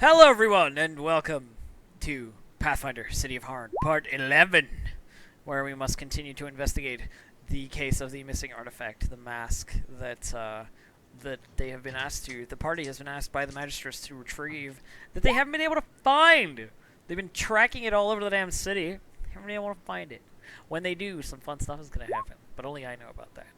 Hello, everyone, and welcome to Pathfinder City of Harn, Part 11, where we must continue to investigate the case of the missing artifact, the mask that they have been asked to. The party has been asked by the magistrates to retrieve that they haven't been able to find. They've been tracking it all over the damn city. Haven't been able to find it. When they do, some fun stuff is gonna happen, but only I know about that.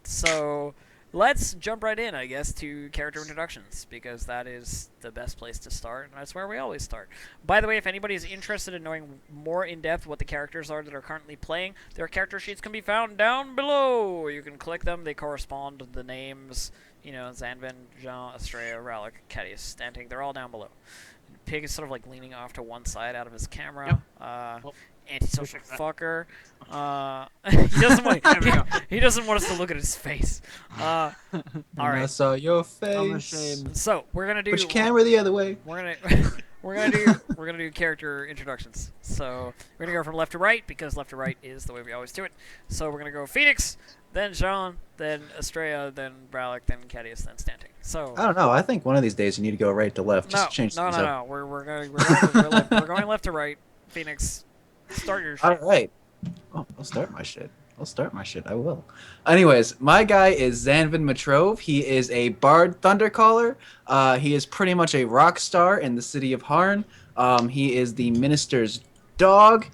So let's jump right in, I guess, to character introductions, because that is the best place to start, and that's where we always start. By the way, if anybody is interested in knowing more in depth what the characters are that are currently playing, their character sheets can be found down below. You can click them; they correspond to the names. You know, Zanvin, Jean, Estrella, Rallic, Cadius, Stanting. They're all down below. Pig is sort of like leaning off to one side out of his camera. Yep. Antisocial fucker. He doesn't want. He doesn't want us to look at his face. All right. I saw your I'm face. ashamed. So we're gonna do. Put your camera the other way. We're gonna we're gonna do character introductions. So we're gonna go from left to right because left to right is the way we always do it. So we're gonna go Phoenix, then Jean, then Estrella, then Bralic, then Cadius, then Stanting. So I don't know. I think one of these days you need to go right to left. Just to change no, things no, up. no. We're going left to right. Phoenix, start your shit. All right. Oh, I'll start my shit. I will. Anyways, my guy is Zanvin Matrove. He is a bard thundercaller. He is pretty much a rock star in the city of Harn. He is the minister's dog.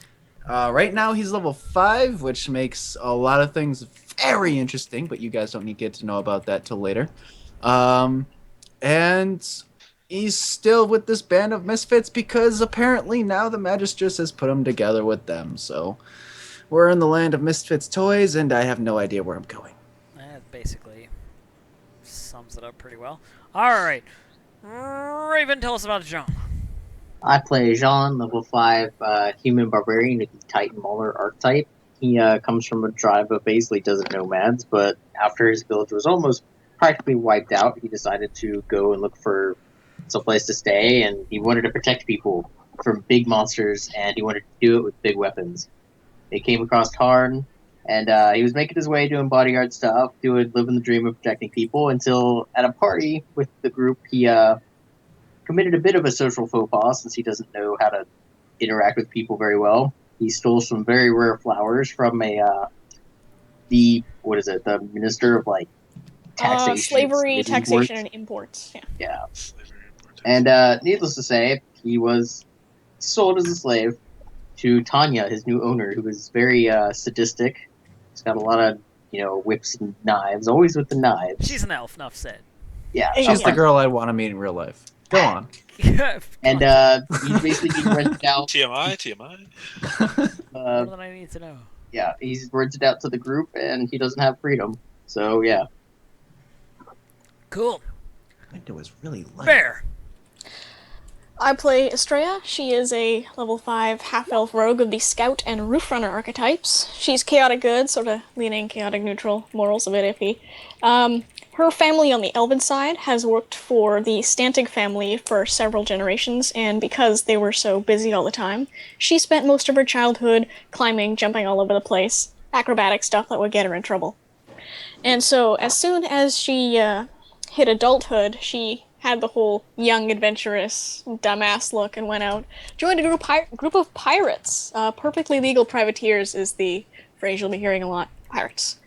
Right now he's level 5, which makes a lot of things very interesting, but you guys don't need to get to know about that till later. And he's still with this band of misfits because apparently now the magistrate has put him together with them. So we're in the land of misfits toys, and I have no idea where I'm going. That basically sums it up pretty well. All right, Raven, tell us about Jean. I play Jean, level 5 human barbarian, a Titan Mauler archetype. He comes from a tribe of basically desert nomads, but after his village was almost practically wiped out, he decided to go and look for some place to stay, and he wanted to protect people from big monsters, and he wanted to do it with big weapons. They came across Harn, and he was making his way doing bodyguard stuff, living the dream of protecting people, until at a party with the group, he committed a bit of a social faux pas since he doesn't know how to interact with people very well. He stole some very rare flowers from the minister of like taxation, slavery, taxation, and imports. Yeah. And needless to say, he was sold as a slave to Tanya, his new owner, who is very sadistic. He's got a lot of whips and knives, always with the knives. She's an elf, enough said. Yeah, She's the girl I'd want to meet in real life. Go on. And he's basically being rented out. TMI. More than I need to know. Yeah, he's rented out to the group, and he doesn't have freedom. So yeah. Cool. Window is really light. Bear. I play Estrella. She is a level 5 half-elf rogue of the Scout and Roofrunner archetypes. She's chaotic good, sort of leaning chaotic neutral, morals a bit iffy. Her family on the Elven side has worked for the Stantig family for several generations, and because they were so busy all the time, she spent most of her childhood climbing, jumping all over the place, acrobatic stuff that would get her in trouble. And so, as soon as she hit adulthood, she had the whole young, adventurous, dumbass look and went out, joined a group of pirates. Perfectly legal privateers is the phrase you'll be hearing a lot. Pirates.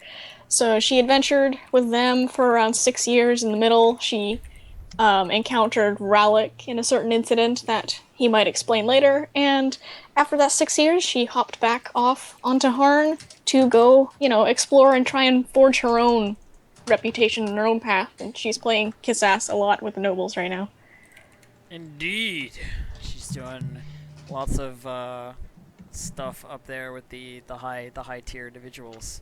So she adventured with them for around 6 years. In the middle, she encountered Rallic in a certain incident that he might explain later, and after that 6 years, she hopped back off onto Harn to go, explore and try and forge her own reputation and her own path, and she's playing kiss-ass a lot with the nobles right now. Indeed. She's doing lots of stuff up there with the high tier individuals.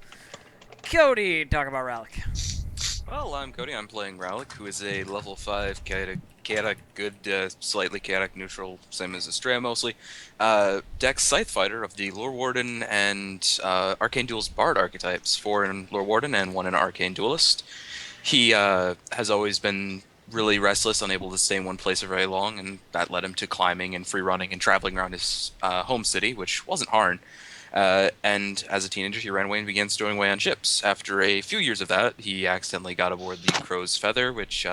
Cody, talk about Rallic. Well, I'm Cody. I'm playing Rallic, who is a level 5 chaotic good, slightly chaotic neutral, same as Estrella mostly. Dex Scythe Fighter of the Lore Warden and Arcane Duelist Bard archetypes, 4 in Lore Warden and 1 in Arcane Duelist. He has always been really restless, unable to stay in one place for very long, and that led him to climbing and free running and traveling around his home city, which wasn't Harn. And as a teenager, he ran away and began stowing away on ships. After a few years of that, he accidentally got aboard the Crow's Feather, which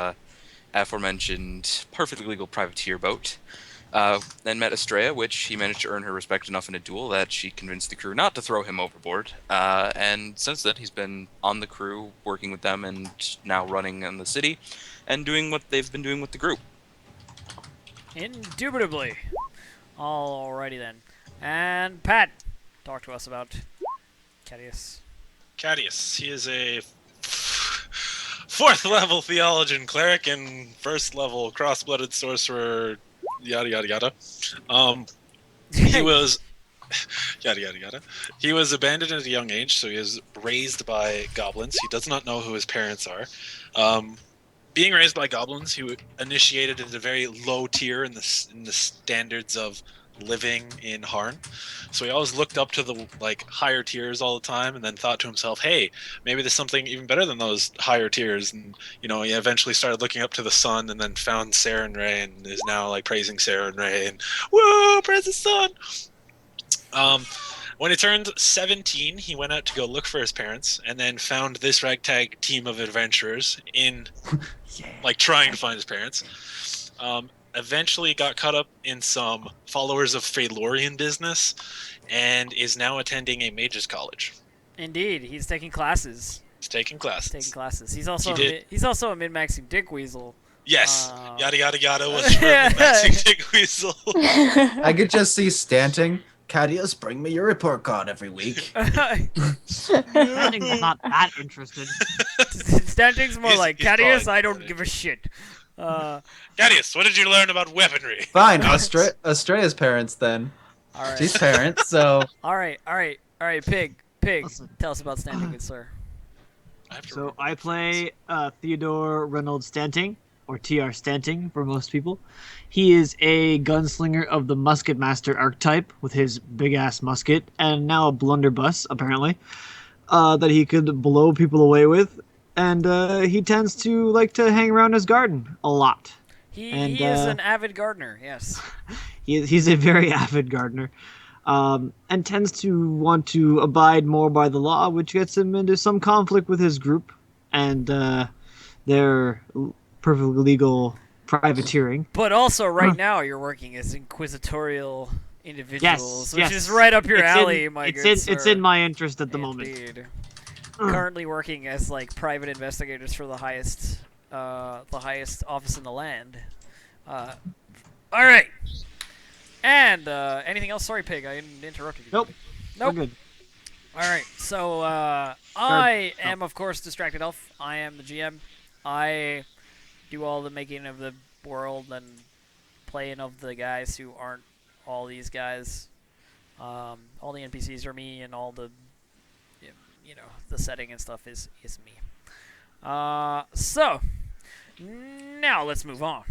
aforementioned perfectly legal privateer boat. Then met Estrella, which he managed to earn her respect enough in a duel that she convinced the crew not to throw him overboard. And since then, he's been on the crew, working with them, and now running in the city, and doing what they've been doing with the group. Indubitably. Alrighty then. And Pat, talk to us about Cadius. Cadius. He is a fourth level theologian cleric and first level cross-blooded sorcerer. Yada yada yada. He was yada yada yada. He was abandoned at a young age, so he was raised by goblins. He does not know who his parents are. Being raised by goblins, he initiated at a very low tier in the standards of living in Harn. So he always looked up to the higher tiers all the time, and then thought to himself, "Hey, maybe there's something even better than those higher tiers." And he eventually started looking up to the sun, and then found Saren Ray, and is now praising Saren Ray and whoa, praise the sun. When he turned 17, he went out to go look for his parents, and then found this ragtag team of adventurers in, trying to find his parents. Eventually got caught up in some followers of Phalorian business, and is now attending a mage's college. Indeed, he's taking classes. He's taking classes. He's also a min-maxing dick weasel. Yes, yada yada yada was for min-maxing dick weasel. I could just see Stanting. Cadius, bring me your report card every week. Stanting's not that interested. Stanting's more He's Cadius, calling I don't it. give a shit. Cadius, what did you learn about weaponry? Fine, Estrella's parents then. Alright. She's parents, so... Alright, Pig. Listen. Tell us about Standing, good sir. So I play Theodore Reynolds Stanting, or TR Stanting for most people. He is a gunslinger of the Musket Master archetype with his big-ass musket, and now a blunderbuss, apparently, that he could blow people away with. And he tends to like to hang around his garden a lot. He And, is an avid gardener, yes. He's a very avid gardener. And tends to want to abide more by the law, which gets him into some conflict with his group and their perfectly legal privateering. But also, right now, you're working as inquisitorial individuals, which yes. is right up your It's alley, in, my it's good in, sir. It's in my interest at the moment. Indeed. Currently working as private investigators for the highest office in the land. All right. And anything else? Sorry, Pig, I interrupted you. Nope. Nope. We're good. All right. So I am, of course, Distracted Elf. I am the GM. I do all the making of the world and playing of the guys who aren't all these guys. All the NPCs are me, and all the the setting and stuff is me. So now let's move on.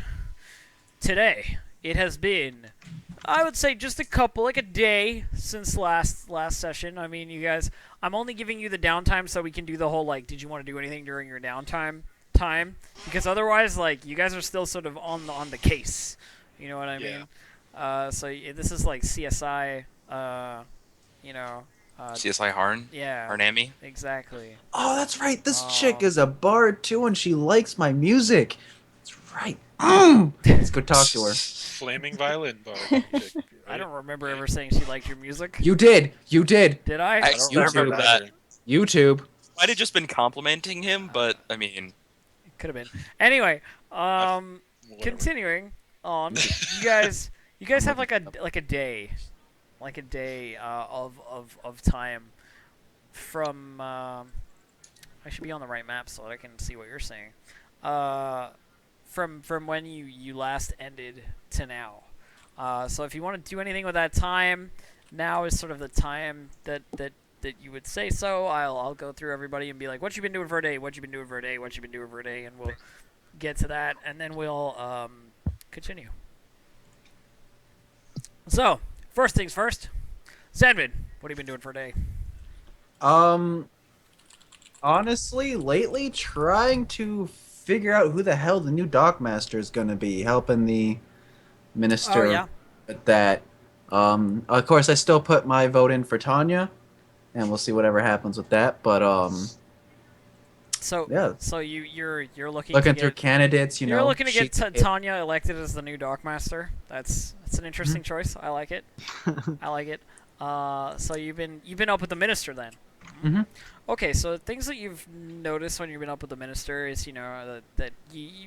Today it has been, I would say, just a day since last session. I mean, you guys, I'm only giving you the downtime so we can do the whole did you want to do anything during your downtime time? Because otherwise, you guys are still sort of on the case. You know what I mean? So this is CSI. CSI Harn? Yeah. Harnami? Exactly. Oh, that's right. This chick is a bard, too, and she likes my music. That's right. Let's go talk to her. Flaming violin bar. I don't remember ever saying she liked your music. You did. Did I? I don't remember remember that. YouTube. Might have just been complimenting him, but I mean, Could have been. Anyway, Whatever. continuing on. You guys have a day, of time from. I should be on the right map so that I can see what you're saying. From when you last ended to now. So if you want to do anything with that time, now is sort of the time that you would say so. I'll go through everybody and be like, what you been doing for a day? What you been doing for a day? What you been doing for a day? And we'll get to that, and then we'll continue. So first things first, Sandman, what have you been doing for a day? Honestly, lately trying to figure out who the hell the new Dockmaster is gonna be, helping the minister Oh, yeah. with that. Of course, I still put my vote in for Tanya, and we'll see whatever happens with that. But So Yeah. so you're looking Looking to through get candidates, you're looking to get sheets- Tanya elected as the new Dockmaster. That's an interesting choice. I like it. I like it. So you've been up with the minister then. Mhm. Okay, so things that you've noticed when you've been up with the minister is, that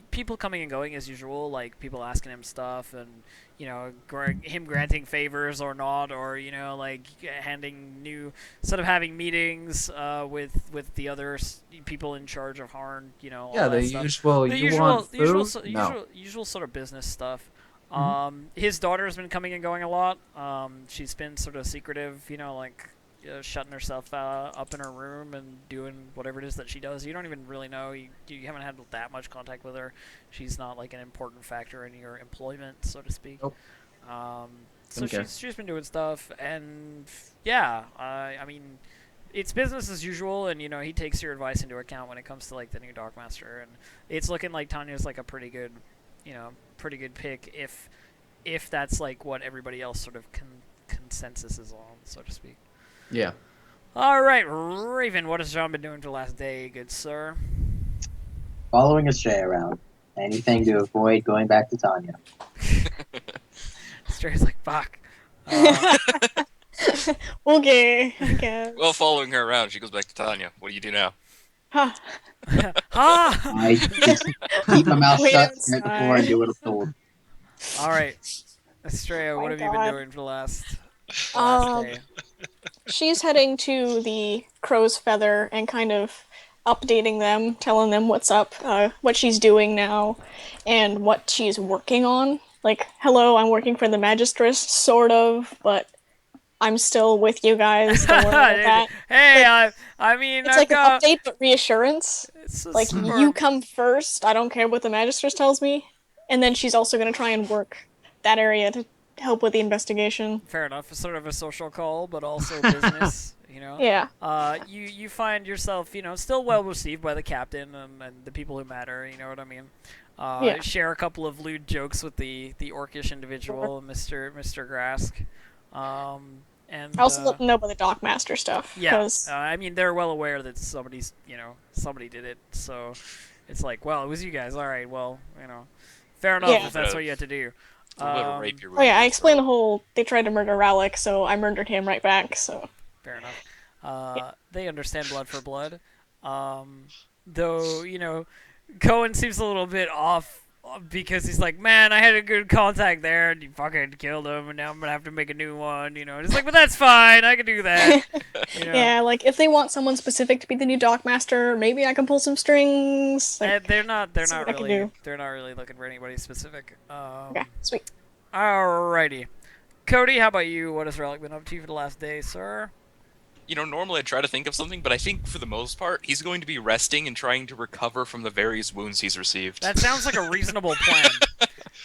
people coming and going as usual, like people asking him stuff and, him granting favors or not, or, like handing sort of having meetings with the other people in charge of Harn, all Yeah, that the stuff. usual. The You want the usual, food? so- No. usual sort of business stuff. Mhm. His daughter has been coming and going a lot. She's been sort of secretive, like shutting herself up in her room and doing whatever it is that she does. You don't even really know. You haven't had that much contact with her. She's not like an important factor in your employment, so to speak. Nope. So Okay. she's been doing stuff, and yeah, I mean, it's business as usual, and he takes your advice into account when it comes to like the new Dockmaster, and it's looking like Tanya's like a pretty good pick if that's like what everybody else sort of consensus is on, so to speak. Yeah. All right, Raven, what has John been doing for the last day, good sir? Following Astray around. Anything to avoid going back to Tanya. Stray's like, fuck. Okay, I guess. Well, following her around, she goes back to Tanya. What do you do now? Huh. Ha! I just keep my mouth Wait shut, stare at the floor, and outside. do what I'm told. All right, Estrella, Oh what my have you been God. doing for the last Um, day? She's heading to the Crow's Feather and kind of updating them, telling them what's up, what she's doing now, and what she's working on. Like, hello, I'm working for the Magistress, sort of, but I'm still with you guys. Don't worry about that. Hey, Like, I mean, It's I've like got. an update, but reassurance. It's Like, sort you of- come first. I don't care what the Magistress tells me. And then she's also going to try and work that area to help with the investigation. Fair enough. It's sort of a social call, but also business. Yeah. You find yourself, still well received by the captain and the people who matter. You know what I mean? Yeah. Share a couple of lewd jokes with the orcish individual, Mr. Grask. And I also let them know about the Dockmaster stuff. yeah, 'Cause- I mean they're well aware that somebody did it, so it's like, well, it was you guys. All right, well, fair enough Yeah. if that's what you had to do. It's a little bit of rape your oh yeah, I wound, explained the so- whole. They tried to murder Ralik, so I murdered him right back. So Fair enough. They understand blood for blood. Though, Cohen seems a little bit off because he's like, man, I had a good contact there and you fucking killed him and now I'm going to have to make a new one, It's like, but that's fine. I can do that. yeah, like if they want someone specific to be the new Dockmaster, maybe I can pull some strings. Like, They're not see what I can really do. they're not really looking for anybody specific. okay, sweet. Alrighty. Cody, how about you? What has Relic been up to for the last day, sir? Normally I try to think of something, but I think for the most part, he's going to be resting and trying to recover from the various wounds he's received. That sounds like a reasonable plan.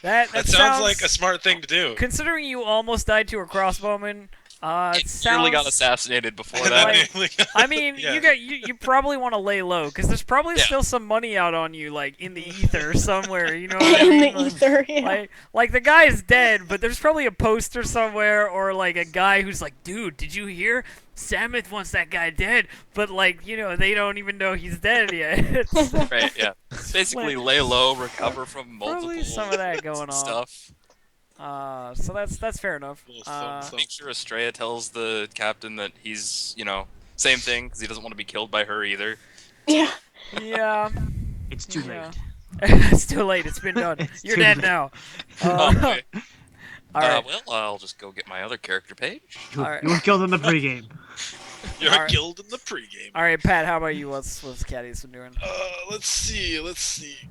That That sounds like a smart thing to do. Considering you almost died to a crossbowman, It it nearly got sounds. assassinated before And that. then- I mean, Yeah. you probably want to lay low because there's probably Yeah. still some money out on you, like in the ether somewhere. You know what I In mean? the ether, yeah. Like the guy is dead, but there's probably a poster somewhere or like a guy who's like, dude, did you hear? Samuth wants that guy dead, but like they don't even know he's dead yet. Right, yeah. Basically, lay low, recover from multiple Probably some of that going on. stuff. So that's fair enough. Little thumb. Make sure Estrella tells the captain that he's, same thing, because he doesn't want to be killed by her either. Yeah. Yeah. It's too Yeah. late. It's too late. It's been done. It's You're too dead late. now. Oh, okay. All right. Well, I'll just go get my other character page. You, Alright. you were killed in the pregame. You're Alright. killed in the pregame. All right, Pat. How about you? What's Caddy's been doing? Let's see.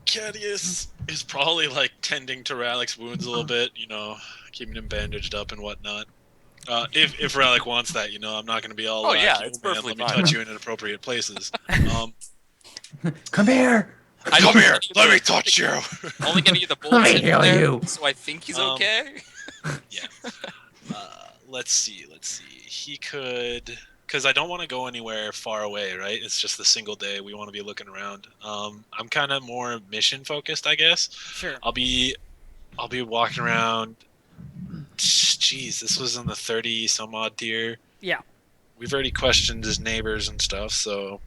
Cadius is probably like tending to Ralik's wounds a little bit, keeping him bandaged up and whatnot. If Ralik wants that, I'm not going to be all. Oh, yeah, "Yo, it's man, perfectly let me fine." touch you in inappropriate places. Come here. I Come don't here. think Let me it's- touch you. Only gonna get the Let me bullets in heal there, you. so I think he's Um, okay. Let's see. He could, because I don't want to go anywhere far away, right? It's just the single day. We want to be looking around. I'm kind of more mission focused, I guess. Sure. I'll be walking around. Jeez, this was in the 30 some odd tier. Yeah. We've already questioned his neighbors and stuff, so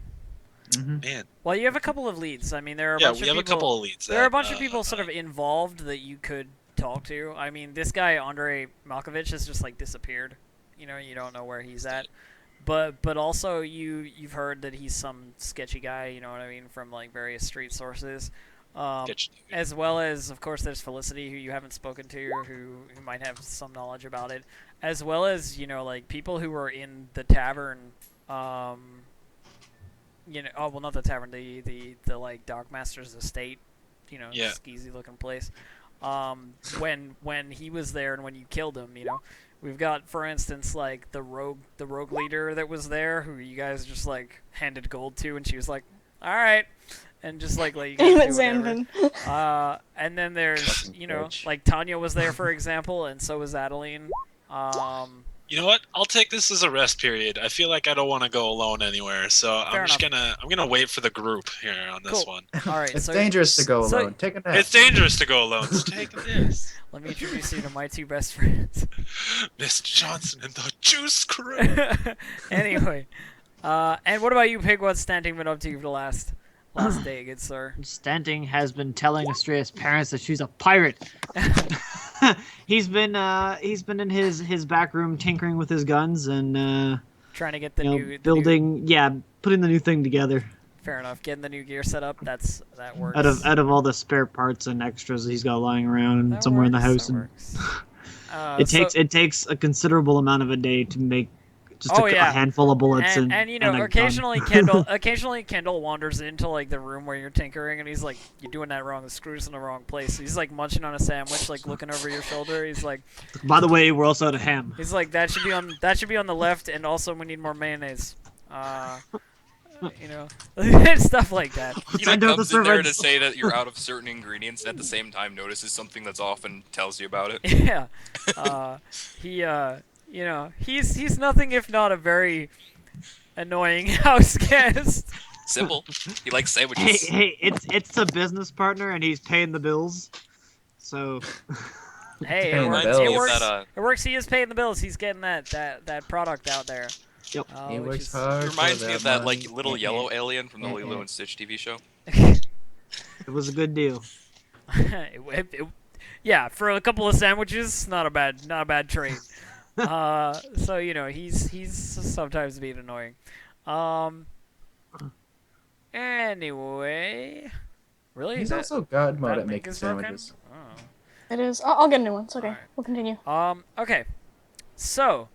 Man, Well, you have a couple of leads. I mean, there are a yeah, bunch we of have people. a couple of leads. There are a that, bunch of people sort of involved that you could talk to. I mean, this guy Andrei Malkovich has just like disappeared. You know, you don't know where he's at. But also you've heard that he's some sketchy guy. You know what I mean, from like various street sources. As well as, of course, there's Felicity, who you haven't spoken to, who might have some knowledge about it, as well as like people who were in the tavern. Oh well, not the tavern, the like Dogmaster's estate, Yeah. skeezy looking place. When he was there and when you killed him, we've got, for instance, like the rogue leader that was there, who you guys just like handed gold to, and she was like, "All right," and just like let you guys do whatever. And then there's bitch. like Tanya was there, for example, and so was Adeline. You know what? I'll take this as a rest period. I feel like I don't want to go alone anywhere, so Fair I'm gonna wait for the group here on this Cool. one. All right, It's so dangerous to go so- alone. Take a nap. It's dangerous to go alone. So take this, Let me introduce you to my two best friends. Mr. Johnson and the Juice Crew. Anyway, and what about you, Pig? What's Stanting been up to for the last day, good sir? Stanting has been telling Estrella's parents that she's a pirate. He's been in his back room tinkering with his guns and Trying to get the new building, putting the new thing together. Fair enough. Getting the new gear set up. That works. Out of all the spare parts and extras he's got lying around That somewhere in the works, house, that and works. it takes a considerable amount of a day to make just Oh, a yeah. handful of bullets And and a gun. occasionally Kendall wanders into like the room where you're tinkering, and he's like, "You're doing that wrong. The screw's in the wrong place." He's like munching on a sandwich, like looking over your shoulder. He's like, By the way, we're also out of ham. that should be on the left, and also we need more mayonnaise. Stuff like that. He Send out the comes in there to servants. say that you're out of certain ingredients, and at the same time notices something that's off and tells you about it. Yeah. He's nothing if not a very annoying house guest. Simple. He likes sandwiches. Hey, it's a business partner and he's paying the bills. So Hey, Paying it the works. bills. It Reminds me of works. that, It works. He is paying the bills. He's getting that product out there. Yep. He which works is- hard. It reminds me of that money. like little yellow alien from the Lilo and Stitch TV show. it was a good deal. Yeah, for a couple of sandwiches, not a bad trade. So he's sometimes being annoying. Anyway, really, He's That- also god mode that at link making is broken? sandwiches. Oh. It is. I'll get a new one. It's okay. Alright. We'll continue. Okay. So,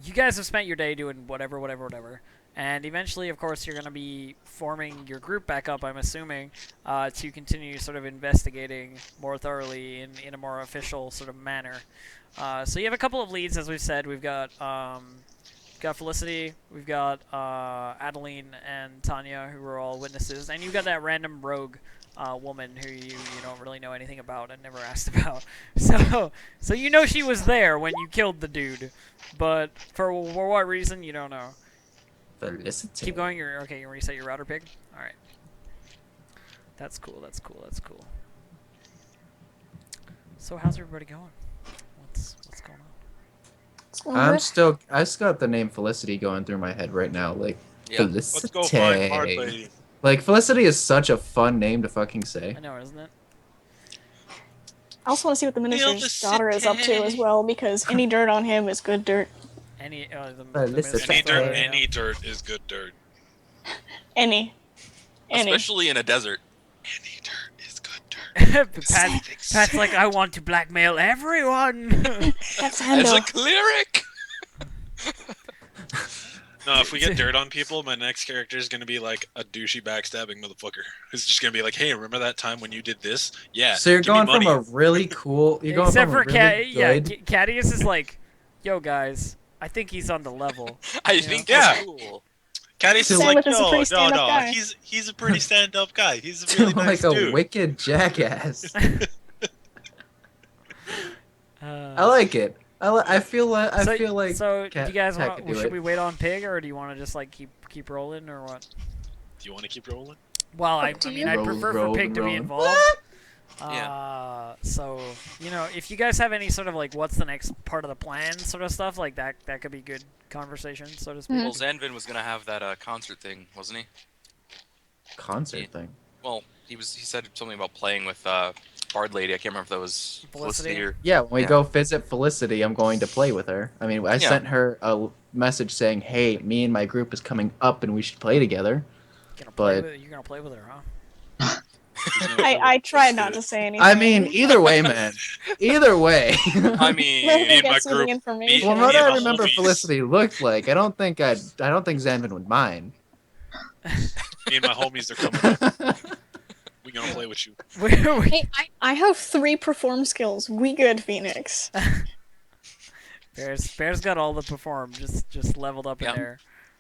you guys have spent your day doing whatever. And eventually, of course, you're going to be forming your group back up, I'm assuming, to continue sort of investigating more thoroughly in a more official sort of manner. So you have a couple of leads, as we've said. We've got Felicity, we've got Adeline and Tanya, who are all witnesses, and you've got that random rogue woman who you don't really know anything about and never asked about. So you know she was there when you killed the dude, but for what reason you don't know. Felicity. Keep going. You reset your router, Pig. All right. That's cool. So how's everybody going? What's going on? It's going good. I still got the name Felicity going through my head right now. Like Yeah. Felicity. Let's go find Hard Lady. Like Felicity is such a fun name to fucking say. I know, isn't it? I also want to see what the minister's daughter is up to as well, because any dirt on him is good dirt. The Listen, minister's Any daughter, dirt, yeah. any dirt is good dirt. Any. Especially in a desert. Any dirt is good dirt. Pat's like, I want to blackmail everyone. That's As Hendo. a cleric! No, if we get dirt on people, my next character is gonna be like a douchey backstabbing motherfucker. Who's just gonna be like, "Hey, remember that time when you did this? Yeah." So you're give me going from money." a really cool. You're going Except from for a really good. Cadius is like, yo guys, I think he's on the level. I think Yeah. that's cool. Caddy's is Sandwich like, is a pretty no, stand-up guy." he's a pretty stand-up guy. He's a really nice like a dude. wicked jackass. Uh, I like it. I feel like So, Cat- do you guys Cat want? could do Should it. we wait on Pig, or do you want to just like keep rolling, or what? Do you want to keep rolling? Well, I to mean, you. I'd Roll, prefer for roll, Pig to be roll. involved. Yeah. So if you guys have any sort of like, what's the next part of the plan, sort of stuff like that could be good conversation, so to speak. Mhm. Well, Zanvin was gonna have that concert thing, wasn't he? concert thing. Well, he said something about playing with Bard Lady. I can't remember if that was Felicity? or Yeah, when we Yeah. go visit Felicity, I'm going to play with her. I mean, I Yeah. sent her a message saying, "Hey, me and my group is coming up, and we should play together." You're But gonna play with her, huh? I tried not to say anything. I mean, either way, man. Either way. I mean, Let me and my get some of group- the information. Well, Me what and I my remember homies. Felicity looked like, I don't think Zanvin would mind. Me and my homies are coming up. We gonna play with you. Hey, I have 3 perform skills. We good, Phoenix. Bear's got all the perform, just leveled up in Yeah. there.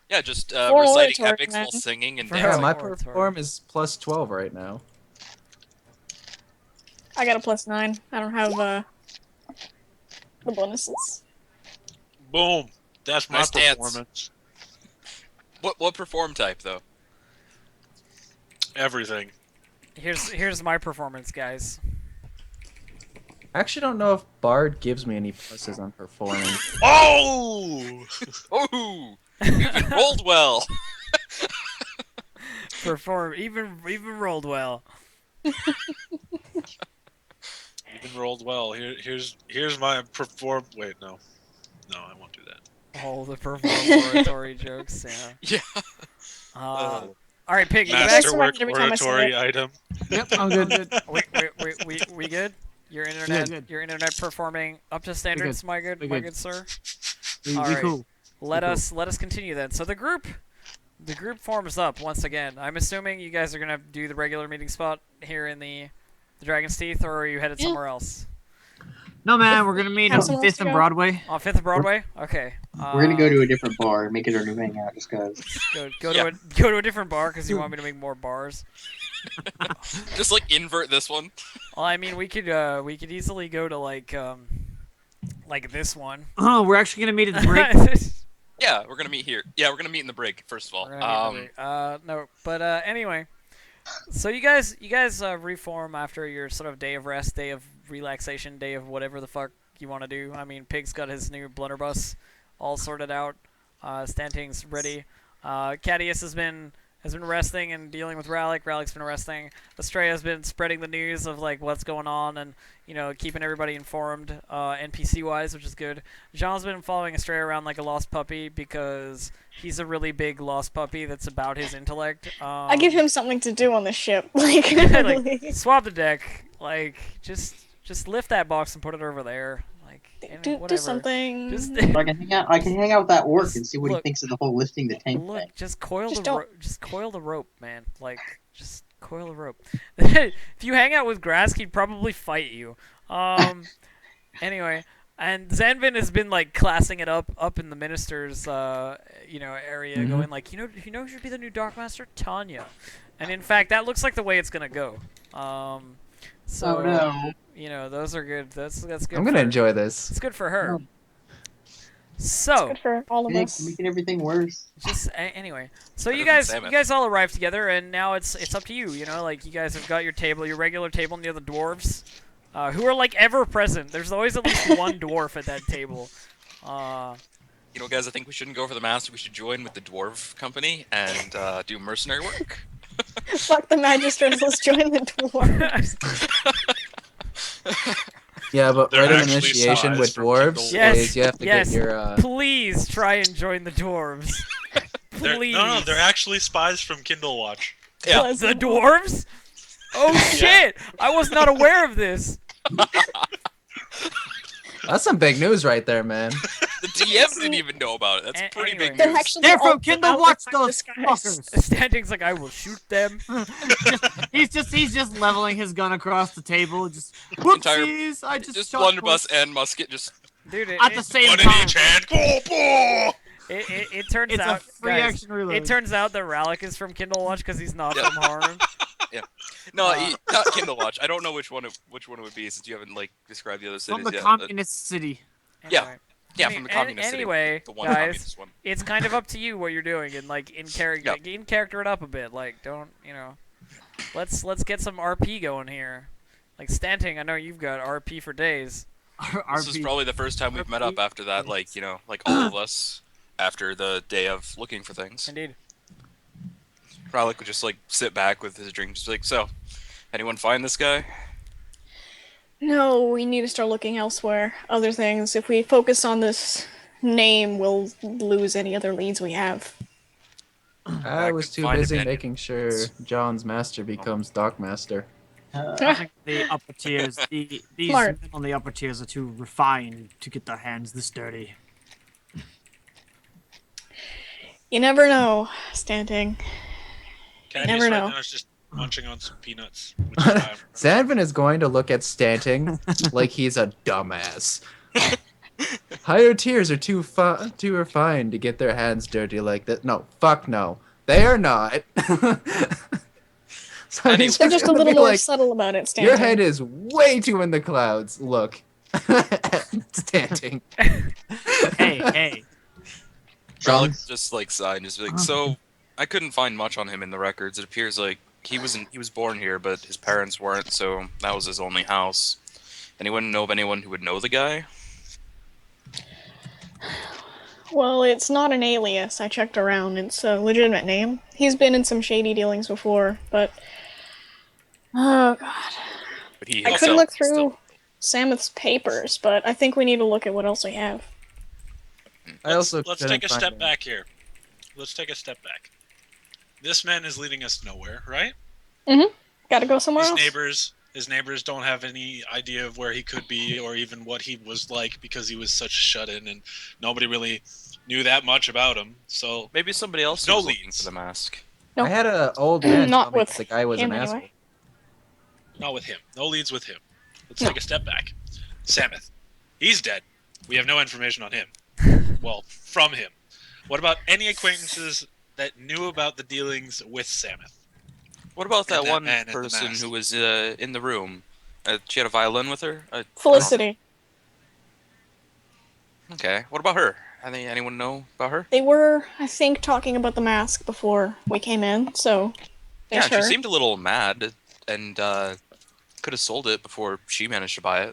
yeah, just For reciting oratory, epics man. while singing and For Yeah, dancing. my Oratory. perform is plus 12 right now. I got a +9. I don't have the bonuses. Boom. That's my Nice dance. performance. What perform type though? Everything. Here's my performance, guys. I actually don't know if Bard gives me any pluses on performing. Oh! Oh, you rolled well. Perform even rolled well. Even rolled well. Here's my perform. Wait, no, I won't do that. All the perform oratory jokes. Yeah. Yeah. All right, Pig. You Yeah, back? that's Masterwork right, every time I say oratory it. item. Yep, I'm good. We good? Your internet, good. your internet performing up to standards, my good We good. sir. We All right. cool. Let Cool. us continue then. So the group forms up once again. I'm assuming you guys are gonna do the regular meeting spot here in the Dragon's Teeth, or are you headed Yeah. somewhere else? No, man, we're gonna meet Have on someone 5th else to and go? Broadway. On 5th of Broadway. Okay. We're gonna go to a different bar and make it our new hangout just cause. go Yeah. to a different bar because you want me to make more bars. Just like invert this one. Well, I mean, we could easily go to like this one. Oh, we're actually gonna meet at the break. Yeah, we're gonna meet here. Yeah, we're gonna meet in the break first of all. We're gonna meet in the break. No, but anyway, so you guys reform after your sort of day of rest, day of relaxation, day of whatever the fuck you want to do. I mean, Pig's got his new blunderbuss all sorted out. Stanting's ready. Cadius has been resting and dealing with Rallic. Rallic's been resting. Estrella's been spreading the news of like what's going on and keeping everybody informed NPC wise, which is good. Jean's been following Estrella around like a lost puppy because he's a really big lost puppy that's about his intellect. I give him something to do on the ship. Like, like really. swap the deck. Like just lift that box and put it over there. Like do whatever. something. Just I can hang out with that orc and see what Look. he thinks of the whole lifting the tank look. thing. Just coil Just the don't- just coil the rope, man. Like just coil the rope. If you hang out with Grask, he'd probably fight you. Anyway, and Zanvin has been like classing it up in the minister's area, going like, who should be the new Dark Master? Tanya. And in fact, that looks like the way it's gonna go. So Oh no. those are good. That's good. I'm gonna for- enjoy this. It's good for her. No. So Good for all of us. Making everything worse. just anyway, so Better you than guys Samus. all arrive together, and now it's up to you. Like you guys have got your table, your regular table near the dwarves, who are like ever present. There's always at least one dwarf at that table. Guys, I think we shouldn't go for the master. We should join with the dwarf company and do mercenary work. Fuck the magistrates, let's join the dwarves. Yeah, but They're right in actually initiation with spies from dwarves Kindle. Yes, is you have to yes. get your Please try and join the dwarves. Please. No, they're actually spies from Kindle Watch. Yeah. The dwarves? Oh shit! I was not aware of this. That's some big news right there, man. The DM didn't even know about it. That's pretty Anyway. big They're news. actually They're all from Kindle out Watch, with my those disguise. fuckers. Standing's like, I will shoot them. He's just leveling his gun across the table. Just Entire- whoopsies! I just shot blunderbuss twice. and musket. Just Dude, at the same One in time. each hand. Whoa, whoa! it turns It's a out, free guys, action reload. it turns out that Rallic is from Kindle Watch because he's not Yeah. from Harn. no, not Kindle Watch. I don't know which one it would be since you haven't like described the other cities from the yet. but- communist city. Yeah. Anyway. Yeah, from the communist city. Anyway, The one guys, communist one. it's kind of up to you what you're doing, and like in character it up a bit. Like, don't let's get some RP going here. Like Stanting, I know you've got RP for days. This is probably the first time we've met up after that, like all of us, after the day of looking for things. Indeed. Rowlick would just like sit back with his drink, just like, so, anyone find this guy? No, we need to start looking elsewhere. Other things. If we focus on this name, we'll lose any other leads we have. I was could too find busy abandoned making sure John's master becomes Doc Master. I think the upper tiers, these Smart. men on the upper tiers are too refined to get their hands this dirty. You never know, Stanting. Caddies Never right know. now is just munching on some peanuts. Which is why I'm- Zanvin is going to look at Stanting like he's a dumbass. Higher tiers are too refined to get their hands dirty like that. No, fuck no. They are not. So Anyway. he's They're just a gonna little be more like, subtle about it, Stanting. your head is way too in the clouds. Look. Stanting. Hey. Rowlick John's just like sighed and just be like, so, I couldn't find much on him in the records. It appears like he was born here, but his parents weren't, so that was his only house. Anyone know of anyone who would know the guy? Well, it's not an alias. I checked around. It's a legitimate name. He's been in some shady dealings before, but... Oh, God. But he I could himself look still- through Samuth's papers, but I think we need to look at what else we have. I also Let's couldn't take a find step him. back here. Let's take a step back. This man is leading us nowhere, right? Gotta go somewhere His else. neighbors don't have any idea of where he could be or even what he was like because he was such a shut-in and nobody really knew that much about him. So Maybe somebody else No was looking leads. for the mask. Nope. I had an old man Not tell me with that the guy was an him, asshole. anyway. not with him. No leads with him. Let's No. take a step back. Samuth. He's dead. We have no information on him. Well, from him. What about any acquaintances that knew about the dealings with Samuth? What about And that that one man in the person mask. who was in the room? She had a violin with her? Felicity. Okay. What about her? Anyone know about her? They were, I think, talking about the mask before we came in, so... Yeah, there's she her. seemed a little mad and could have sold it before she managed to buy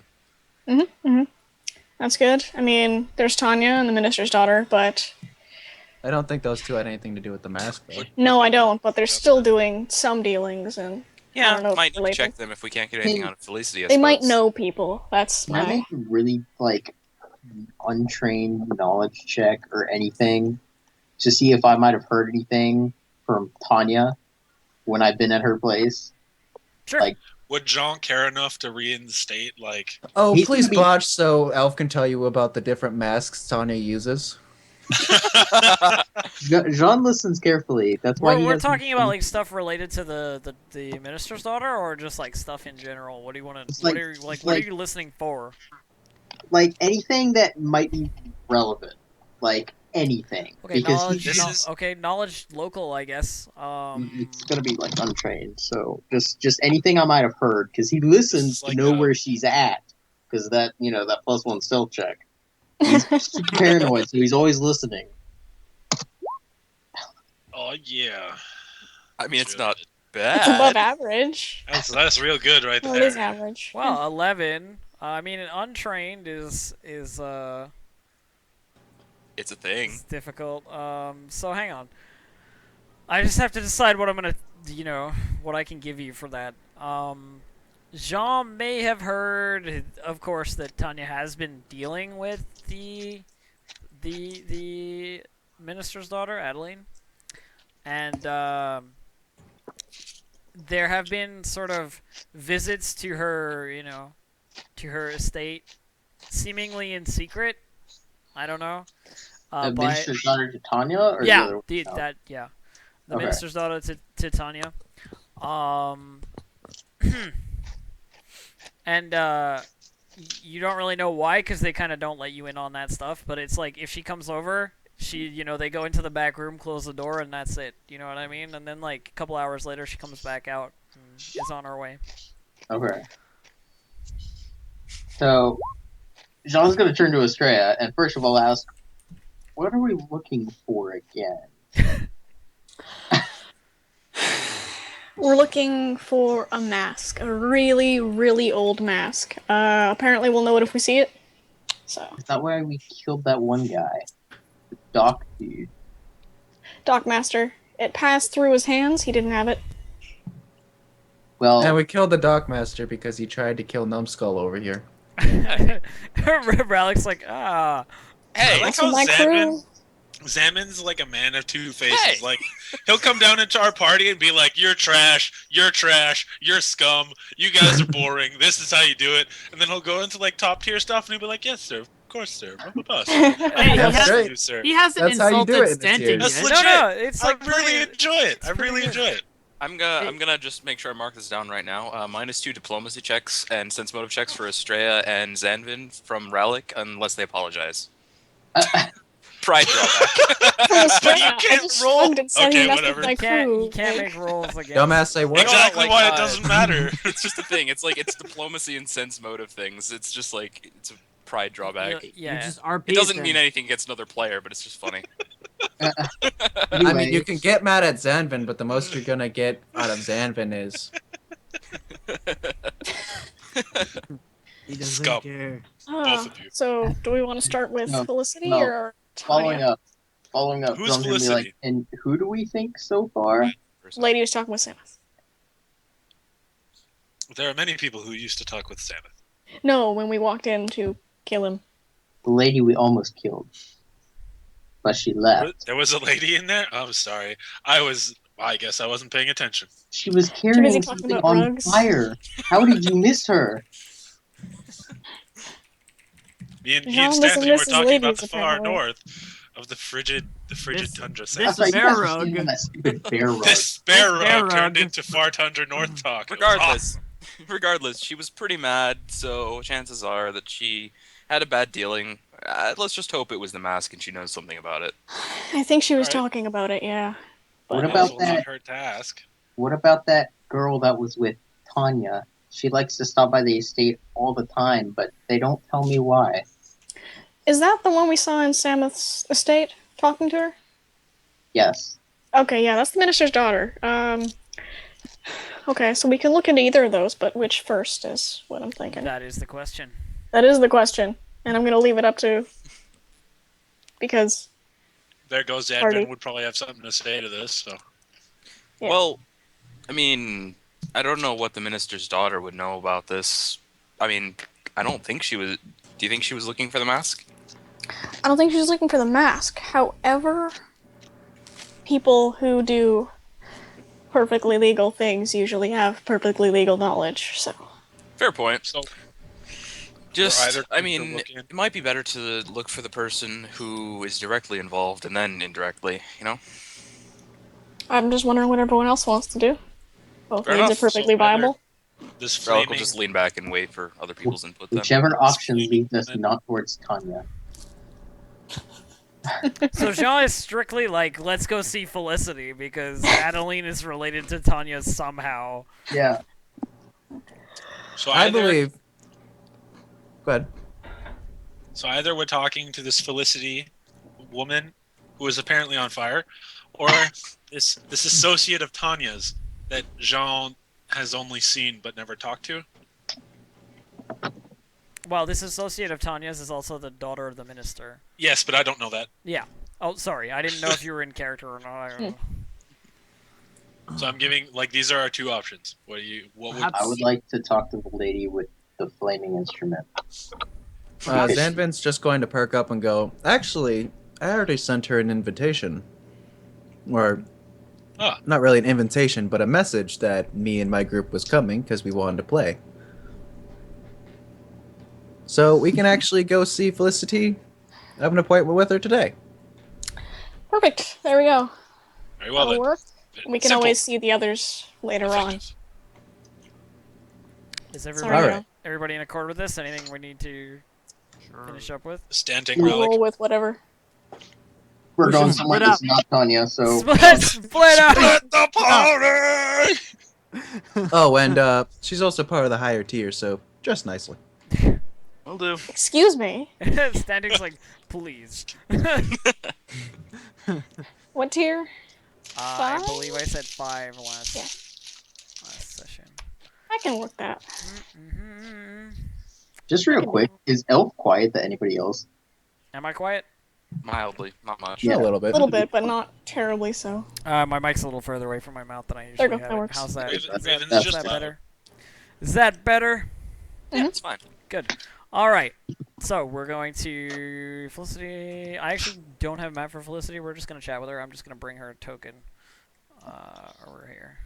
it. That's good. I mean, there's Tanya and the minister's daughter, but... I don't think those two had anything to do with the mask, though. No, I don't, but they're still doing some dealings, and... I Yeah, don't know if might they're related. check them if we can't get anything out of Felicity. I They might suppose. know people. That's Can I my... make a really untrained knowledge check or anything to see if I might have heard anything from Tanya when I've been at her place? Sure. Like- Would Jean care enough to reinstate, like... Oh, He's please gonna be- botch so Elf can tell you about the different masks Tanya uses. Jean listens carefully. That's why We're he talking about like stuff related to the minister's daughter, or just like stuff in general. What do you want to? It's What like- are you like? it's What are like- you listening for? like anything that might be relevant, like anything. Okay, because knowledge. This no- is- Okay, knowledge local, I guess. it's gonna be like untrained. So just anything I might have heard because he listens like to know a- where she's at because that that +1 stealth check. He's super paranoid, so he's always listening. Oh, yeah. I mean, it's That's not really It's above bad. average. good. That's real good right Well, it is there. average. Well, 11. I mean, an untrained is It's a thing. is difficult. So hang on. I just have to decide what I'm gonna, what I can give you for that. Jean may have heard, of course, that Tanya has been dealing with the minister's daughter, Adeline, and there have been sort of visits to her, to her estate, seemingly in secret. I don't know. The by- minister's daughter to Tanya, or the yeah, other the one? No. Okay. minister's daughter to Tanya, and you don't really know why because they kind of don't let you in on that stuff. But it's like if she comes over, they go into the back room, close the door, and that's it. You know what I mean? And then like a couple hours later, she comes back out and is on her way. Okay. So, Jean's going to turn to Estrella and first of all ask, what are we looking for again? We're looking for a mask. A really, really old mask. Apparently we'll know it if we see it. So, Is that why we killed that one guy? The doc dude. Doc Master. It passed through his hands. He didn't have it. Well, And we killed the Dockmaster because he tried to kill Numbskull over here. Ralik's like, ah. I Hey, like Also, how my crew. Zamin's like a man of two faces. Hey! Like, he'll come down into our party and be like, "You're trash. You're trash. You're scum. You guys are boring. This is how you do it." And then he'll go into like top tier stuff, and he'll be like, "Yes, sir. Of course, sir. Blah, blah, blah, sir. Hey, That's Yes, right. you, sir." He hasn't That's how you do insulted it in this Stanting tier. That's yet. legit. No, it's I like really pretty- enjoy it. I pretty really good. enjoy it. I'm gonna just make sure I mark this down right now. -2 diplomacy checks and sense motive checks for Estrella and Zanvin from Ralik, unless they apologize. Pride drawback. For Estrella, you I can't just roll. shrugged and said Okay, he messed whatever. with my You crew. can't like- make rolls against. Dumbass, say what? Exactly like, why it doesn't matter. It's just a thing. It's like it's diplomacy and sense motive things. It's just like it's a pride drawback. Yeah. You just RP It doesn't then. mean anything against another player, but it's just funny. I mean, you can get mad at Zanvin, but the most you're gonna get out of Zanvin is He doesn't Scum. care. Both of you. So, do we want to start with No, Felicity no. or following Tanya? up, Who's John's gonna be Felicity? like, and who do we think so far? Lady was talking with Samus. There are many people who used to talk with Samus. No, when we walked in to kill him. The lady we almost killed, but she left. There was a lady in there. I'm sorry. I guess I wasn't paying attention. She was busy carrying talking something about on rugs. fire. How did you miss her? Me and John doesn't Stanley were miss his talking about ladies, the far apparently. north of the frigid This- tundra. this South. is a You bear guys were rug. sitting on that stupid bear rug. This bear This bear rug turned rug. into far tundra north talk. It was Regardless, regardless, she was pretty mad. So chances are that she had a bad dealing. Let's just hope it was the mask and she knows something about it. I think she was Alright. talking about it, yeah. What awesome. about It will not that? hurt to ask. What about that girl that was with Tanya? She likes to stop by the estate all the time, but they don't tell me why. Is that the one we saw in Samuth's estate, talking to her? Yes. Okay, yeah, that's the minister's daughter. Okay, so we can look into either of those, but which first is what I'm thinking. That is the question. That is the question, and I'm gonna leave it up to... Because... There goes Party. Edmund would probably have something to say to this. So Yeah. Well, I mean, I don't know what the minister's daughter would know about this. I mean, I don't think she was. Do you think she was looking for the mask? I don't think she's looking for the mask. However, people who do perfectly legal things usually have perfectly legal knowledge, so... Fair point. So Just, either I group mean, are looking- it might be better to look for the person who is directly involved and then indirectly, you know? I'm just wondering what everyone else wants to do. Both Fair leads enough. are perfectly So either- viable. this Relic flaming will just lean back and wait for other people's input then. Whichever option Speaking leads us then- not towards Tanya. So Jean is strictly like, let's go see Felicity because Adeline is related to Tanya somehow. Yeah. So I either, believe. Go ahead. So either we're talking to this Felicity woman who is apparently on fire, or this associate of Tanya's that Jean has only seen but never talked to. Well, this associate of Tanya's is also the daughter of the minister. Yes, but I don't know that. Yeah. Oh, sorry. I didn't know if you were in character or not. I don't know. So I'm giving like these are our two options. What would Perhaps- I would like to talk to the lady with the flaming instrument. Zanvin's just going to perk up and go, actually, I already sent her an invitation. Or, Ah. not really an invitation, but a message that me and my group was coming because we wanted to play. So we can actually go see Felicity. I have an appointment with her today. Perfect. There we go. very well That'll then. work. We can Simple. always see the others later on. Effective. Is Sorry, everybody, Alright. everybody in accord with this? Anything we need to finish up with? Standing We'll relic. roll with whatever. We're We going should somewhere split that's not Tanya, so Split up! Split the party! Oh, and she's also part of the higher tier, so dress nicely. Will do. Excuse me. Standing's like, please. What tier? I Five? believe I said 5 Yeah. last session. I can work that. Mm-hmm. just real quick, is Elf quiet to anybody else? Am I quiet? Mildly, not much. A little bit. A little bit, but not terribly so. My mic's a little further away from my mouth than I There usually you go, have that it. works. How's that? Raven- Is that, Raven's is just that louder. better? Is that better? Yeah, it's fine. Good. All right. So we're going to Felicity. I actually don't have a map for Felicity. We're just gonna chat with her. I'm just gonna bring her a token over here,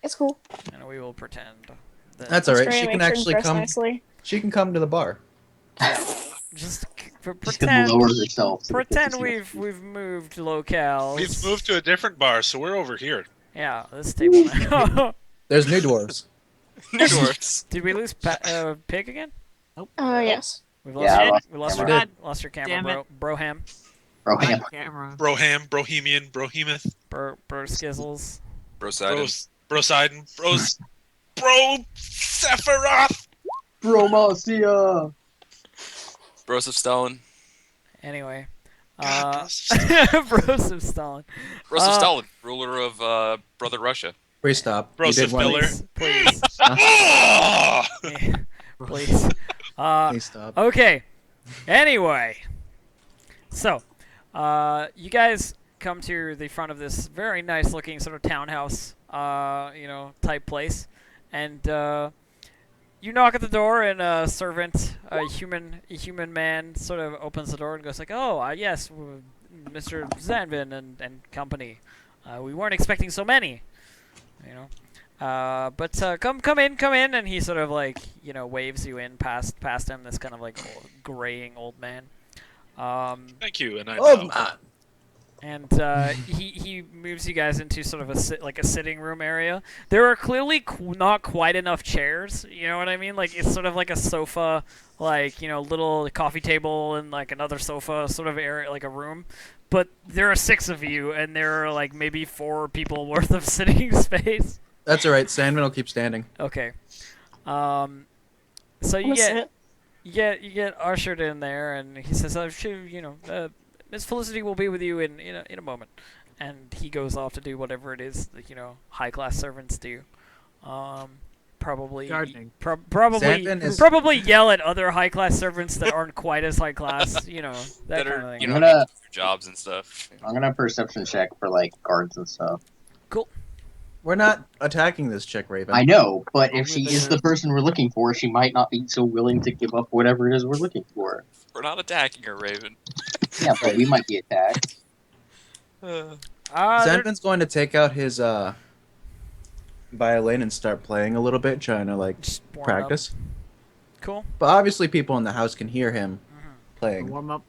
It's cool. and we will pretend that. That's all right. Try She to can make sure to actually dress come. nicely. She can come to the bar. Just She's gonna pretend. lower herself. to the Pretend 50. we've moved locales. We've moved to a different bar, so we're over here. Yeah, this table now. There's new dwarves. New doors. Did we lose Pig again? Yes. We've lost Yeah, I your, lost we lost the your, camera. lost your Damn camera, Broham, Bro, yeah. Camera. Broham, Brohemian, Brohemoth, Bro Skizzles. Brosidon. Brosidon, Bro Sephiroth. Bromacia. Broseph Stalin. Anyway, God, Broseph Stalin. Broseph Stalin, ruler of Brother Russia. Please stop. Broseph You did one. Miller. Please, Oh! yeah, please. Please stop. Okay. Anyway, so you guys come to the front of this very nice-looking sort of townhouse, type place, and you knock at the door, and a servant, a human man, sort of opens the door and goes like, "Oh, yes, Mr. Zanvin and company. We weren't expecting so many, you know." But come in, and he sort of like waves you in past him. This kind of like graying old man. Thank you, and I Oh, bow. man. And he moves you guys into sort of a sitting room area. There are clearly not quite enough chairs. You know what I mean? Like it's sort of like a sofa, like little coffee table and like another sofa sort of area, like a room. But there are 6 of you, and there are like maybe 4 people worth of sitting space. That's all right. Sandman will keep standing. Okay. So I'm you gonna sit. you get ushered in there, and he says, "I'm sure Miss Felicity will be with you in a moment." And he goes off to do whatever it is that high class servants do. Probably Sandman is- probably yell at other high class servants that aren't quite as high class. That That kind are, of thing. you know, I'm gonna- need to do jobs and stuff. I'm gonna perception check for like guards and stuff. We're not attacking this chick, Raven. I know, but if Only she the is the guards. person we're looking for, she might not be so willing to give up whatever it is we're looking for. We're not attacking her, Raven. Yeah, but we might be attacked. They're- Sandman's going to take out his violin and start playing a little bit, trying to like just warm up. practice. Cool. But obviously, people in the house can hear him Mhm. playing. Warm up.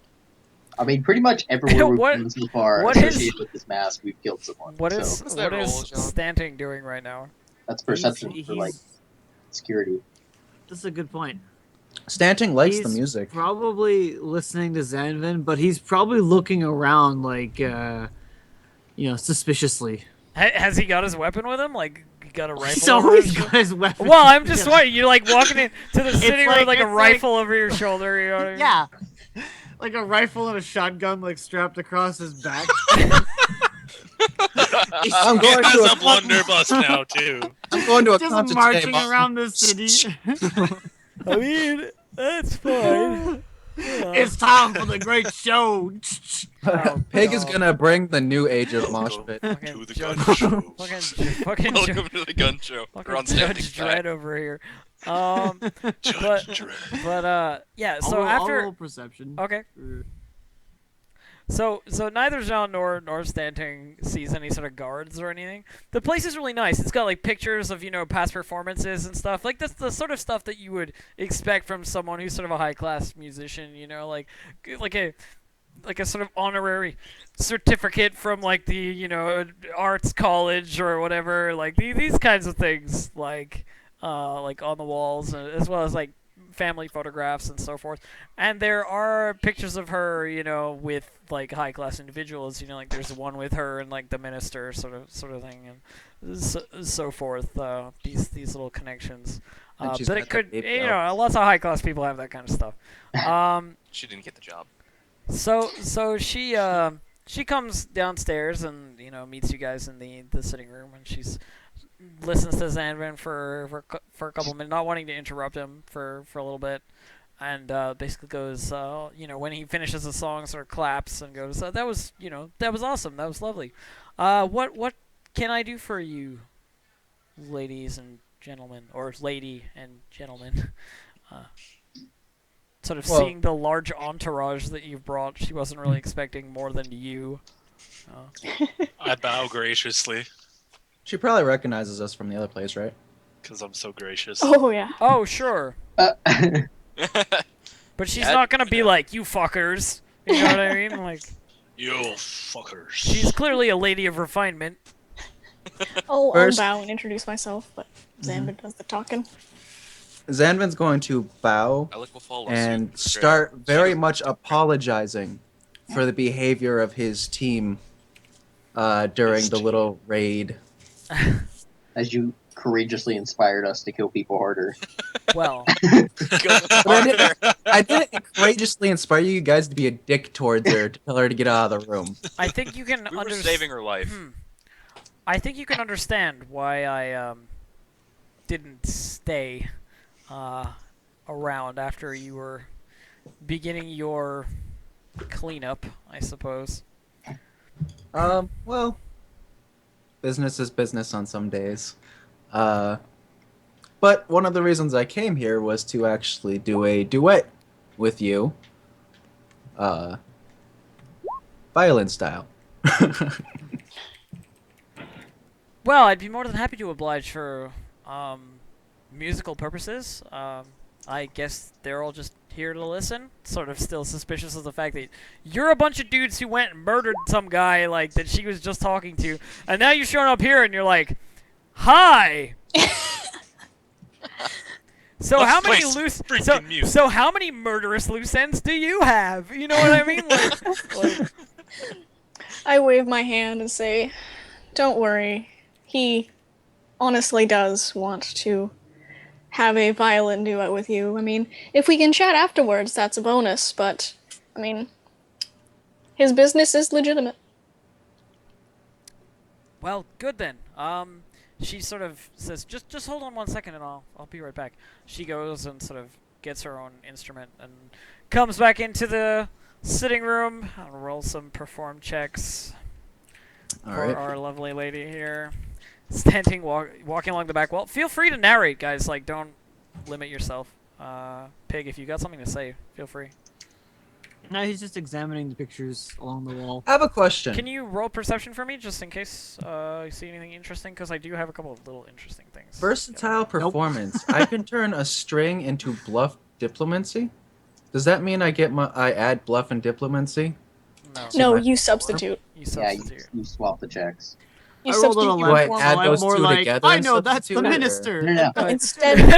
I mean, pretty much everywhere we've What- been so far what is- associated with this mask, we've killed someone. What so is What's that roll, John? Stanting doing right now? that's perception He's- for like security. This is a good point. Stanting likes the He's music. Probably listening to Zanvin, but he's probably looking around like, suspiciously. Has he got his weapon with him? Like, he got a rifle? He's over always his got shoulder? his weapon. Well, I'm just wondering. You're like walking into the sitting room like- with like a it's rifle over your shoulder. You know what I mean? Yeah. Like a rifle and a shotgun, like strapped across his back. I'm He going has to a a blunderbuss now too. I'm going to a Just concert marching today, Mom. around the city. I mean, that's fine. Yeah. It's time for the great show. Oh, Pig is God. gonna bring the new age of mosh pit. Fucking To the Judge- gun show. fucking Welcome to the gun show. We're on Judge standing Dredd by. over here. Judge Dredd. But yeah. So I'll after roll perception. okay. So neither Jean nor Stanting sees any sort of guards or anything. The place is really nice. It's got like pictures of past performances and stuff. Like that's the sort of stuff that you would expect from someone who's sort of a high class musician. Like a sort of honorary certificate from like the arts college or whatever. Like these kinds of things like on the walls, as well as like family photographs and so forth. And there are pictures of her, with like high class individuals. Like there's one with her and like the minister sort of thing, and so forth. These little connections. And she's But got it that could, baby out. lots of high class people have that kind of stuff. She didn't get the job. So she comes downstairs and meets you guys in the sitting room, and she's listens to Zanvin for a couple minutes, not wanting to interrupt him for a little bit, and basically goes, when he finishes a song, sort of claps and goes, "That was, that was awesome. That was lovely. What can I do for you, ladies and gentlemen, or lady and gentlemen?" Uh, sort of Well- seeing the large entourage that you've brought, she wasn't really expecting more than you. I bow graciously She probably recognizes us from the other place, right? because I'm so gracious. Oh yeah. Oh, sure. Uh, But she's Yeah, not gonna be like, "You fuckers." You know what I mean? Like, You fuckers. she's clearly a lady of refinement. I'll First- bow and introduce myself, but Xanbin does the talking. Zanvin's going to bow Alec will follow and suit. start very much apologizing for the behavior of his team during His the team. little raid. As you courageously inspired us to kill people harder. Well, Go harder. I didn't courageously inspire you guys to be a dick towards her to tell her to get out of the room. I think you can We were saving her life. I think you can understand why I didn't stay around after you were beginning your cleanup, I suppose. Well, business is business on some days. But one of the reasons I came here was to actually do a duet with you. Violin style. Well, I'd be more than happy to oblige for musical purposes. I guess they're all just here to listen. Sort of still suspicious of the fact that you're a bunch of dudes who went and murdered some guy like that she was just talking to, and now you're showing up here and you're like, "Hi." So Let's how many play loose freaking music. so how many murderous loose ends do you have? You know what I mean? Like, I wave my hand and say, "Don't worry. He honestly does want to have a violin duet with you. I mean, if we can chat afterwards, that's a bonus, but, I mean, his business is legitimate." well, good then. She sort of says, "Just hold on 1 second, and I'll be right back." She goes and sort of gets her own instrument and comes back into the sitting room. I'll roll some perform checks All for right. our lovely lady here. Standing, walking along the back wall. Feel free to narrate, guys. Like, don't limit yourself. Pig, if you got something to say, feel free. No, he's just examining the pictures along the wall. I have a question. Can you roll perception for me, just in case you see anything interesting? Because I do have a couple of little interesting things. Versatile performance. I can turn a string into bluff diplomacy. Does that mean I add bluff and diplomacy? No, No, my- you substitute. you Yeah, substitute. you swap the checks. You I rolled substitute an your 11, Do I form. add so those I'm more two like, together I and know, that's the substitute it, or- minister. No, no.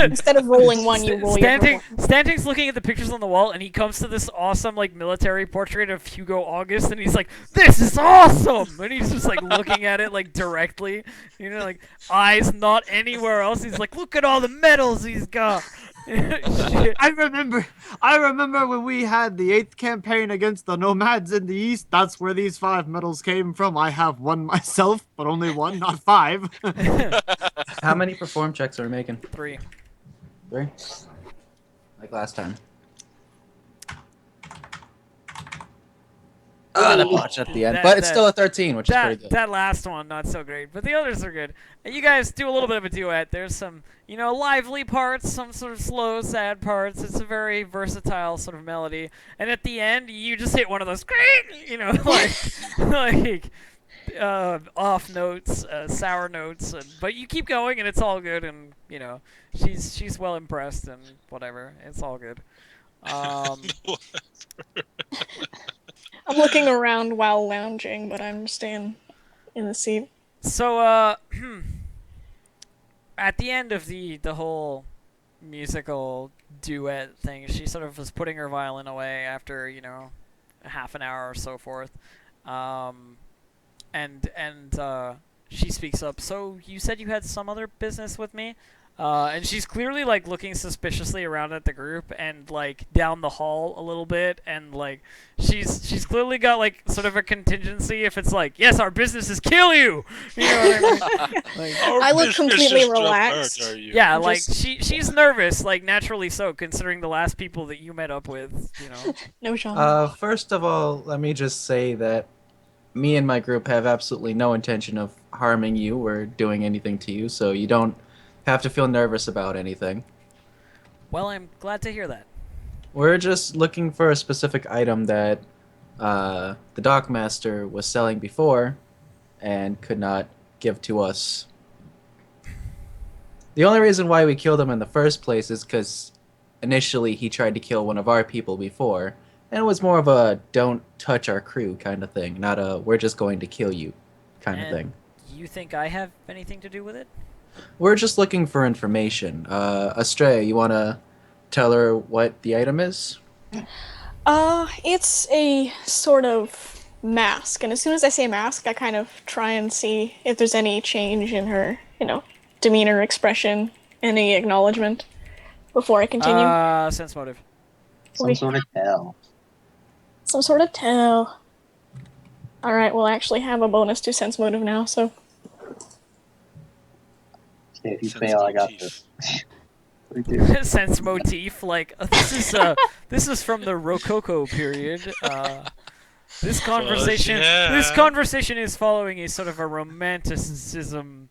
Instead of rolling one, you roll your Stanting, performance. Stanting's looking at the pictures on the wall, and he comes to this awesome, like, military portrait of Hugo August, and he's like, "This is awesome!" And he's just, like, looking at it, like, directly. You know, like, eyes not anywhere else. He's like, "Look at all the medals he's got!" Shit. I remember when we had the 8th campaign against the nomads in the east. That's where these 5 medals came from. I have one myself, but only one, not 5. How many perform checks are we making? 3. 3? Like last time. The botch at the end. That- But it's that- still a 13, which is pretty good. That last one, not so great, but the others are good. And you guys do a little bit of a duet. There's some, lively parts, some sort of slow, sad parts. It's a very versatile sort of melody. And at the end, you just hit one of those, like off notes, sour notes. But you keep going, and it's all good. And she's well impressed, and whatever. It's all good. I'm looking around while lounging, but I'm staying in the seat. So, at the end of the whole musical duet thing, she sort of was putting her violin away after, half an hour or so forth. And she speaks up. "So, you said you had some other business with me? And she's clearly like looking suspiciously around at the group and like down the hall a little bit, and like she's clearly got like sort of a contingency if it's like, yes, our business is kill you. You know what I mean? Like, I look completely Just relaxed. are you? yeah, I'm like just- she's nervous, like naturally so, considering the last people that you met up with. You know. No, Sean. First of all, let me just say that me and my group have absolutely no intention of harming you or doing anything to you, so you don't have to feel nervous about anything. Well, I'm glad to hear that. We're just looking for a specific item that the Dockmaster was selling before and could not give to us. The only reason why we killed him in the first place is because initially he tried to kill one of our people before, and it was more of a don't touch our crew kind of thing, not a we're just going to kill you kind of And thing. you think I have anything to do with it? We're just looking for information. Astrea, you want to tell her what the item is? It's a sort of mask, and as soon as I say mask, I kind of try and see if there's any change in her, demeanor, expression, any acknowledgement before I continue. Sense motive. Some Wait. sort of tell. Some sort of tell. Alright, we'll actually have a bonus to sense motive now, so. Okay, if you Sense fail, I got motif. this. What do you do? Sense motif, like this is from the Rococo period. This conversation, yeah. this conversation is following a sort of a romanticism,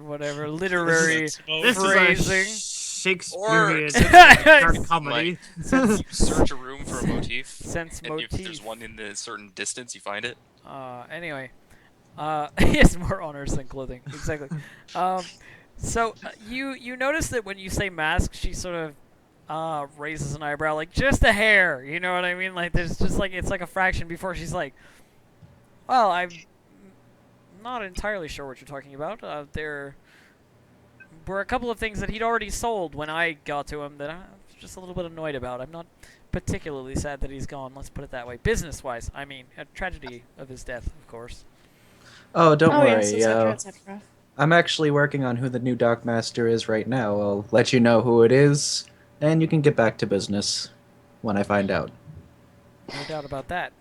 whatever literary Sense motif. This phrasing. is a Shakespearean Or- dark comedy. You search a room for a motif, Sense and if there's motif. one in a certain distance, you find it. Anyway, he has more honors than clothing. Exactly. So you notice that when you say mask, she sort of raises an eyebrow, like just a hair. You know what I mean? Like there's just like it's like a fraction before she's like, well, I'm not entirely sure what you're talking about. There were a couple of things that he'd already sold when I got to him that I was just a little bit annoyed about. I'm not particularly sad that he's gone. Let's put it that way. Business-wise, I mean, a tragedy of his death, of course. Oh, don't worry. Yes, etc., etc. I'm actually working on who the new Dockmaster is right now. I'll let you know who it is, and you can get back to business when I find out. No doubt about that.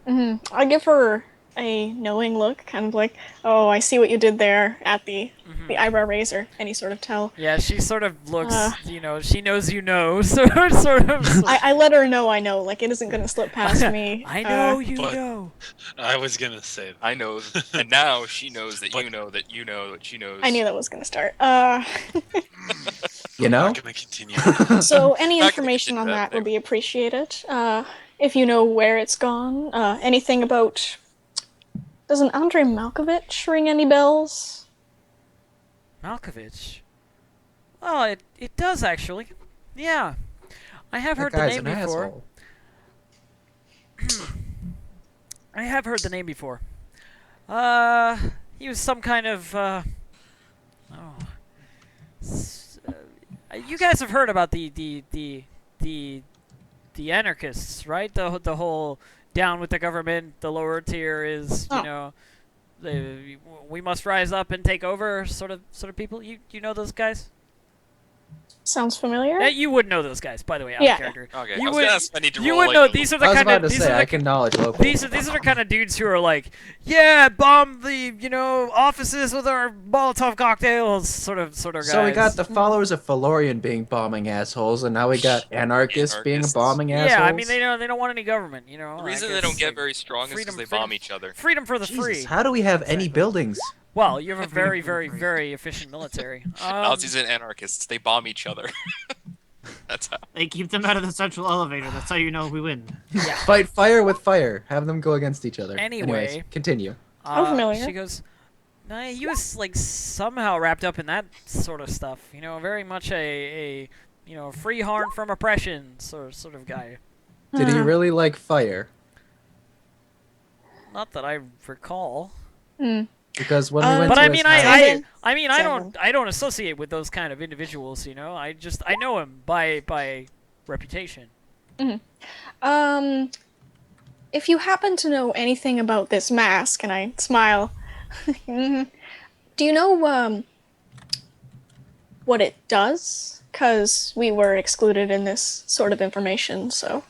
I give her a knowing look, kind of like, oh, I see what you did there at the eyebrow raiser, any sort of tell. Yeah, she sort of looks, she knows you know, so sort of. I let her know I know, like it isn't gonna slip past me. I know you But- know. I was gonna say that. I know, and now she knows that you know that you know that she knows. I knew that was gonna start. You I'm know? not gonna continue. So any Not gonna information continue on that that would there. be appreciated. If you know where it's gone, anything about... Doesn't Andrei Malkovich ring any bells? Malkovich. Oh, it does actually. Yeah, I have That heard the guy's name an before. asshole. I have heard the name before. He was some kind of. You guys have heard about the anarchists, right? The whole down with the government. The lower tier is Oh. we must rise up and take over sort of people. You know those guys? Sounds familiar? You would know those guys, by the way, out Yeah. of character. Okay, You I was would gonna ask if I need to you roll would like know a- these are I the was kind about of to these say, are I the can knowledge local. these are the kind of dudes who are like, yeah, bomb the offices with our Molotov cocktails, sort of guys. So we got the followers of Felorian being bombing assholes, and now we got anarchists being Anarchists. bombing assholes. yeah. I mean, they don't want any government, The like, reason they don't it's get like very strong is freedom- because they bomb freedom- each other. freedom for the Jesus, free. how do we have any Exactly. buildings? Well, you have a very, very, very efficient military. Nazis and anarchists, they bomb each other. That's how. They keep them out of the central elevator. That's how you know we win. Fight fire with fire. Have them go against each other. Anyway. Anyways, continue. I'm familiar. She goes, nah, he was like somehow wrapped up in that sort of stuff. Very much a free Harn from oppression sort of guy. Did he really like fire? Not that I recall. Because when we went But to I his mean, house, I don't associate with those kind of individuals. I know him by reputation. If you happen to know anything about this mask, and I smile, do you know, what it does, because we were excluded in this sort of information, so...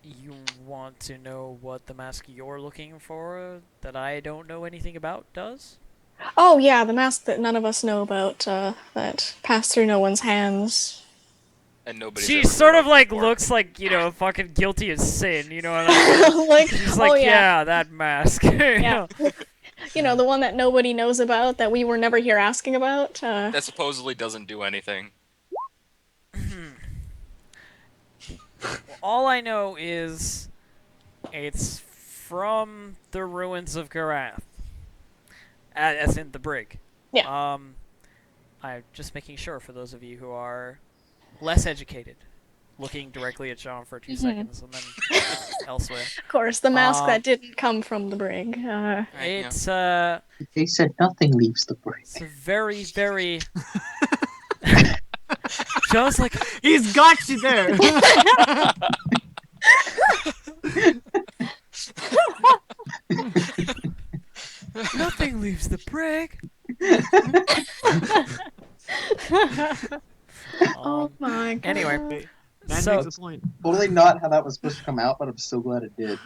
You want to know what the mask you're looking for that I don't know anything about does? Oh yeah, the mask that none of us know about, that passed through no one's hands. And nobody's She ever sort heard of like before. looks like, you know, fucking guilty as sin, you know what I mean? Like, She's oh like, yeah, yeah, that mask. You yeah. know? You know, the one that nobody knows about, that we were never here asking about. That supposedly doesn't do anything. All I know is it's from the ruins of Garath. As in the brig. Yeah. I'm just making sure for those of you who are less educated, looking directly at John for 2 seconds and then elsewhere. Of course, the mask Um, that didn't come from the brig. Right, It's They said nothing leaves the brig. it's a very, very. John's like, He's got you there. nothing leaves the brig. Oh my god. Anyway, Man so makes a point. Totally not how that was supposed to come out, but I'm so glad it did.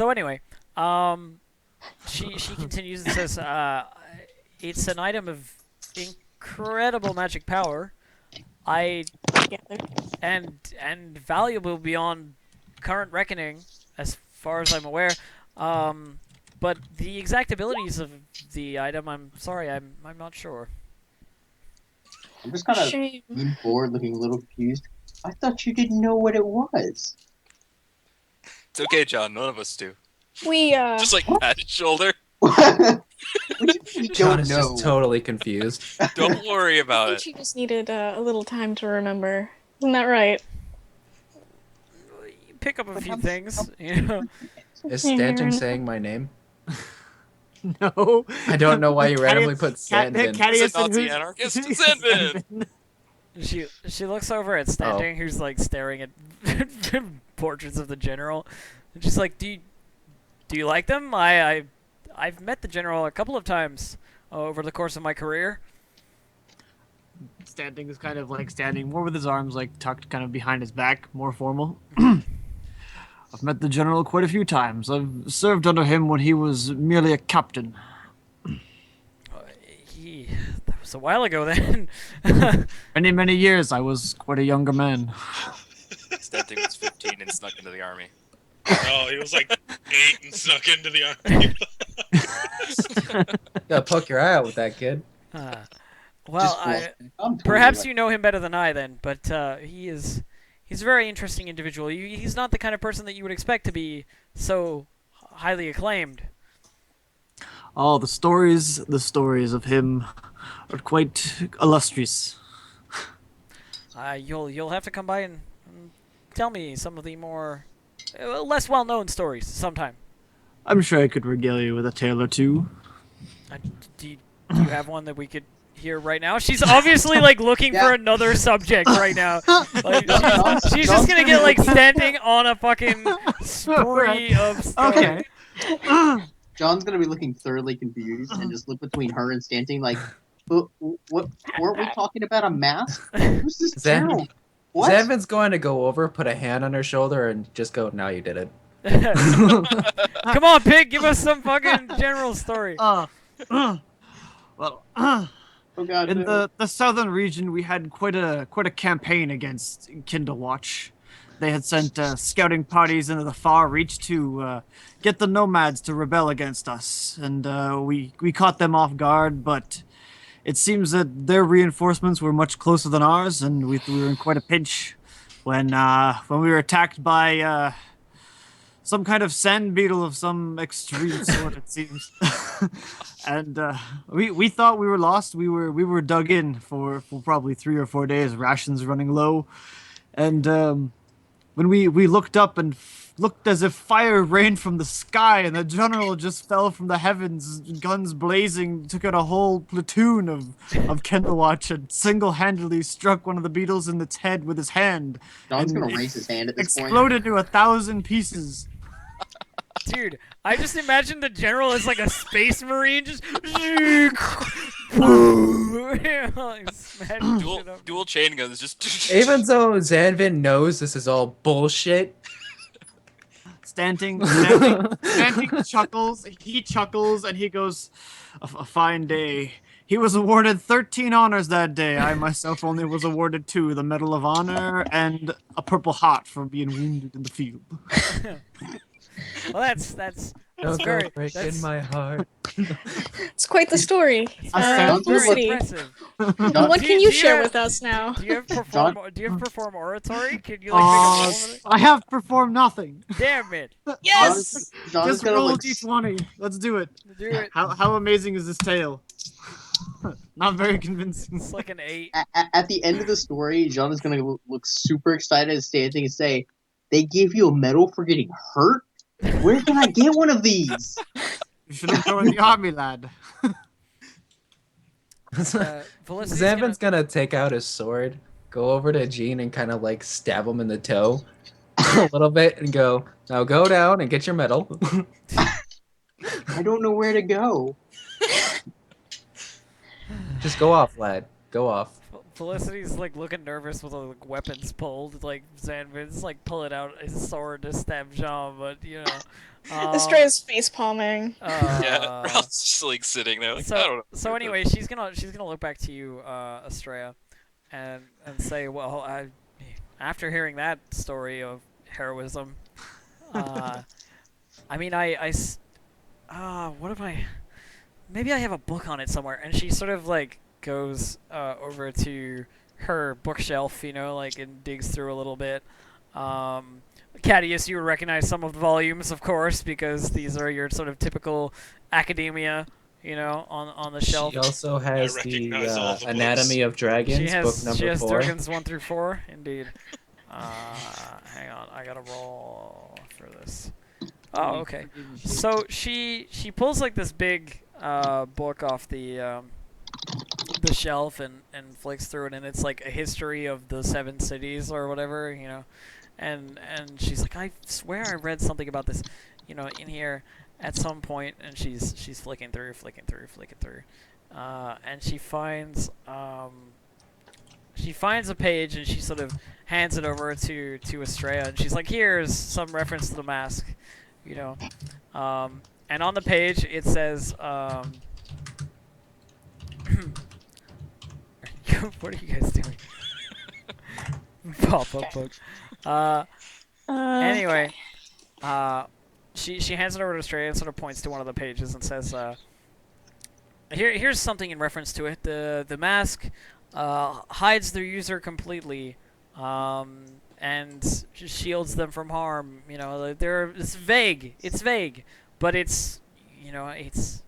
anyway, she continues and says, it's an item of incredible magic power. And valuable beyond current reckoning, as far as I'm aware. But the exact abilities of the item, I'm sorry, I'm not sure. I'm just kind of Shame. leaning forward, looking a little confused. I thought you didn't know what it was. It's okay, John. None of us do. We, Just like pat his shoulder. What do you mean you John don't is know? just totally confused. Don't worry I about think it. she just needed a little time to remember. Isn't that right? You pick up a few things, you know. Is Stanton saying my name? No. I don't know why you randomly put Stanton. He's a Nazi anarchist. Zenvin! She looks over at Standing, who's like staring at portraits of the general, and she's like, "Do you like them? I've met the general a couple of times over the course of my career." Standing is kind of like standing more with his arms like tucked kind of behind his back, more formal. I've met the general quite a few times. I've served under him when he was merely a captain. That was a while ago then. Many, many years I was quite a younger man. Stanton was 15 and snuck into the army. Oh, he was like 8 and snuck into the army. Gotta poke your eye out with that kid. Well, I'm totally perhaps like- you know him better than I then, but he's a very interesting individual. He's not the kind of person that you would expect to be so highly acclaimed. Oh, the stories of him are quite illustrious. You'll have to come by and tell me some of the more less well-known stories sometime. I'm sure I could regale you with a tale or two. Do you have one that we could hear right now? She's obviously like looking for another subject right now. Like, she's just gonna get like standing on a fucking spree of stuff. Okay. John's gonna be looking thoroughly confused and just look between her and Stanton like, what? Weren't we talking about a mask? Who's this general? What? Zanvin's going to go over, put a hand on her shoulder, and just go, "Now you did it." Come on, Pig, give us some fucking general story. Well, Oh God, in no. the southern region, we had quite a campaign against Kindlewatch. They had sent scouting parties into the far reach to get the nomads to rebel against us, and we caught them off guard. But it seems that their reinforcements were much closer than ours, and we were in quite a pinch when we were attacked by some kind of sand beetle of some extreme sort, it seems. And we thought we were lost. We were dug in for probably 3 or 4 days, rations running low. And when we looked up and looked as if fire rained from the sky, and the general just fell from the heavens, guns blazing, took out a whole platoon of Kendallwatch and single-handedly struck one of the beetles in its head with his hand. John's and gonna raise his hand at this point. exploded into 1,000 pieces. Dude, I just imagine the general as like a space marine, just Like, smash shit up. Dual chain guns, just. Even though Zanvin knows this is all bullshit. Stanting chuckles. He chuckles and he goes, a fine day. He was awarded 13 honors that day. I myself only was awarded 2, the Medal of Honor and a Purple Heart for being wounded in the field. Well, that's Don't go very breaking that's my heart. It's quite the story. Sounds very Felicity, impressive. what Do can you- you do share you- with us now? Do you have perform oratory? Can you like make a roll with it? I have performed nothing. Damn it! Yes. John is Just gonna roll look. d20. Let's do it. Do it. How amazing is this tale? Not very convincing. It's like an 8. At the end of the story, John is gonna look super excited, standing and say, "They gave you a medal for getting hurt. Where can I get one of these?" You should have joined the army, lad. Felicity's Zanvin's gonna take out his sword, go over to Gene and kind of like stab him in the toe a little bit and go, now go down and get your medal. I don't know where to go. Just go off, lad. Go off. Felicity's like looking nervous with like weapons pulled. Like Zanvin's like pulling out his sword to stab Jean, but you know. Estrella's face palming. Yeah, Ralph's just like sitting there. Like, I don't know. So anyway, she's gonna look back to you, Estrella, and say, well, after hearing that story of heroism, I mean, what am I? Maybe I have a book on it somewhere. And she sort of like goes over to her bookshelf, you know, like and digs through a little bit. Cadius, you would recognize some of the volumes, of course, because these are your sort of typical academia, you know, on the shelf. She also has the recognize all the Anatomy of Dragons, She book has number 4. Dragons 1 through 4, indeed. Hang on, I gotta roll for this. Oh, okay. So she pulls like this big book off the shelf and flicks through it, and it's like a history of the 7 cities or whatever, you know. And she's like, I swear I read something about this, you know, in here at some point. And she's flicking through, and she finds a page, and she sort of hands it over to Estrella, and she's like, here's some reference to the mask, you know. And on the page it says, what are you guys doing? Pop-up book. Anyway, she hands it over to Estrella and sort of points to one of the pages and says, here's something in reference to it. The mask hides their user completely, and shields them from harm. You know, it's vague. It's vague, but it's, you know, it's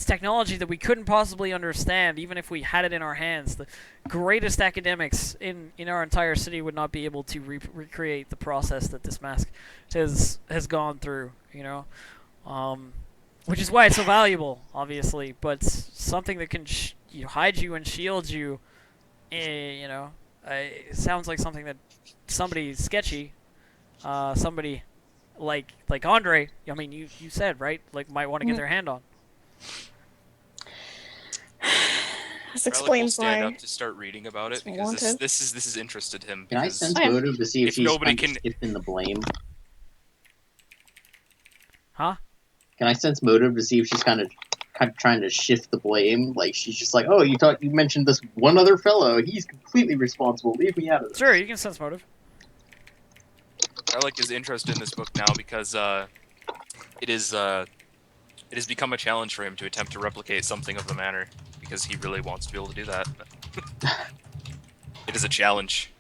technology that we couldn't possibly understand, even if we had it in our hands. The greatest academics in our entire city would not be able to recreate the process that this mask has gone through, you know. Which is why it's so valuable, obviously, but something that can hide you and shield you, you know, it sounds like something that somebody sketchy, somebody like Andre, I mean, you said, right, like, might want to get their hand on. This Relic will explains stand why. up to start reading about it It's because wanted. this is interested him. Can I Because sense Okay. motive to see if If she's nobody kind of can- shifting the blame? Huh? Can I sense motive to see if she's kind of trying to shift the blame? Like she's just like, oh, you mentioned this one other fellow. He's completely responsible. Leave me out of this. Sure, you can sense motive. Relic is interested in this book now because it has become a challenge for him to attempt to replicate something of the manor because he really wants to be able to do that. It is a challenge.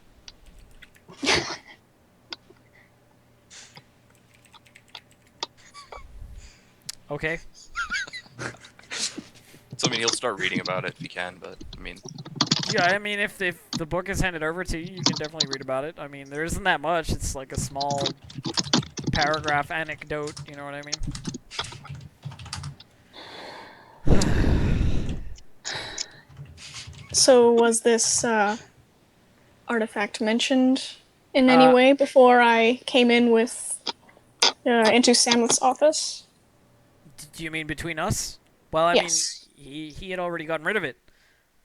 Okay. So I mean, he'll start reading about it if he can, but I mean, Yeah, I mean, if the book is handed over to you, you can definitely read about it. I mean, there isn't that much. It's like a small paragraph anecdote, you know what I mean? So was this artifact mentioned in any Uh, way before I came in with into Samlet's office? Do you mean between us? Well, I Yes. mean, he had already gotten rid of it.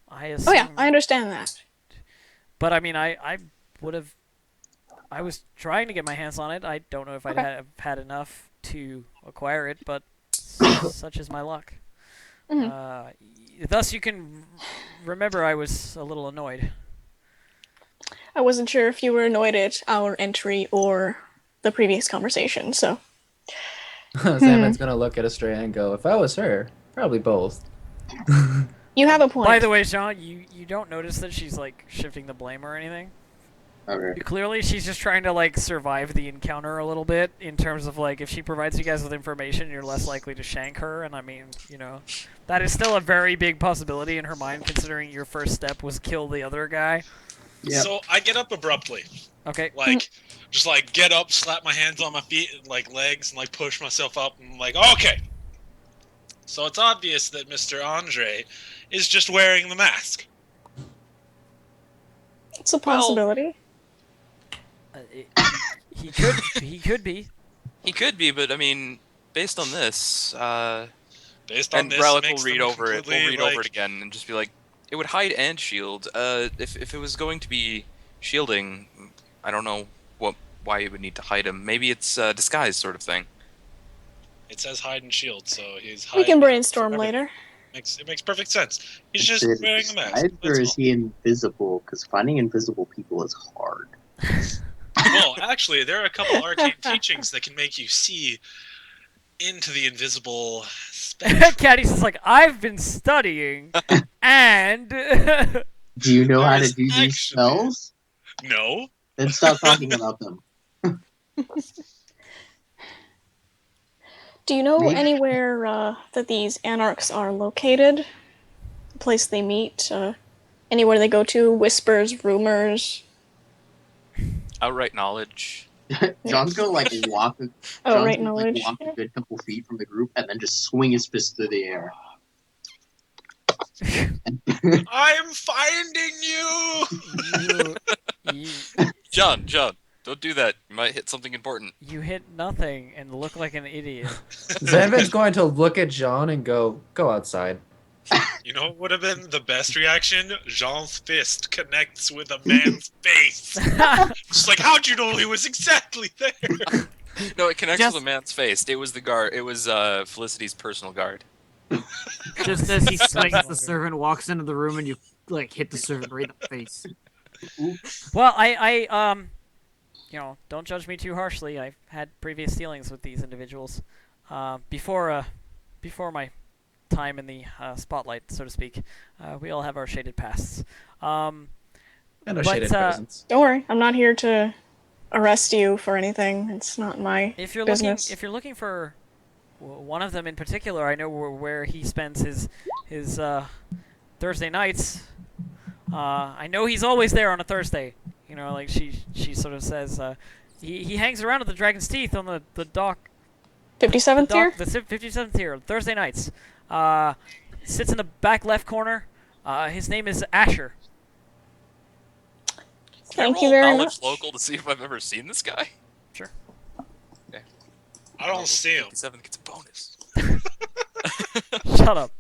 I Oh yeah, assume, I understand that. but I mean, I would have. I was trying to get my hands on it. I don't know if I'd Okay. have had enough to acquire it, but such is my luck. Mhm. Thus, you can remember I was a little annoyed. I wasn't sure if you were annoyed at our entry or the previous conversation, so. Zanvin's gonna look at Estrella and go, "If I was her, probably both." You have a point. By the way, Jean, you don't notice that she's like shifting the blame or anything. Okay. Clearly, she's just trying to like survive the encounter a little bit in terms of like if she provides you guys with information, you're less likely to shank her. And I mean, that is still a very big possibility in her mind, considering your first step was kill the other guy. Yep. So I get up abruptly, Okay. like just like get up, slap my hands on my feet, like legs, and like push myself up, and like okay. So it's obvious that Mr. Andre is just wearing the mask. It's a possibility. He could he could be. He could be, but I mean, based on this, Based on and this, Relic will makes read them over it. We'll completely, read over it again and just be like, it would hide and shield. If it was going to be shielding, I don't know why you would need to hide him. Maybe it's a disguise sort of thing. It says hide and shield, so he's We hiding. can brainstorm Everything. later. It makes perfect sense. He's just Is it wearing the mask. disguised, or That's is all. he invisible? Because finding invisible people is hard. Well, actually, there are a couple arcane teachings that can make you see into the invisible spectrum. Caddy's just like, I've been studying, and Do you know There how to is do these actually- spells? No. Then stop talking about them. Do you know Maybe. anywhere that these anarchs are located? The place they meet? Anywhere they go to? Whispers, rumors? Outright knowledge. John's gonna like walk. Oh, John's right, gonna, knowledge. walk a good couple feet from the group and then just swing his fist through the air. I'm finding you. you John, don't do that. You might hit something important. you hit nothing and look like an idiot. Zanvin's going to look at John and go outside. You know what would have been the best reaction? Jean's fist connects with a man's face. Just like, how'd you know he was exactly there? No, it connects Just- with a man's face. It was the guard. It was Felicity's personal guard. Just as he swings, the servant walks into the room and you like hit the servant right in the face. Well, I don't judge me too harshly. I've had previous dealings with these individuals before my time in the spotlight, so to speak. We all have our shaded pasts. And a But, shaded presence. Don't worry, I'm not here to arrest you for anything. It's not my If you're business. looking for one of them in particular, I know where he spends his Thursday nights. I know he's always there on a Thursday. Like she sort of says, he hangs around at the Dragon's Teeth on the dock. 57th tier? The 57th tier, Thursday nights. Sits in the back left corner. His name is Asher. Can Thank I you roll very knowledge much. local to see if I've ever seen this guy? Sure. Okay. I don't see him. 57 gets a bonus. Shut up.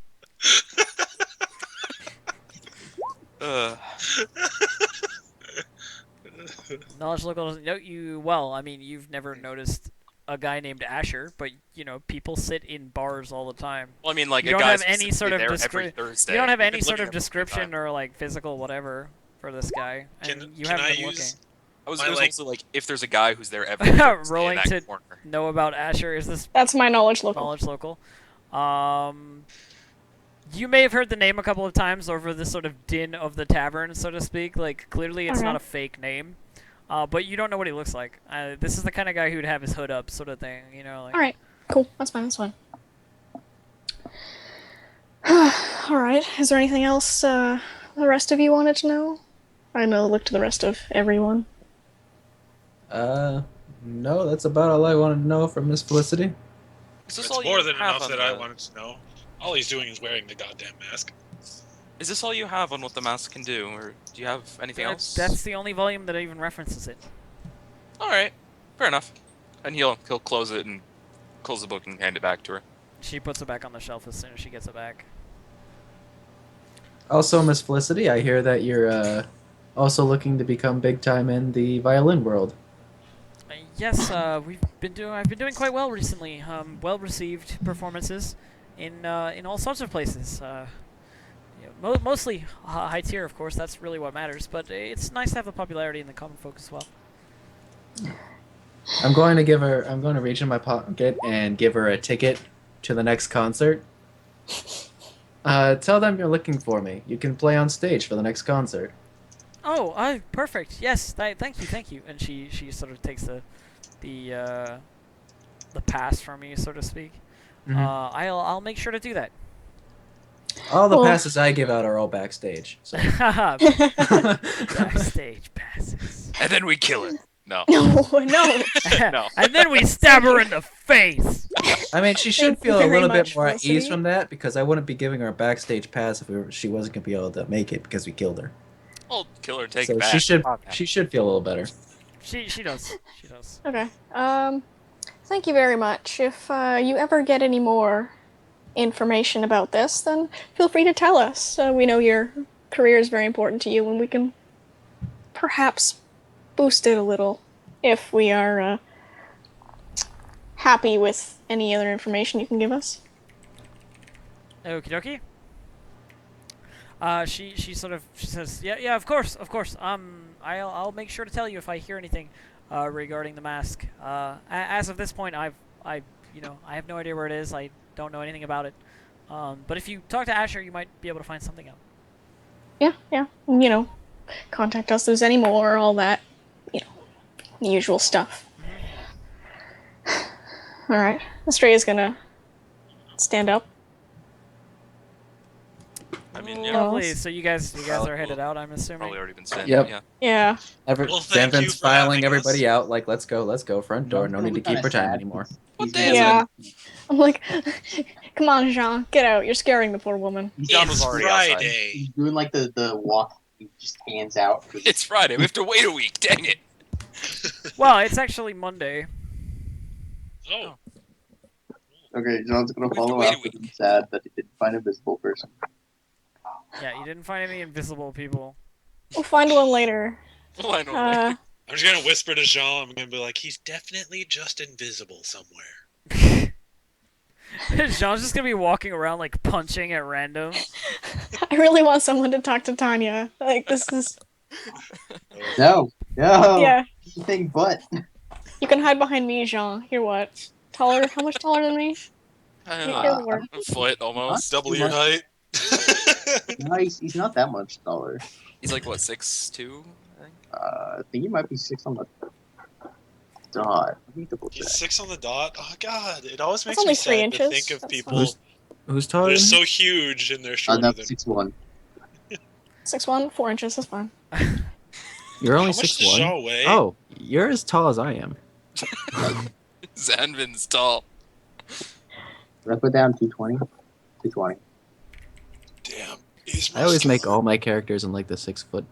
Knowledge local doesn't note you well. I mean, you've never noticed a guy named Asher, but people sit in bars all the time. Well, I mean, like You a don't guy have any sort of there every description. Thursday. You don't have You've any been sort looking of at him all the description time. or like physical whatever for this guy, and you Can haven't I been use? It was My, also like if there's a guy who's there every Thursday Rolling in that to- corner. know about Asher. Is this That's my knowledge local. knowledge local? You may have heard the name a couple of times over the sort of din of the tavern, so to speak. Like, clearly it's not a fake name, but you don't know what he looks like. This is the kind of guy who'd have his hood up, sort of thing. Like. Alright, cool. That's fine. Alright, is there anything else the rest of you wanted to know? I know, look to the rest of everyone. No, that's about all I wanted to know from Miss Felicity. Is this It's all more you than have enough on that I the- wanted to know. All he's doing is wearing the goddamn mask. Is this all you have on what the mask can do, or do you have anything else? That's the only volume that even references it. All right, fair enough. And he'll close it and close the book and hand it back to her. She puts it back on the shelf as soon as she gets it back. Also, Miss Felicity, I hear that you're also looking to become big time in the violin world. Yes, I've been doing quite well recently. Well received performances in all sorts of places. Mostly high tier, of course. That's really what matters. But it's nice to have the popularity in the common folk as well. I'm going to give her. I'm going to reach in my pocket and give her a ticket to the next concert. Tell them you're looking for me. You can play on stage for the next concert. Oh, perfect. Yes, thank you. And she sort of takes the the pass from you, so to speak. Mhm. I'll make sure to do that. All the Well- passes I give out are all backstage. So. Backstage passes. And then we kill her. No. no, no. No. And then we stab her in the face. I mean, she should Thank you feel a very little bit much, more at ease Felicity. from that because I wouldn't be giving her a backstage pass if she wasn't going to be able to make it because we killed her. I'll kill her, take So it back. she should feel a little better. She does. She does. Okay. Thank you very much. If you ever get any more information about this, then feel free to tell us. We know your career is very important to you, and we can perhaps boost it a little if we are happy with any other information you can give us. Okie dokie. She says, yeah, of course. I'll make sure to tell you if I hear anything regarding the mask. As of this point, I have no idea where it is. I don't know anything about it. But if you talk to Asher, you might be able to find something out. Yeah. You know, contact us if there's any more, all that, you know, the usual stuff. All right. Estrella's gonna stand up. I mean, yeah, Lovely. So you guys are headed Cool. out, I'm assuming. probably already been sent. Yep. Yeah. Yeah. Well, thank you Zanvin's for filing having everybody us. out. Like, let's go, front door. No need to keep her time anymore. What day is Yeah. I'm like, come on, Jean, get out. You're scaring the poor woman. John was It's already outside. Friday. He's doing like the walk. He just hands out. It's Friday. We have to wait a week. Dang it. Well, it's actually Monday. Oh, Okay, John's gonna We have to follow wait a after them, sad that he didn't find a visible person. Yeah, you didn't find any invisible people. We'll find one later. Well, I know. Uh, I'm just gonna whisper to Jean. I'm gonna be like, he's definitely just invisible somewhere. Jean's just gonna be walking around like punching at random. I really want someone to talk to Tanya. Like, this is. No, Yeah. anything but. You can hide behind me, Jean. You're what? Taller? How much taller than me? You're the word. A foot almost. Double your height. No, he's not that much taller. He's like what, 6'2"? I think. I think he might be 6 on the dot. Let me double check. He's 6 on the dot. Oh god, it always That's makes only me 3 sad inches. to think of That's people. fine. Who's taller They're than so me? huge and they're shorter No, than. 6'1". 6'1", 4 inches, that's fine. You're only How much 6'1". does Jean weigh? Oh, you're as tall as I am. Zanvin's tall. Did I put down 220? 220. Damn. He's I always make muscular. all my characters in like the 6 foot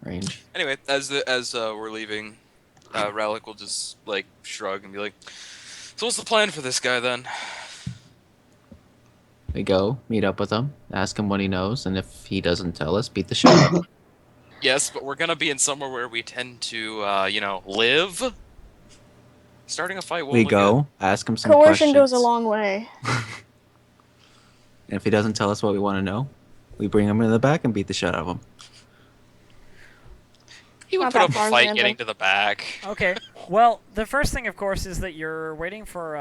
range. Anyway, as we're leaving, Ralik will just like shrug and be like, "So what's the plan for this guy then?" We go meet up with him, ask him what he knows, and if he doesn't tell us, beat the shit out of him. Yes, but we're gonna be in somewhere where we tend to, live. Starting a fight won't We look go, ask him some Coercion questions. goes a long way. And if he doesn't tell us what we want to know, we bring him in the back and beat the shit out of him. good. He would Not put that up a far, fight Zanvin. getting to the back. Okay. Well, the first thing, of course, is that you're waiting for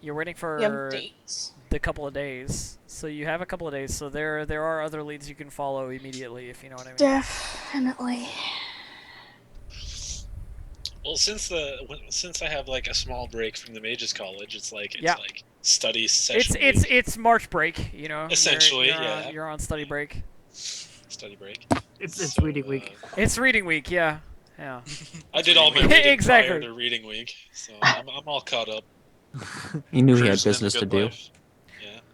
You have dates. the couple of days. So you have a couple of days. So there are other leads you can follow immediately, if you know what I mean. Definitely. Well, since I have like a small break from the Mages College, it's like Yeah. like study session. It's March break, you know. Essentially, you're yeah. You're on study break. study break. It's So, reading week. It's reading week, yeah. Yeah. I did all my reading Exactly. prior to reading week, so I'm all caught up. He knew he had Cruising in business the to good do. life.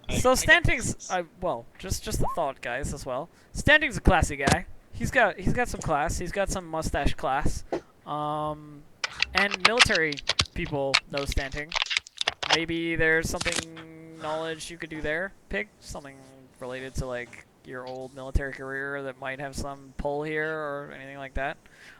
Yeah. So I got Stanting's, business. just a thought, guys, as well. Stanting's a classy guy. He's got some class. He's got some mustache class. And military people know Stanting. Maybe there's something knowledge you could do there, Pig. Something related to like your old military career that might have some pull here or anything like that?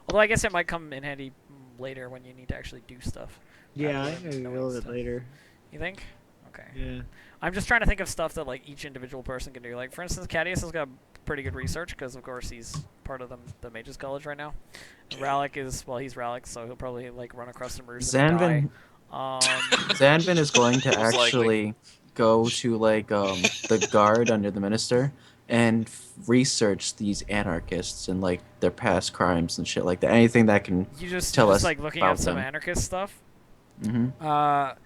Although I guess it might come in handy later when you need to actually do stuff. Yeah, rather I than think knowing a little bit stuff. later. You think? Okay. Yeah. I'm just trying to think of stuff that like each individual person can do. Like for instance, Cadius has got pretty good research because of course he's part of the Mages College right now. And Rallic is he's Rallic, so he'll probably like run across some roofs and die. Zanvin is going to Most likely. actually go to like the guard under the minister and research these anarchists and like their past crimes and shit like that. Anything that can You just tell you're us just like looking about at some them. anarchist stuff. Mm-hmm.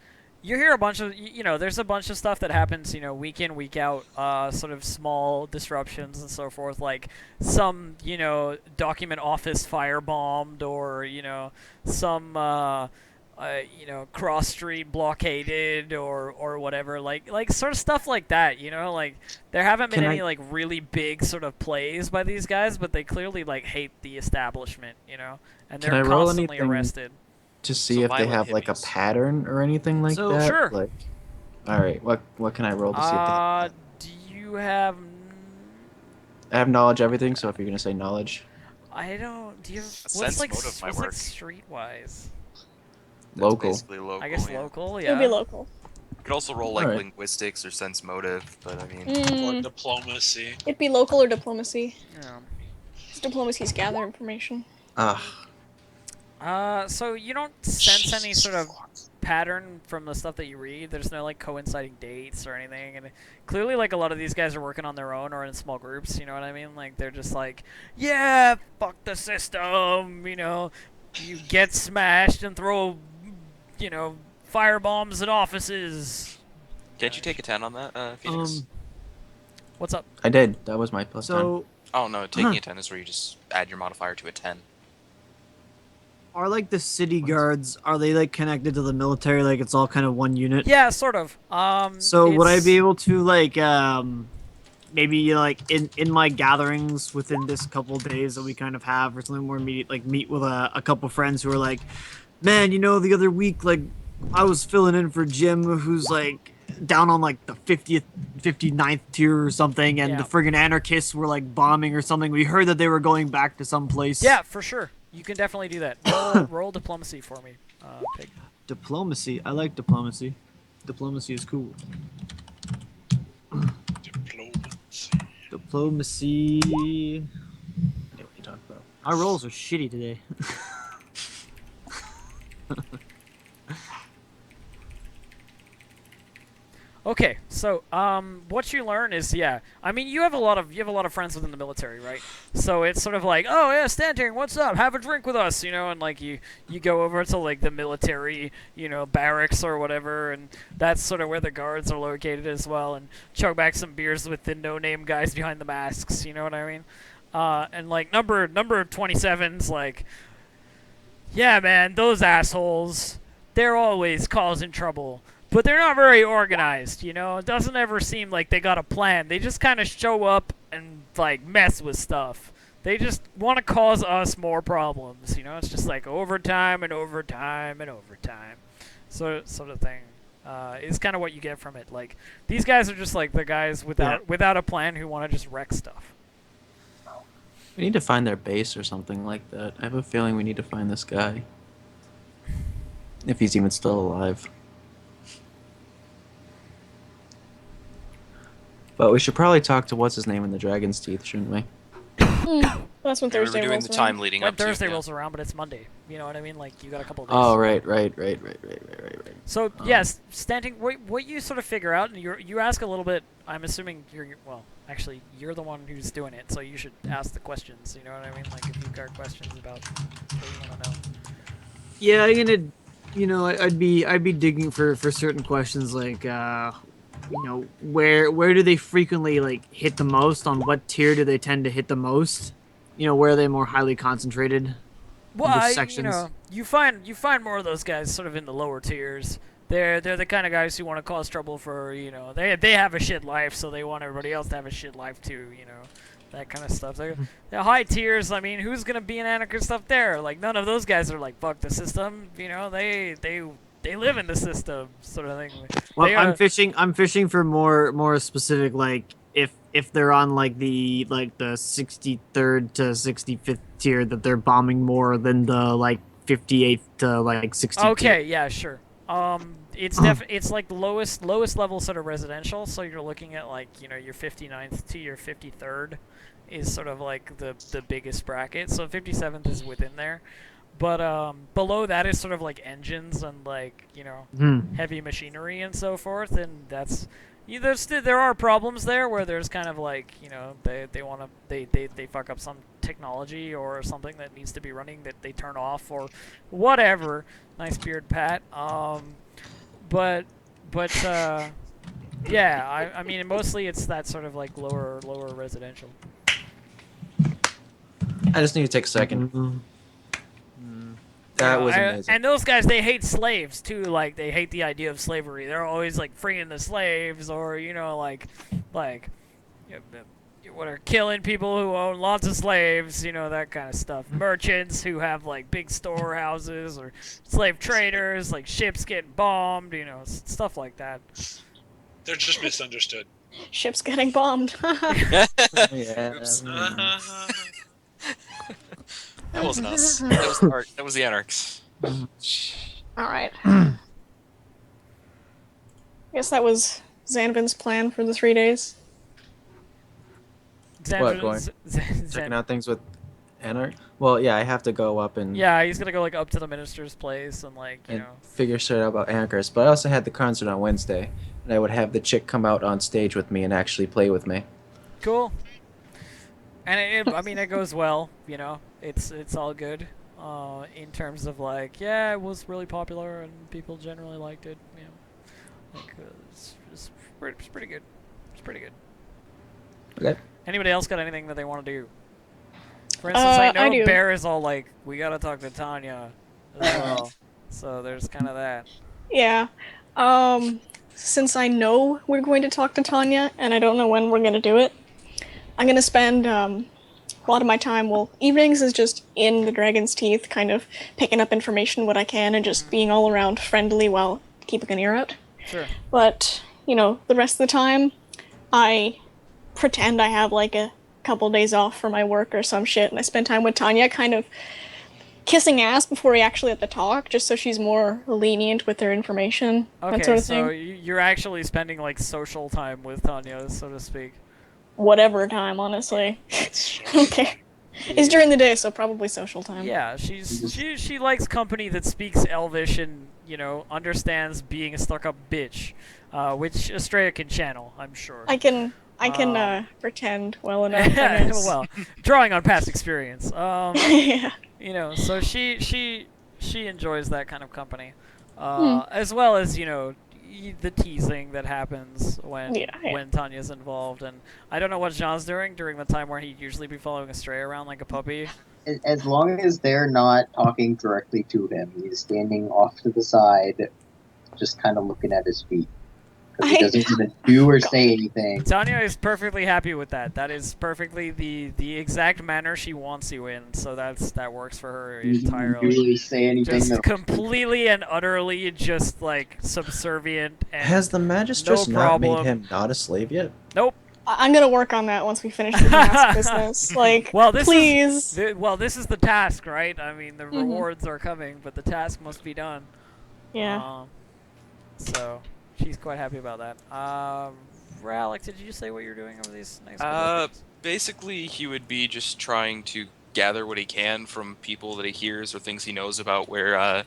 You hear a bunch of there's a bunch of stuff that happens week in week out, sort of small disruptions and so forth, like some document office firebombed, or some cross street blockaded, or whatever, like sort of stuff like that. Like there haven't been Can any I- like really big sort of plays by these guys, but they clearly like hate the establishment, and Can they're I roll constantly anything arrested. to see So if they violent have like a hippies. pattern or anything like So- that? Sure. Like, all right, what can I roll to see if they have? Do you have? I have knowledge everything, so if you're gonna say knowledge, I don't. Do you? A What's sense like motive might what's like work. streetwise? That's local. basically local. I guess yeah. local. It Yeah. would be local. You could also roll like Alright. linguistics or sense motive, but I mean, Or Mm, diplomacy. it'd be local or diplomacy. Yeah. 'Cause diplomacy's gather information. So you don't sense any sort of pattern from the stuff that you read. There's no like coinciding dates or anything, and clearly like a lot of these guys are working on their own or in small groups. You know what I mean? Like they're just like, yeah, fuck the system. You get smashed and throw, fire bombs at offices. can't you take a 10 on that, Phoenix? What's up? I did. That was my plus 10. So Oh no, taking a 10 is where you just add your modifier to a 10. are like the city guards? Are they like connected to the military? Like it's all kind of one unit? Yeah, sort of. So would I it's- be able to like maybe like in my gatherings within this couple days that we kind of have or something more immediate, like meet with a couple friends who are like, man, the other week like I was filling in for Jim who's like down on like the 59th tier or something, and Yeah. the friggin' anarchists were like bombing or something. We heard that they were going back to some place. Yeah, for sure. You can definitely do that. Roll diplomacy for me, Pig. Diplomacy. I like diplomacy. Diplomacy is cool. Diplomacy. Diplomacy. What are you talking about? Our rolls are shitty today. Okay, so what you learn is, I mean, you have a lot of friends within the military, right? So it's sort of like, oh yeah, Stanting, what's up? Have a drink with us, and like you go over to like the military, barracks or whatever, and that's sort of where the guards are located as well, and chug back some beers with the no-name guys behind the masks, you know what I mean? And like number 27's like, yeah, man, those assholes, they're always causing trouble. But they're not very organized, It doesn't ever seem like they got a plan. They just kind of show up and, like, mess with stuff. They just want to cause us more problems, It's just like overtime and overtime and overtime. Sort of thing. Is kind of what you get from it. Like, these guys are just like the guys without a plan who want to just wreck stuff. We need to find their base or something like that. I have a feeling we need to find this guy. If he's even still alive. But we should probably talk to what's his name in the Dragon's Teeth, shouldn't we? That's when Yeah, we were Thursday doing rolls the around. time leading When up to Thursday yeah. rolls around, but it's Monday. You know what I mean? Like, you got a couple days. Oh, right. So yes, Stanting, what you sort of figure out, and you ask a little bit. I'm assuming actually you're the one who's doing it, so you should ask the questions. You know what I mean? Like if you've got questions about what you want to know. Yeah, I'm gonna, I'd be digging for certain questions like, where do they frequently like hit the most? On what tier do they tend to hit the most? Where are they more highly concentrated? Well, Which sections? you find more of those guys sort of in the lower tiers. They're the kind of guys who want to cause trouble for they have a shit life, so they want everybody else to have a shit life too. That kind of stuff. The high tiers, I mean, who's gonna be an anarchist up there? Like none of those guys are like fuck the system. They live in the system, sort of thing. Well, They I'm are- fishing for more specific like if they're on like the 63rd to 65th tier, that they're bombing more than the like 58th to like 60th tier. Okay, yeah, sure. It's like lowest level sort of residential, so you're looking at like, you know, your 59th to your 53rd is sort of like the biggest bracket. So 57th is within there. But below that is sort of like engines and like, you know, heavy machinery and so forth, and that's there are problems there where there's kind of like, you know, they want to they fuck up some technology or something that needs to be running that they turn off or whatever. Nice beard, Pat. But yeah, I mean mostly it's that sort of like lower residential. I just need to take a second. That was amazing. And those guys, they hate slaves too. Like they hate the idea of slavery. They're always like freeing the slaves, or you know, like you know, what are killing people who own lots of slaves. You know, that kind of stuff. Merchants who have like big storehouses, or slave traders, like ships getting bombed. You know, stuff like that. They're just misunderstood. Ships getting bombed. Yeah. Oops. That wasn't us. That was the Anarchs. All right. I guess that was Zanvin's plan for the 3 days. Checking out things with Anarch? Well, yeah, I have to go up and Yeah, he's gonna go like up to the minister's place and like you know. figure shit out about Anarchers. But I also had the concert on Wednesday, and I would have the chick come out on stage with me and actually play with me. Cool. And I mean, it goes well. You know, it's all good. In terms of like, yeah, it was really popular and people generally liked it. You know, like it's pretty good. It's pretty good. Okay. Anybody else got anything that they want to do? For instance, I know I do. Bear is all like, we gotta talk to Tanya as well. So there's kind of that. Yeah. Since I know we're going to talk to Tanya, and I don't know when we're going to do it, I'm going to spend a lot of my time, well, evenings is just in the Dragon's Teeth, kind of picking up information what I can and just being all around friendly while keeping an ear out. Sure. But, you know, the rest of the time, I pretend I have like a couple days off for my work or some shit, and I spend time with Tanya kind of kissing ass before we actually have to talk, just so she's more lenient with her information, Okay, that sort of so thing. you're actually spending like social time with Tanya, so to speak. Whatever time, honestly. Okay. It's during the day, so probably social time. Yeah, she likes company that speaks Elvish and, you know, understands being a stuck-up bitch, which Estrella can channel, I'm sure. I can pretend well enough, I guess. Well, drawing on past experience. Yeah. You know, so she enjoys that kind of company, as well as, you know, the teasing that happens when Yeah. when Tanya's involved. And I don't know what Jean's doing during the time where he'd usually be following a stray around like a puppy. As long as they're not talking directly to him, he's standing off to the side, just kind of looking at his feet. Because he doesn't even do or say anything. Tanya is perfectly happy with that. That is perfectly the exact manner she wants you in. So that works for her He doesn't entirely. really say anything. Just completely and utterly just like subservient and Has the magistrate no not made problem. him not a slave yet? Nope. I'm gonna work on that once we finish the mask business. Like, Well, this please. this is the task, right? I mean, the rewards are coming, but the task must be done. Yeah. So she's quite happy about that. Ralek, did you say what you're doing over these next couple of days? Basically, he would be just trying to gather what he can from people that he hears or things he knows about where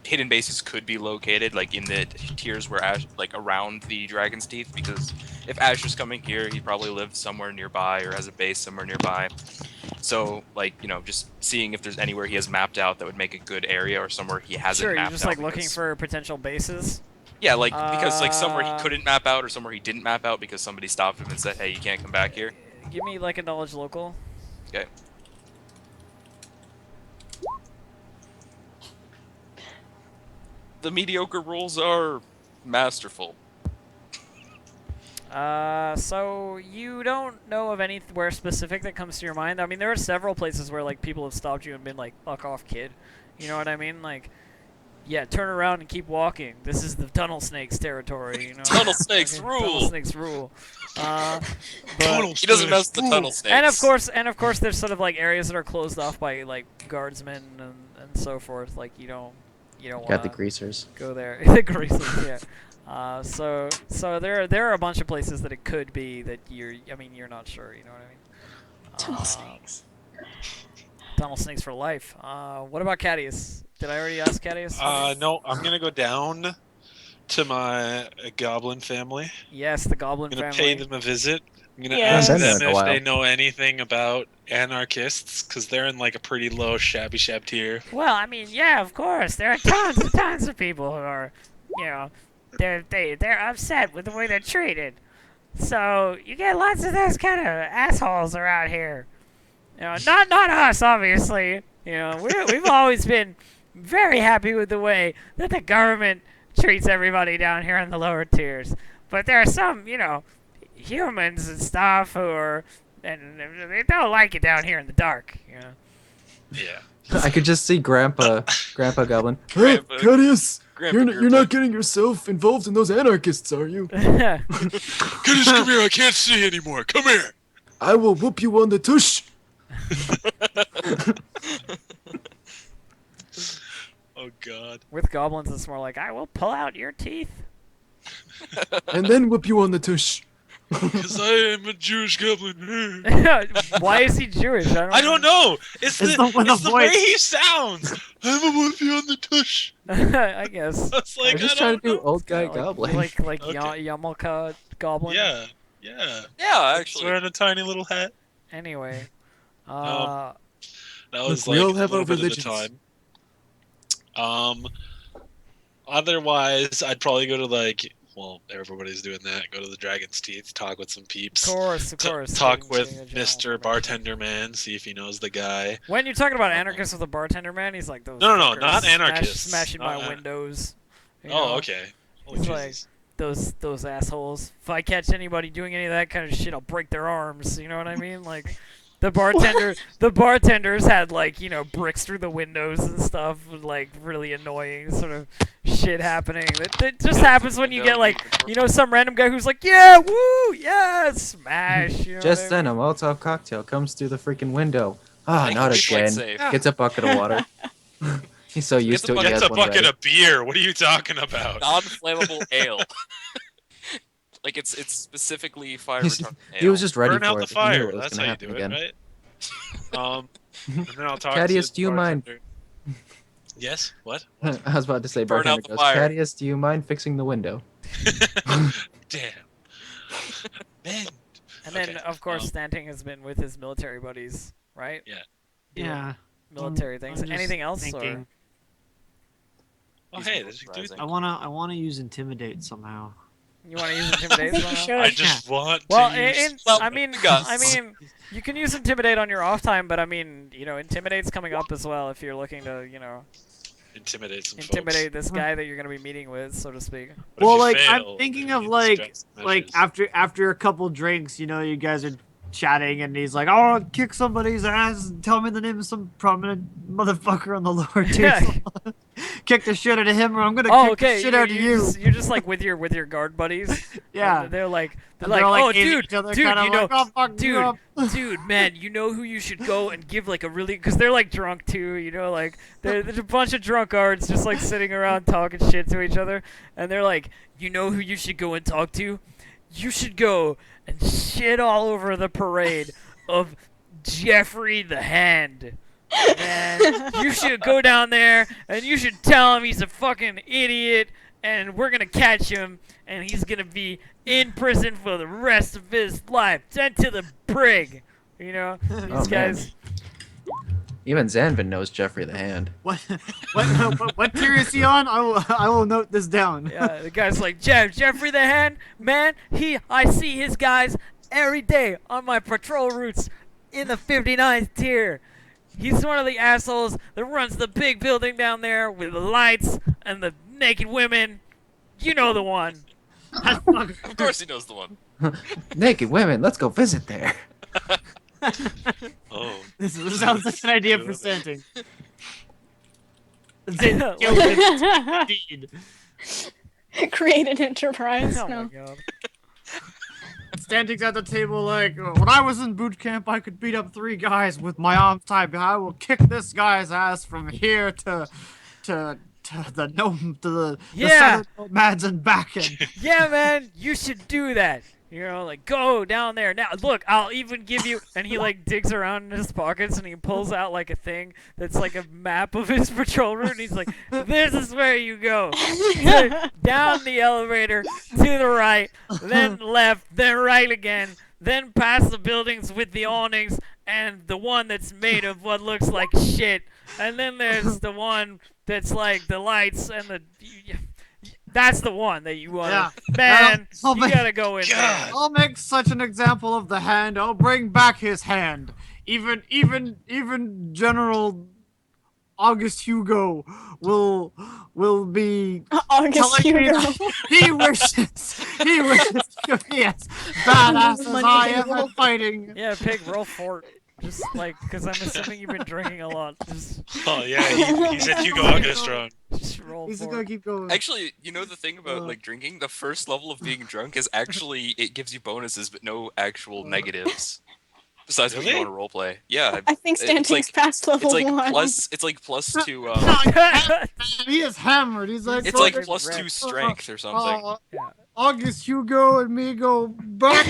hidden bases could be located, like in the tiers where Ash, like around the Dragon's Teeth. Because if Asher's coming here, he probably lives somewhere nearby or has a base somewhere nearby. So, like, you know, just seeing if there's anywhere he has mapped out that would make a good area or somewhere he hasn't Sure, mapped you're just out. like looking because- for potential bases. Yeah, like because like somewhere he Uh, couldn't map out or somewhere he didn't map out because somebody stopped him and said, "Hey, you can't come back here." Give me like a knowledge local. Okay. The mediocre rolls are masterful. So you don't know of anywhere specific that comes to your mind? I mean, there are several places where like people have stopped you and been like, "Fuck off, kid." You know what I mean? Like, Yeah, turn around and keep walking. This is the tunnel snakes territory, you know. Tunnel snakes Fucking Tunnel rule. snakes rule. Tunnel He doesn't mess snakes, with the tunnel ooh. snakes. And of course, there's sort of like areas that are closed off by like guardsmen and so forth. Like you don't Got want the to greasers. go there. The greasers, yeah. So there are a bunch of places that it could be that you're not sure. You know what I mean? Tunnel snakes. Tunnel snakes for life. What about Cadius? Did I already ask Cadius? No, I'm gonna go down to my goblin family. Yes, the goblin I'm gonna family. pay them a visit. I'm gonna Yes. ask Haven't been them there in a if while. they know anything about anarchists, because they're in like a pretty low shabby shab tier. Well, I mean, yeah, of course. There are tons and tons of people who are, you know, they're upset with the way they're treated. So you get lots of those kind of assholes around here. You know, not us, obviously. You know, we've always been very happy with the way that the government treats everybody down here in the lower tiers. But there are some, you know, humans and stuff who are, and they don't like it down here in the dark. You know. Yeah. I could just see Grandpa Goblin. Hey, Claudius, Grandpa you're not getting yourself involved in those anarchists, are you? Goodness, come here! I can't see anymore. Come here. I will whoop you on the tush. Oh God. With goblins, it's more like, I will pull out your teeth. And then whoop you on the tush. Because I am a Jewish goblin. Why is he Jewish? I don't know. It's It's the the way voice. he sounds. I'm a whoopie on the tush. I guess. It's like I'm just I trying to don't do know. old guy Like goblin. like Okay. Yamalka goblin. Yeah. Yeah, He's actually. wearing a tiny little hat. Anyway, That Look, was we like all have a little our bit at a religions. time. Otherwise, I'd probably go to like, well, everybody's doing that. Go to the Dragon's Teeth, talk with some peeps. of course. Talk Getting with a general Mr. information. Bartender Man, see if he knows the guy. When you're talking about anarchists with a bartender man, he's like those. No, fuckers not anarchists. Smashing my Uh-uh. windows. You Oh, know? okay. Holy He's like Jesus. those assholes. If I catch anybody doing any of that kind of shit, I'll break their arms. You know what I mean? Like. The bartenders had like, you know, bricks through the windows and stuff, like really annoying sort of shit happening. That just happens when you get like, you know, some random guy who's like, yeah, woo, yeah, smash. You know Just what I then, a Molotov cocktail comes through the freaking window. Ah, think not we should again. save. Gets a bucket of water. He's so used to it. He Gets has a one bucket ready. of beer. What are you talking about? Non-flammable ale. Like it's specifically fire He's- retardant ale. He was just ready Burn for out it. the but he knew fire. it was That's gonna how you happen do again. it, right? And then I'll talk Thaddeus, to do you the mind? bartender. Yes. What? I was about to say, Burn out bartender the goes, fire. Thaddeus, do you mind fixing the window? Damn. Man. And then, Okay, of course, um, Stanting has been with his military buddies, right? Yeah. Military I'm things. just Anything else? thinking. Oh, He's hey, most there's a dude. rising. I wanna use intimidate somehow. Or you want to use I intimidate? think you somehow? should. I just want Well, to use. I mean, guns. you can use intimidate on your off time, but I mean, you know, intimidate's coming up as well if you're looking to, you know, intimidate some intimidate this guy that you're gonna be meeting with, so to speak. folks. But if Well, you like fail, I'm thinking then of you like stress like measures. after a couple drinks, you know, you guys are chatting and he's like, "Oh, I'll kick somebody's ass and tell me the name of some prominent motherfucker on the lower tier. Yeah. Kick the shit out of him, or I'm gonna Oh, kick okay. the shit out of you." You're just like with your guard buddies. Yeah. And they're like, And they're, oh, in dude, each other, dude, kinda you know, like, "Oh, fuck you dude, up." dude, man, you know who you should go and give like a really, because they're like drunk too, you know, like there's a bunch of drunk guards just like sitting around talking shit to each other, and they're like, you know who you should go and talk to? You should go and shit all over the parade of Jeffrey the Hand. Man, you should go down there and you should tell him he's a fucking idiot and we're gonna catch him and he's gonna be in prison for the rest of his life. Sent to the brig. You know, these Oh, man. guys. Even Zanvin knows Jeffrey the Hand. What tier is he on? I will note this down. Yeah, the guy's like, Jeffrey the Hand, man, I see his guys every day on my patrol routes in the 59th tier. He's one of the assholes that runs the big building down there with the lights and the naked women. You know the one. Of course he knows the one. Naked women, let's go visit there. Oh, This sounds like an idea for Santing. Indeed. Create an enterprise. Oh my No. god. Standing's at the table like, when I was in boot camp, I could beat up 3 guys with my arms tied. But I will kick this guy's ass from here to the gnome to the Yeah. southern nomads and back. And Yeah, man, you should do that. You know, like, go down there. Now, look, I'll even give you... And he, like, digs around in his pockets, and he pulls out, like, a thing that's, like, a map of his patrol route, and he's like, this is where you go. So, down the elevator, to the right, then left, then right again, then past the buildings with the awnings, and the one that's made of what looks like shit. And then there's the one that's, like, the lights and the... That's the one that you want. Yeah. Man, I'll you make- gotta go in there. God. I'll make such an example of the hand. I'll bring back his hand. Even General August Hugo will be August telling me Hugo. that he wishes to be as badass as I am at fighting. Yeah, Pig, roll fort. Just like, because I'm assuming you've been drinking a lot. Oh yeah, he said Hugo August wrong. Just roll He's fort. gonna keep going. Actually, you know the thing about like drinking, the first level of being drunk is actually it gives you bonuses but no actual negatives. Besides what you Really? want to roleplay. Yeah. I think it's Stanting's like past level it's like 1. plus 2 He is hammered. He's like it's like Red. plus 2 strength or something. Yeah. August Hugo and me go back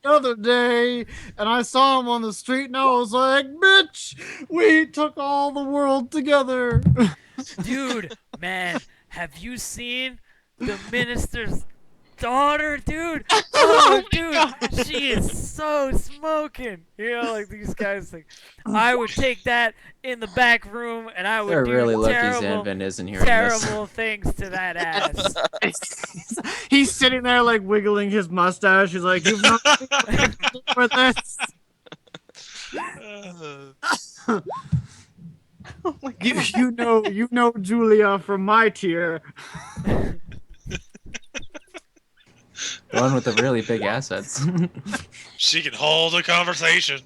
the other day, and I saw him on the street, and I was like, "Bitch, we took all the world together." Dude, man, have you seen the minister's daughter, dude? Oh, dude, she is so smoking. You know, like these guys think. I would take that in the back room, and I would They're do really lucky terrible, Zanvin isn't hearing this. terrible things to that ass. He's sitting there like wiggling his mustache. He's like, "You've not for this." Oh my god. You know Julia from my tier. The one with the really big assets. She can hold a conversation.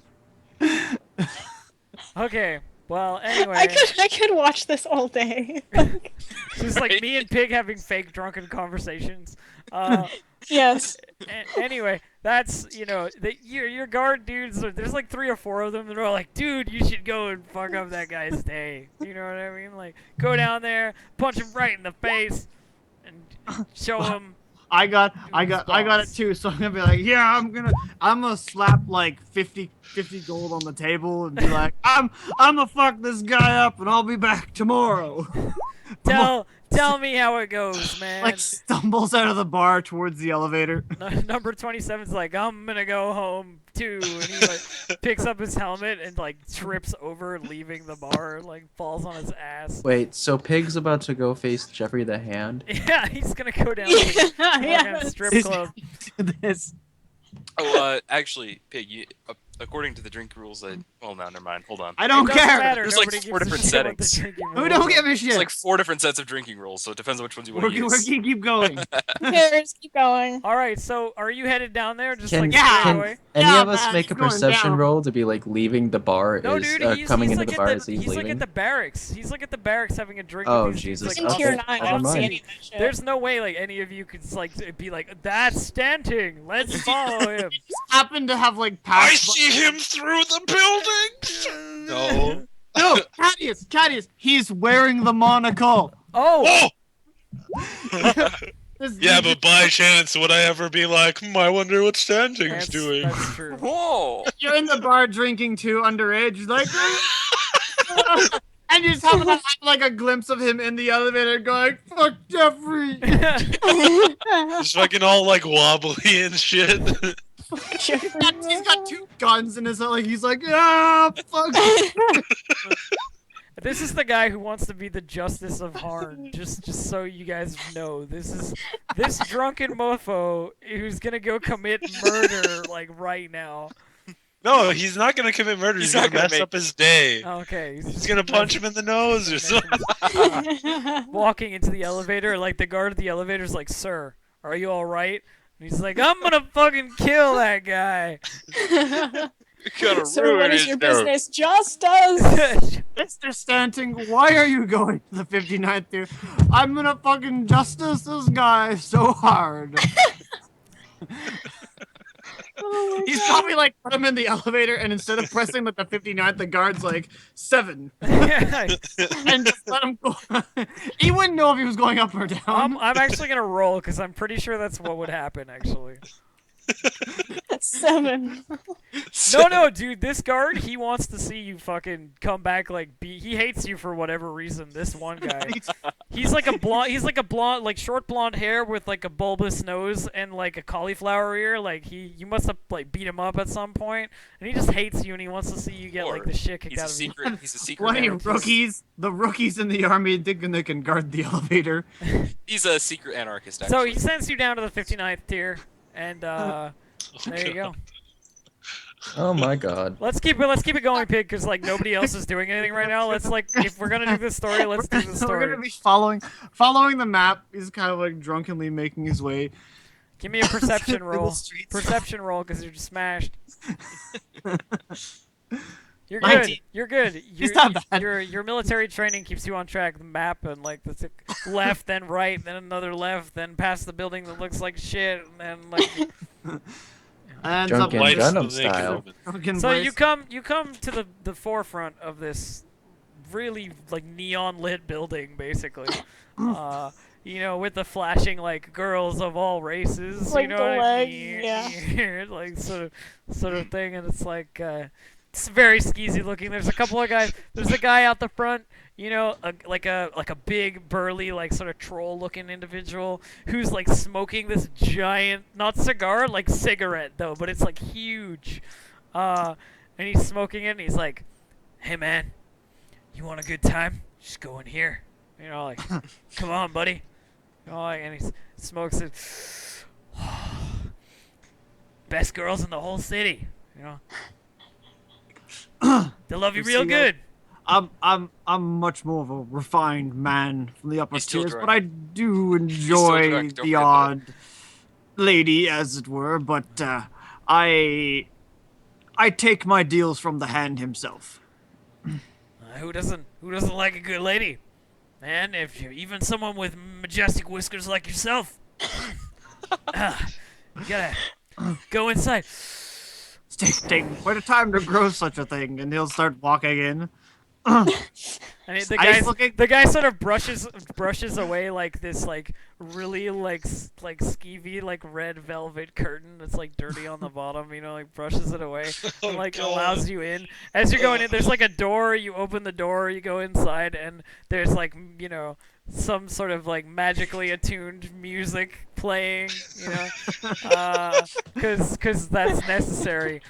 Okay, well, anyway. I could watch this all day. Just like me and Pig having fake drunken conversations. Yes. Anyway, that's, you know, your guard dudes, there's like 3 or 4 of them that are all like, dude, you should go and fuck up that guy's day. You know what I mean? Like, go down there, punch him right in the face, and show him. I got it too. So I'm gonna be like, yeah, I'm gonna slap like 50 gold on the table and be like, I'm gonna fuck this guy up and I'll be back tomorrow. Tell me how it goes, man. Like stumbles out of the bar towards the elevator. Number 27's like, I'm gonna go home too, and he like picks up his helmet and like trips over, leaving the bar, and like falls on his ass. Wait, so Pig's about to go face Jeffrey the Hand? Yeah, he's gonna go down to the Yeah. strip club. This. Oh, actually, Pig, according to the drink rules, well, no, never mind. Hold on. I don't It doesn't care. matter. There's, like, Nobody 4 gives a different shit what the settings. drinking Who rules don't are. give a It's shit. like 4 different sets of drinking rules, so it depends on which ones you want to use. Working, keep going. Who cares? Keep going. All right, so are you headed down there, just Can, like Yeah. straight can away? any Yeah, of us man, make a it's going perception down. roll to be like leaving the bar No, is dude, he's coming he's into like the bar at as the, he's he's like leaving? at the barracks. He's like at the barracks having a drink. Oh, with these dudes, Jesus. In like, Okay, tier 9, I never don't see mind. any of that shit. There's no way like any of you could like be like, that's Stanting. Let's follow him. Happen to have like I past. see him through the building. No. No, Cadius, he's wearing the monocle. Oh, Oh. This- Yeah, but by chance would I ever be like, I wonder what Stanting's that's, doing? that's true. Whoa! you're in the bar drinking too, underage, like, and you just happen to have like a glimpse of him in the elevator going, "Fuck Jeffrey." Just fucking all like wobbly and shit. He's got 2 guns in his like he's like, "Yeah, fuck." This is the guy who wants to be the justice of Harn. Just so you guys know, this is this drunken mofo who's gonna go commit murder like right now. No, he's not gonna commit murder. He's He's, not gonna gonna mess make- up his day. Okay, He's gonna punch him in the nose or something. walking into the elevator, like the guard at the elevator's like, "Sir, are you all right?" And he's like, "I'm gonna fucking kill that guy." Gonna So ruin what is his your note. business? Just us. Mr. Stanting, why are you going to the 59th tier? I'm gonna fucking justice this guy so hard. Oh my He's God. probably like put him in the elevator, and instead of pressing like the 59th, the guard's like 7, I'm and just let him go. He wouldn't know if he was going up or down. I'm actually gonna roll because I'm pretty sure that's what would happen. Actually, 7. no, dude. This guard, he wants to see you fucking come back. He hates you for whatever reason. This one guy, he's like a blonde. He's like a blonde, like short blonde hair with like a bulbous nose and like a cauliflower ear. Like you must have like beat him up at some point, and he just hates you and he wants to see you get like Or the shit kicked He's a out of you. secret. He's a secret. Plenty of anarchist. rookies, the rookies in the army thinking they can guard the elevator. He's a secret anarchist. So Actually. he sends you down to the 59th tier, and there you go. Oh my god. Let's keep it going, Pig, because like nobody else is doing anything right now. Let's like if we're gonna do this story, let's do the We're gonna story. be following the map. He's kind of like drunkenly making his way. Give me a perception through the roll. streets. Perception roll, because you're just smashed. You're good. 19. You're good. not bad. Your military training keeps you on track. The map and like the left, then right, then another left, then past the building that looks like shit, and then like. And Drunken Lights Gundam the naked style. woman. drunken So place. you come to the forefront of this really like neon lit building, basically. You know, with the flashing like girls of all races. Like you know the what leg, I mean? yeah. Like sort of thing, and it's like it's very skeezy looking. There's a couple of guys. There's a guy out the front. You know, like a big burly like sort of troll looking individual who's like smoking this giant not cigar like cigarette though, but it's like huge. And he's smoking it, and he's like, "Hey man, you want a good time? Just go in here." You know, like, "Come on, buddy." You know, like, and he smokes it. Best girls in the whole city. You know, they love you You real see, good. I'm much more of a refined man from the upper He's still tiers, drunk. but I do still enjoy drunk, don't the forget that. odd lady, as it were. But I take my deals from the hand himself. Who doesn't like a good lady? Man, if you even someone with majestic whiskers like yourself. You gotta go inside. Take quite a time to grow such a thing, and he'll start walking in. I mean, Nice looking. the guy sort of brushes away like this like really like skeevy like red velvet curtain that's like dirty on the bottom, you know, like brushes it away and like God. allows you in. As you're going in, there's like a door. You open the door, you go inside, and there's like you know some sort of like magically attuned music playing, you know, because that's necessary.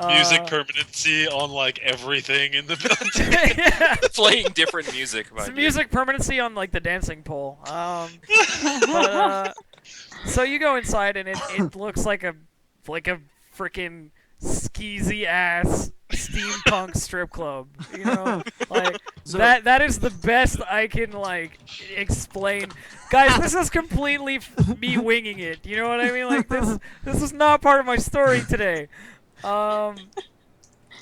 Music permanency on like everything in the building. Yeah. Playing different music. It's mind you. music permanency on like the dancing pole. So you go inside and it looks like a freaking skeezy ass steampunk strip club. You know, like So- that is the best I can like explain. Guys, this is completely me winging it. You know what I mean? Like this is not part of my story today.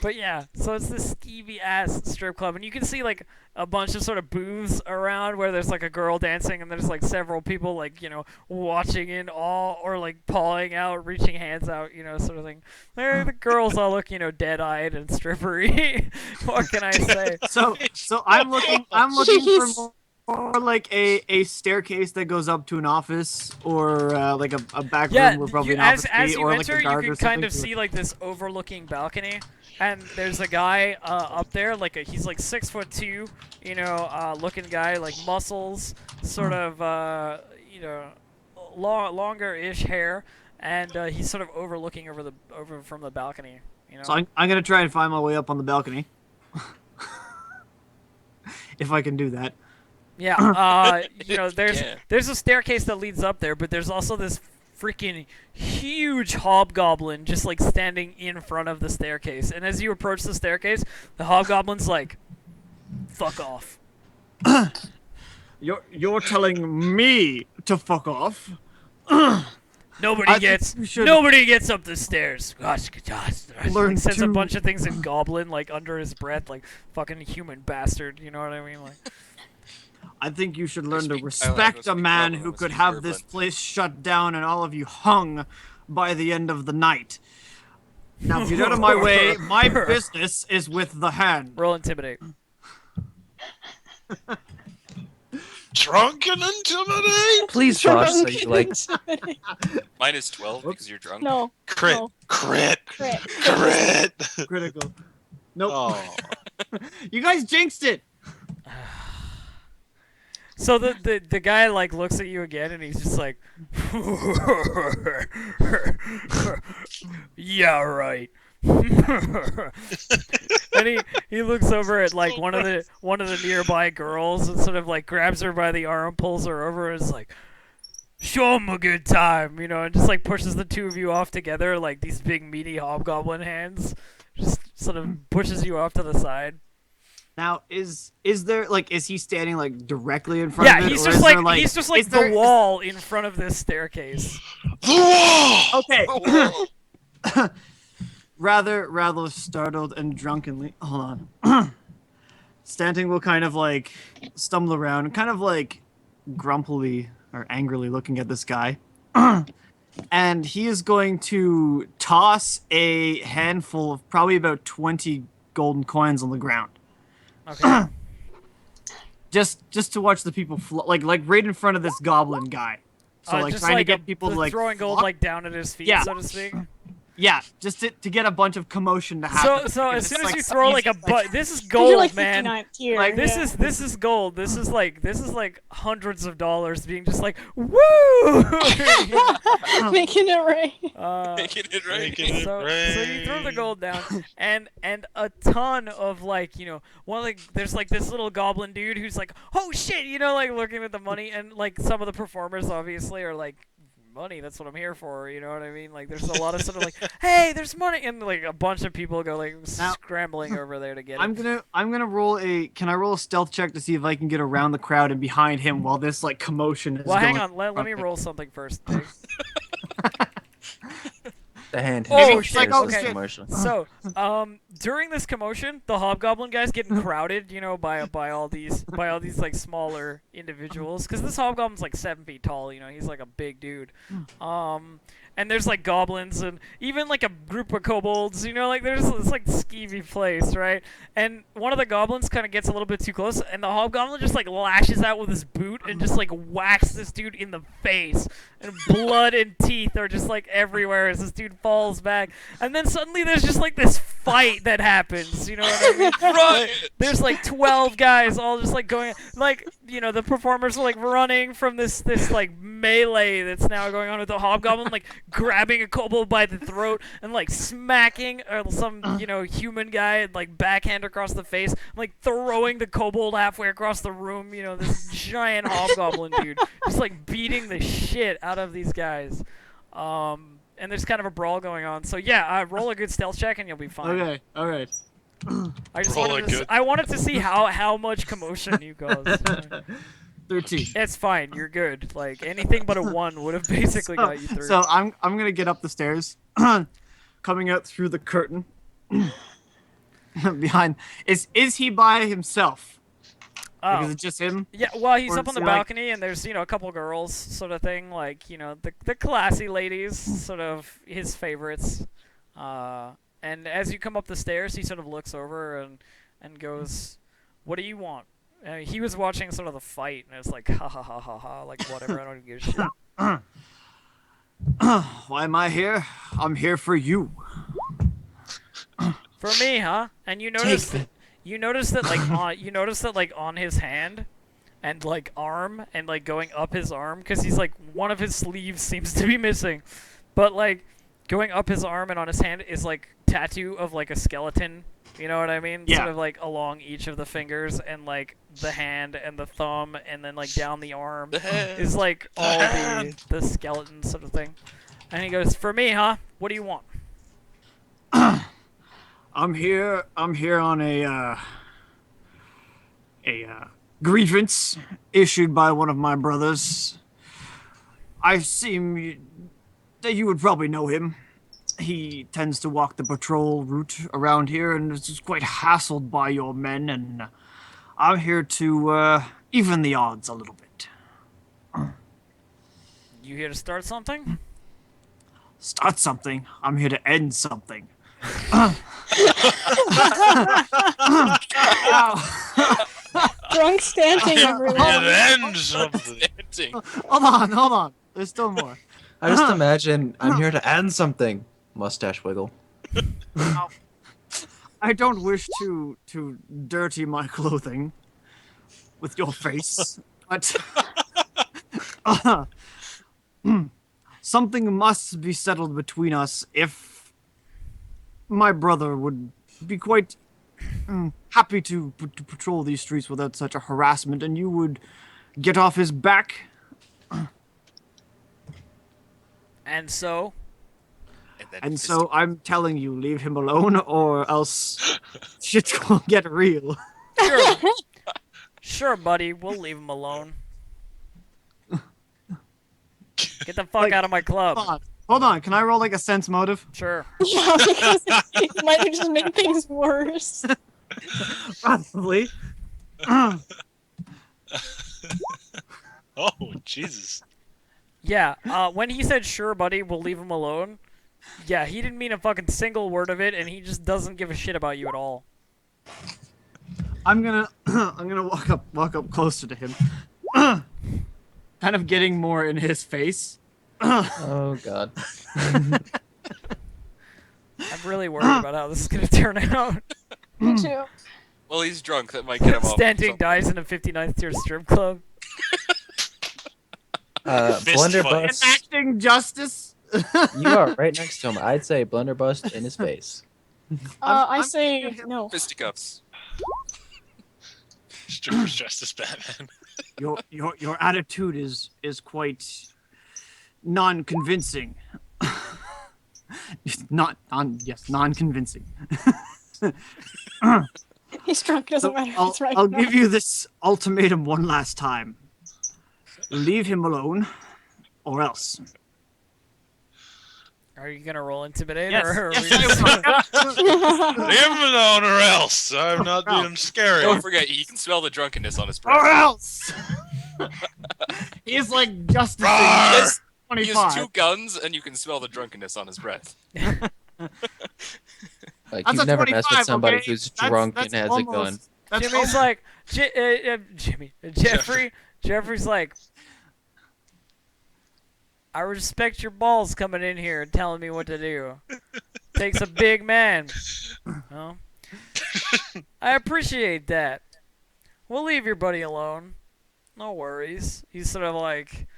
But yeah, so it's this skeevy ass strip club, and you can see like a bunch of sort of booths around where there's like a girl dancing, and there's like several people like you know watching in awe or like pawing out, reaching hands out, you know, sort of thing. The girls all look you know dead-eyed and strippery. What can I say? So I'm looking for Jeez. more like a staircase that goes up to an office, or like a back Yeah, room where probably you, an office as be, you or enter, like a guard you or can kind of something. see like this overlooking balcony, and there's a guy up there, like he's like 6'2", you know, looking guy, like muscles, sort of, you know, longer-ish hair, and he's sort of overlooking over from the balcony, you know. So I'm gonna try and find my way up on the balcony, if I can do that. Yeah, you know, Yeah. there's a staircase that leads up there, but there's also this freaking huge hobgoblin just like standing in front of the staircase. And as you approach the staircase, the hobgoblin's like, "Fuck off." You're telling me to fuck off? Nobody I gets think you should up the stairs. Gosh, learn he says a to- bunch of things in Goblin, like under his breath, like fucking human bastard. You know what I mean? Like, I think you should learn to speak- I respect was a speaking man Goblin, who I was could speaking have this Birdland. place shut down and all of you hung by the end of the night. Now get out of my way. My business is with the hand. roll intimidate. Drunk and intimidate. Please, Josh, so you like. Mine is 12 because you're drunk. No. Crit. No. Crit. Crit. Crit. Critical. Nope. Oh. You guys jinxed it. So the guy like looks at you again and he's just like, yeah, right. And he looks over at like one of the nearby girls and sort of like grabs her by the arm, pulls her over, and is like, show him a good time, you know, and just like pushes the two of you off together like these big meaty hobgoblin hands. Just sort of pushes you off to the side. Now, is there like is he standing like directly in front of Yeah, it? he's or just is like, there, like he's just like is there- the wall in front of this staircase. The wall. Okay. rather startled and drunkenly. Hold on. Stanting will kind of like stumble around, kind of like grumpily or angrily looking at this guy. And he is going to toss a handful of probably about 20 golden coins on the ground. Okay. Just to watch the people like right in front of this goblin guy. So like just trying to like get people to like throwing gold flock. like down at his feet, Yeah. so to speak. Yeah, just to get a bunch of commotion to happen. So because as soon it's, as you like, throw like easy, a butt, this is 'Cause gold, you're like man. 59th tier. Like, This yeah. is gold. This is like hundreds of dollars being just like woo. Making it right. Making it right. Making it So you throw the rain. gold down, and a ton of like, you know, there's like this little goblin dude who's like, oh shit, you know, like looking at the money, and like some of the performers obviously are like, money, that's what I'm here for, you know what I mean? Like there's a lot of sort of like, hey, there's money, and like a bunch of people go like Now- scrambling over there to get I'm it. gonna roll a. Can I roll a stealth check to see if I can get around the crowd and behind him while this like commotion is Well, going? hang on, let me roll something first, Pig. The hand. Oh, his shit, shares okay. this commercial. So, during this commotion, the hobgoblin guy's getting crowded, you know, by all these like smaller individuals, because this hobgoblin's like 7 feet tall, you know, he's like a big dude. And there's like goblins and even like a group of kobolds, you know, like there's this like skeevy place, right? And one of the goblins kind of gets a little bit too close, and the hobgoblin just like lashes out with his boot and just like whacks this dude in the face, and blood and teeth are just like everywhere as this dude falls back. And then suddenly there's just like this fight that happens, you know what I mean? Right. There's like 12 guys all just like going, like, you know, the performers are like running from this like melee that's now going on with the hobgoblin, like grabbing a kobold by the throat and like smacking some, you know, human guy like backhand across the face, like throwing the kobold halfway across the room, you know, this giant hobgoblin dude just like beating the shit out of these guys. And there's kind of a brawl going on. So yeah, roll a good stealth check and you'll be fine. Okay, all right. I just Roll wanted a to, good- I wanted to see how much commotion you caused. 13. It's fine. You're good. Like anything but a 1 would have basically got you through. So I'm gonna get up the stairs, coming out through the curtain. Behind is he by himself? Like, is Oh. it just him? Yeah, well, he's Or up on is the he, like- balcony, and there's, you know, a couple girls, sort of thing, like, you know, the classy ladies, sort of his favorites. And as you come up the stairs, he sort of looks over and goes, "What do you want?" He was watching sort of the fight, and it's like, ha ha ha ha ha, like whatever, I don't give a shit. Why am I here? I'm here for you. For me, huh? And you notice that like on his hand and like arm and like going up his arm, because he's like one of his sleeves seems to be missing, but like going up his arm and on his hand is like tattoo of like a skeleton, you know what I mean? Yeah. Sort of like along each of the fingers, and like the hand and the thumb and then like down the arm The hand. is like all the skeleton sort of thing. And he goes, "For me, huh? What do you want?" I'm here on a grievance issued by one of my brothers. I seem You would probably know him. He tends to walk the patrol route around here and is just quite hassled by your men, and I'm here to even the odds a little bit. You here to start something? Start something. I'm here to end something. Drunk standing, everyone. It ends something. Hold on. There's still more. I just imagine I'm here to end something. Mustache wiggle. I don't wish to dirty my clothing with your face, but something must be settled between us if my brother would be quite happy to patrol these streets without such a harassment, and you would get off his back. And so? And so I'm telling you, leave him alone, or else shit's gonna get real. Sure. Sure, buddy. We'll leave him alone. Get the fuck out of my club. Hold on. Can I roll like a sense motive? Sure. Yeah, because it might just make things worse. Probably. Oh, Jesus. Yeah, when he said, sure, buddy, we'll leave him alone, yeah, he didn't mean a fucking single word of it, and he just doesn't give a shit about you at all. I'm gonna walk up closer to him. Kind of getting more in his face. Oh god. I'm really worried about how this is gonna turn out. Me too. Well, he's drunk. That might get him off. Stanting dies in a 59th tier strip club. Blunderbuss. Enacting justice. You are right next to him. I'd say blunderbuss in his face. I say no. Fisticuffs. Strippers dressed as Batman. Your attitude is quite non-convincing. Non-convincing. He's drunk, doesn't matter. It's right. I'll give you this ultimatum one last time. Leave him alone, or else. Are you gonna roll intimidate, Yes, or are we yes, just... Leave him alone or else. I'm not being scary. Don't forget, you can smell the drunkenness on his breath. Or else. He's like justicing. He has 25. 2 guns, and you can smell the drunkenness on his breath. Like That's you've a never messed with 25, somebody okay? who's That's- drunk that's and has a gun. almost- that's Jimmy's almost- like, Jeffrey's like, I respect your balls coming in here and telling me what to do. Takes a big man. Well, I appreciate that. We'll leave your buddy alone. No worries. He's sort of like,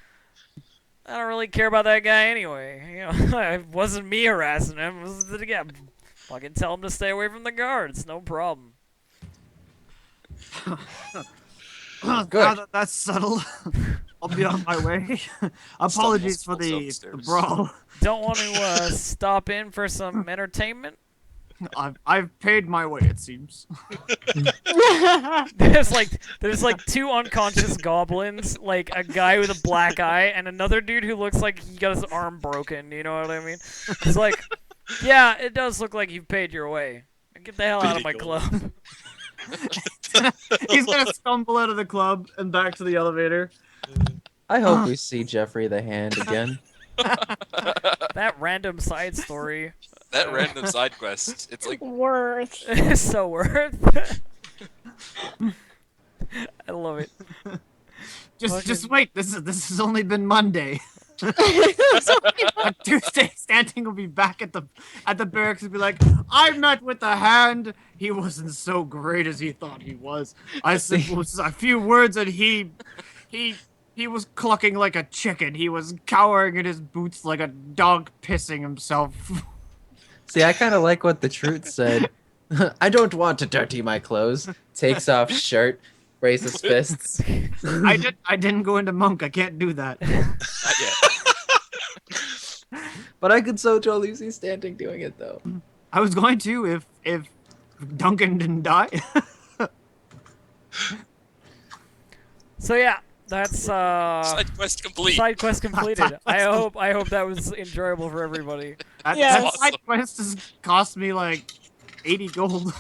I don't really care about that guy anyway. You know, it wasn't me harassing him. It was again. Fucking tell him to stay away from the guards. No problem. Good. Now that that's settled, I'll be on my way. Apologies for the upstairs. brawl. Don't want to stop in for some entertainment? I've paid my way, it seems. There's like 2 unconscious goblins, like a guy with a black eye, and another dude who looks like he got his arm broken. You know what I mean? It's like, yeah, it does look like you've paid your way. Get the hell out of my club. He's gonna stumble out of the club and back to the elevator. I hope we see Jeffrey the Hand again. That random side story That random side quest. It's like Worth. is so worth. I love it. Just wait. This has only been Monday. On Tuesday, Stanting will be back at the barracks and be like, I met with the Hand. He wasn't so great as he thought he was. I said a few words and he was clucking like a chicken. He was cowering in his boots like a dog pissing himself. See, I kind of like what the truth said. I don't want to dirty my clothes. Takes off shirt, raises fists. I didn't go into monk. I can't do that. not yet. But I could so totally see Stanting doing it though. I was going to if Duncan didn't die. So yeah, That's Side quest complete. side quest completed. I hope that was enjoyable for everybody. That, Yeah. that side quest has cost me like 80 gold.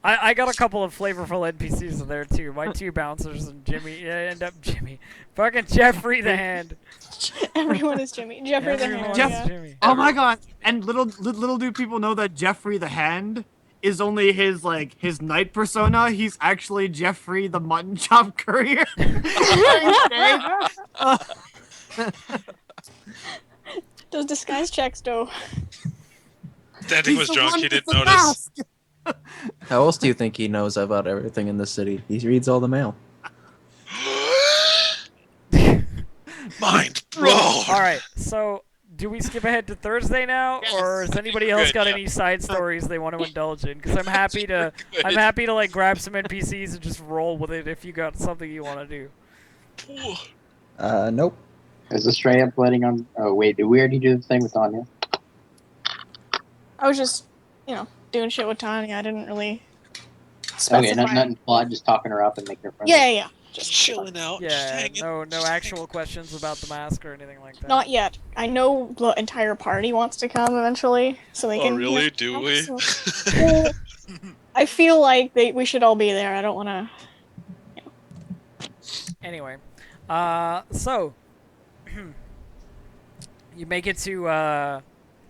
I got a couple of flavorful NPCs in there too. My two bouncers and Jimmy end up Jimmy. Fucking Jeffrey the Hand. Everyone is Jimmy. Jeffrey the Everyone Hand. is Yeah. Jimmy. Oh my god! And little do people know that Jeffrey the Hand is only his knight persona. He's actually Jeffrey the mutton chop courier. Those disguise checks, though. Standing was He's the drunk. one He with didn't the notice. mask. How else do you think he knows about everything in the city? He reads all the mail. Mind blown. All right, so do we skip ahead to Thursday now, Yes, or has I think anybody we're else good, got yeah. any side stories they want to indulge in? Because I'm happy to like grab some NPCs and just roll with it if you got something you want to do. Nope. Is Estrella planning on? Oh wait, did we already do the thing with Anya? I was just, doing shit with Tanya. I didn't really specify. Okay, nothing plot, just talking her up and making her friends. Yeah. Just chilling out. just Yeah, hanging. no just actual questions about the mask or anything like that. Not yet. I know the entire party wants to come eventually, so they Oh, can. really? Do we? Well, I feel like we should all be there. I don't want to. Anyway, so you make it to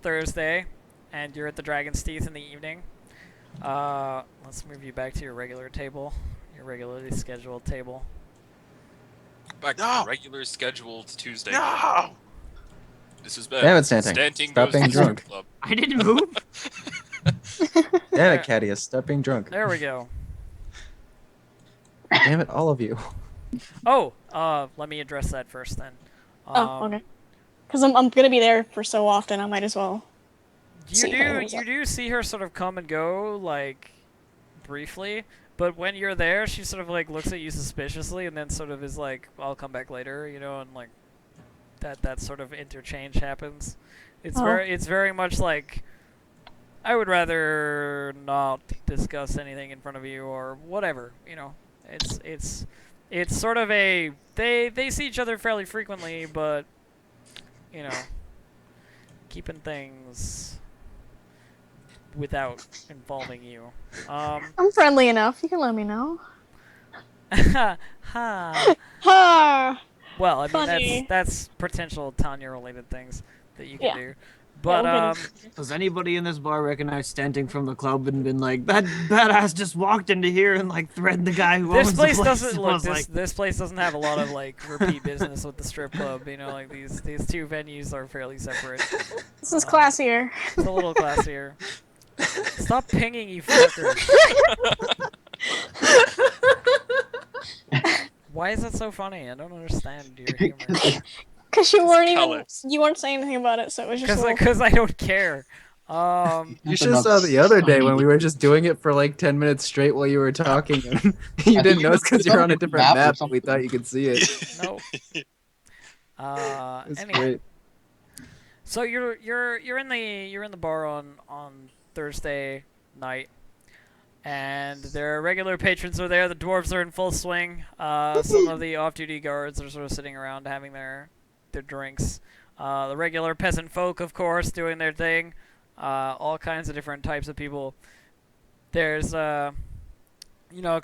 Thursday, and you're at the Dragon's Teeth in the evening. Let's move you back to your regular table, your regularly scheduled table. Back to No. the regular scheduled Tuesday. No. This is bad. Damn it, Stanting. Stanting Stop goes being to strip drunk. club. I didn't move. Damn it, Cadius. Stop being drunk. There we go. Damn it, all of you. Oh, let me address that first then. Oh, okay. Because I'm gonna be there for so often, I might as well. You do see her sort of come and go, like, briefly, but when you're there, she sort of, like, looks at you suspiciously and then sort of is like, I'll come back later, and, like, that sort of interchange happens. It's Oh. it's very much like, I would rather not discuss anything in front of you or whatever, It's sort of a, they see each other fairly frequently, but, keeping things without involving you. I'm friendly enough. You can let me know. Ha. Ha! Well, I mean, Funny. that's potential Tanya-related things that you can Yeah. do. But, Yeah, Does anybody in this bar recognize Stanting from the club and been like, that badass just walked into here and like threatened the guy who this owns place the place? doesn't I look. was This like, this place doesn't have a lot of like repeat business with the strip club. Like these two venues are fairly separate. This is classier. It's a little classier. Stop pinging, you fucker. Why is that so funny? I don't understand your humor. Because you weren't even. Colors. You weren't saying anything about it, so it was just. a little- Because I don't care. You should have saw the other day when we were just doing it for like 10 minutes straight while you were talking. And you think didn't it notice was because you're on a some different map or map. something. We thought you could see it. No. It's Anyway. great. So you're in the bar on Thursday night, and their regular patrons are there. The dwarves are in full swing. Some of the off-duty guards are sort of sitting around having their drinks. The regular peasant folk, of course, doing their thing. All kinds of different types of people. There's a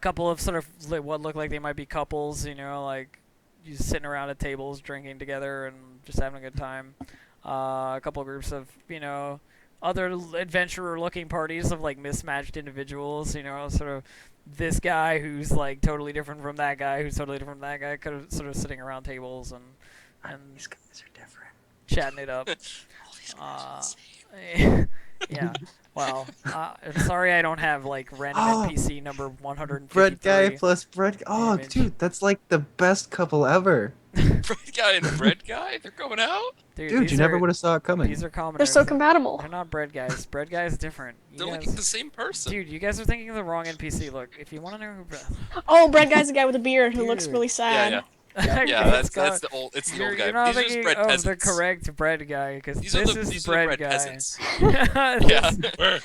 couple of sort of what look like they might be couples. Like just sitting around at tables drinking together and just having a good time. A couple of groups of, other adventurer-looking parties of, like, mismatched individuals, sort of this guy who's, like, totally different from that guy who's totally different from that guy, kind of sort of sitting around tables and These guys are different. chatting it up. Yeah. Well, I'm sorry I don't have, like, random Oh. NPC number 153. Bread guy plus bread. Oh, Image. dude, that's like the best couple ever. Bread guy and bread guy, they're going out? Dude, these you never are- would have saw it coming. These are commoners. They're so compatible. They're not bread guys. Bread guy is different. You They're guys- looking at the same person. Dude, you guys are thinking of the wrong NPC. Look, if you want to know who... Oh, Bread Guy's the guy with the beard who looks Dude. really yeah, sad. yeah. Okay, Yeah, it's that's got- the old. It's the You're, old guy. you're not These are thinking just bread of peasants. the correct bread guy, because These this are the, is these are bread the bread guy. peasants. This- Yeah. Where?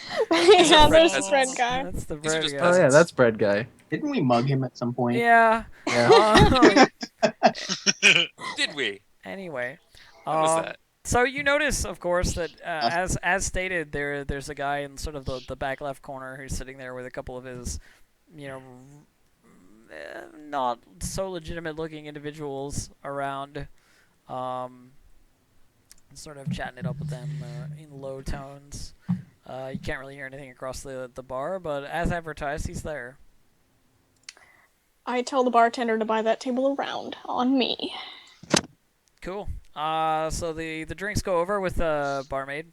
Yeah, bread there's the peasants. bread guy. That's the These are bread just guy. Oh yeah, peasants. that's bread guy. Didn't we mug him at some point? Yeah. Yeah. Did we? Anyway. When was that? So you notice, of course, that as stated, there's a guy in sort of the back left corner who's sitting there with a couple of his, you know, not so legitimate looking individuals around, sort of chatting it up with them in low tones. You can't really hear anything across the bar, but as advertised, he's there. I tell the bartender to buy that table around on me. Cool. So the drinks go over with the barmaid,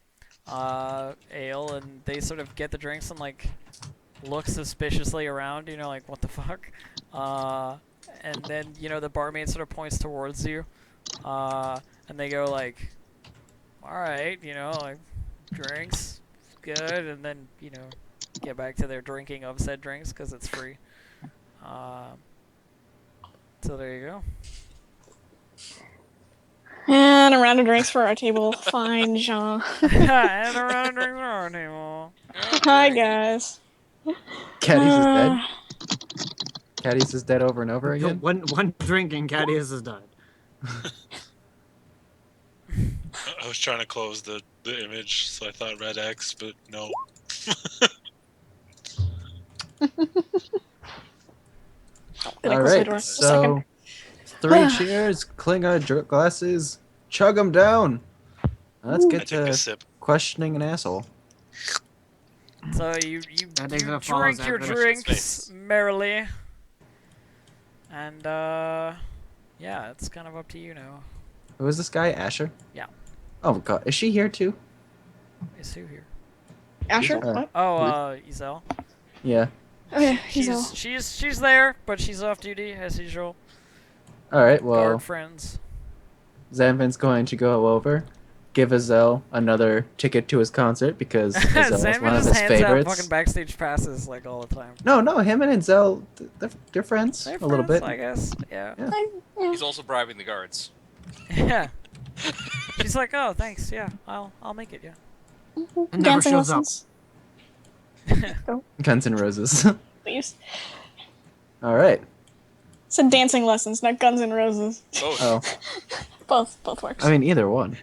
ale, and they sort of get the drinks and like look suspiciously around, you know, like what the fuck. And then the barmaid sort of points towards you, and they go like, all right, like drinks, good, and then get back to their drinking of said drinks because it's free. So there you go. And a round of drinks for our table. Fine, Jean. And a round of drinks for our table. Hi, guys. Caddies is dead. Caddies is dead over and over Yo, again. one drink and Cadius is died. I was trying to close the image, so I thought red X, but no. All right, so 3 cheers, cling our glasses, chug them down. Let's I get took a to sip. questioning an asshole. So you That ain't gonna follow drink that your finish drinks space. merrily, and yeah, it's kind of up to you now. Who is this guy, Asher? Yeah. Oh god, is she here too? Is who here? Asher? Uh, What? Oh, Isel. Yeah. Oh, yeah, he's all... She's there, but she's off duty as usual. All right. Well, Guard friends. Zanvin's going to go over, give Azel another ticket to his concert because Azel is Zanvin one of just his hands out favorites. fucking backstage passes like all the time. No, him and Azel, they're friends They're a little friends, bit. I guess. Yeah. Yeah. He's also bribing the guards. Yeah. She's like, oh, thanks. Yeah, I'll make it. Yeah. And never Dancing shows up. lessons, Guns and Roses. please. All right. Said dancing lessons, not Guns N' Roses. Both. Oh, Both works. I mean either one.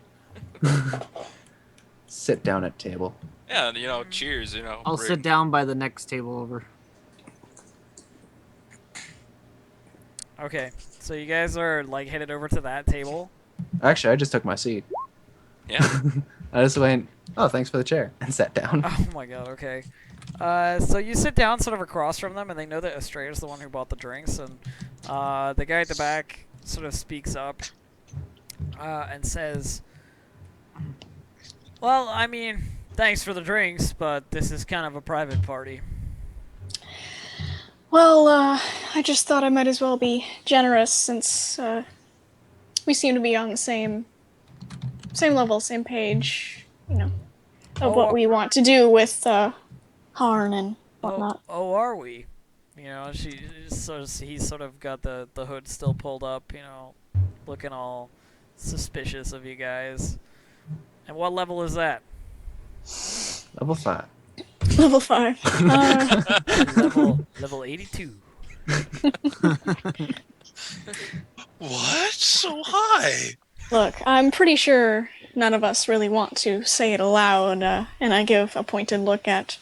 Sit down at table. Yeah, and, cheers, I'll sit down by the next table over. Okay, so you guys are like headed over to that table. Actually, I just took my seat. Yeah. I just went, oh, thanks for the chair, and sat down. Oh my god, okay. So you sit down sort of across from them, and they know that Estrella's the one who bought the drinks, and the guy at the back sort of speaks up and says, well, I mean, thanks for the drinks, but this is kind of a private party. Well, I just thought I might as well be generous since we seem to be on the same level, same page, of what we want to do with Harn and whatnot. Oh, are we? He's sort of got the hood still pulled up, looking all suspicious of you guys. And what level is that? Level 5. Level 5. level 82. What? So high? Look, I'm pretty sure none of us really want to say it aloud, and I give a pointed look at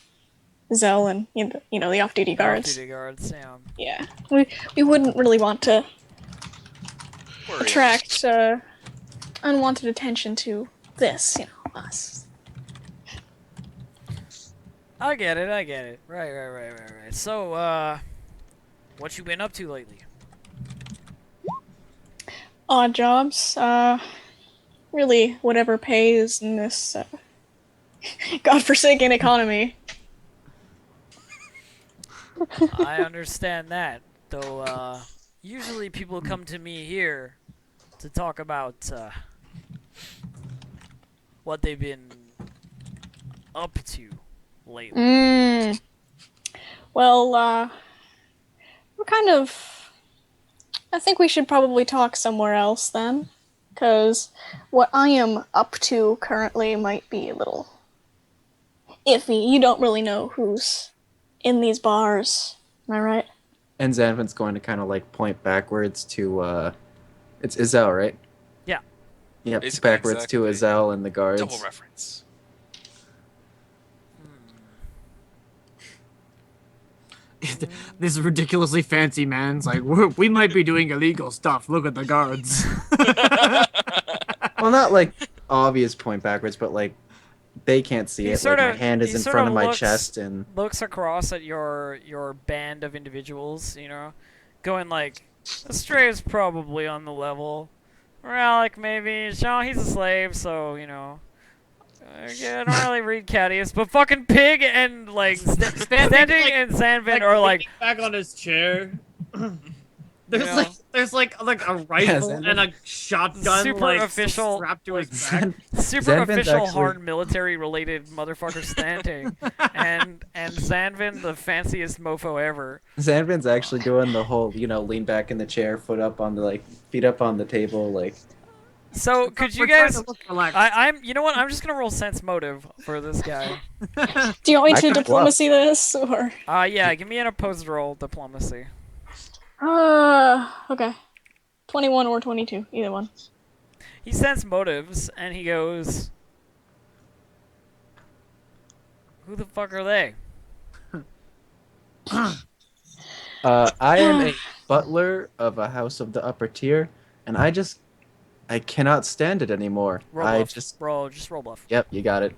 Zell and the off-duty guards. Off-duty guards, yeah. Yeah, we wouldn't really want to Worry. attract unwanted attention to this, us. I get it. Right. So, what you been up to lately? Odd jobs, really whatever pays in this godforsaken economy. I understand that, though, usually people come to me here to talk about, what they've been up to lately. Well, we're kind of... I think we should probably talk somewhere else then, because what I am up to currently might be a little iffy. You don't really know who's in these bars, am I right? And Zanvin's going to kind of like point backwards to it's Izel, right? Yeah. Yep, Basically, backwards to exactly. Izel and the guards. Double reference. This ridiculously fancy man's like, we might be doing illegal stuff. Look at the guards. Well, not like obvious point backwards, but like they can't see He it. sort Like my of- hand is he in sort front of of my looks- chest, and Looks across at your band of individuals, going like, Astray is probably on the level. Relic maybe. Jean, he's a slave, so I don't really read Cadius, but fucking Pig and like Standing like- and Zanvin are like, leaning back on his chair. Yeah. There's like a rifle Zanvin- and a shotgun Super like official, strapped to his Zan- back. super Zanvin's official actually- Harn military related motherfucker Standing, and Zanvin the fanciest mofo ever. Zanvin's actually doing the whole, lean back in the chair, foot up on the feet up on the table, like. So could you We're trying guys? to look relaxed. You know what? I'm just gonna roll sense motive for this guy. Do you want me I to could diplomacy this or? Yeah, give me an opposed roll diplomacy. Okay. 21 or 22, either one. He sense motives and he goes, "Who the fuck are they?" I am a butler of a house of the upper tier, and I cannot stand it anymore. Roll I bluff. just, roll bluff. yep, you got it.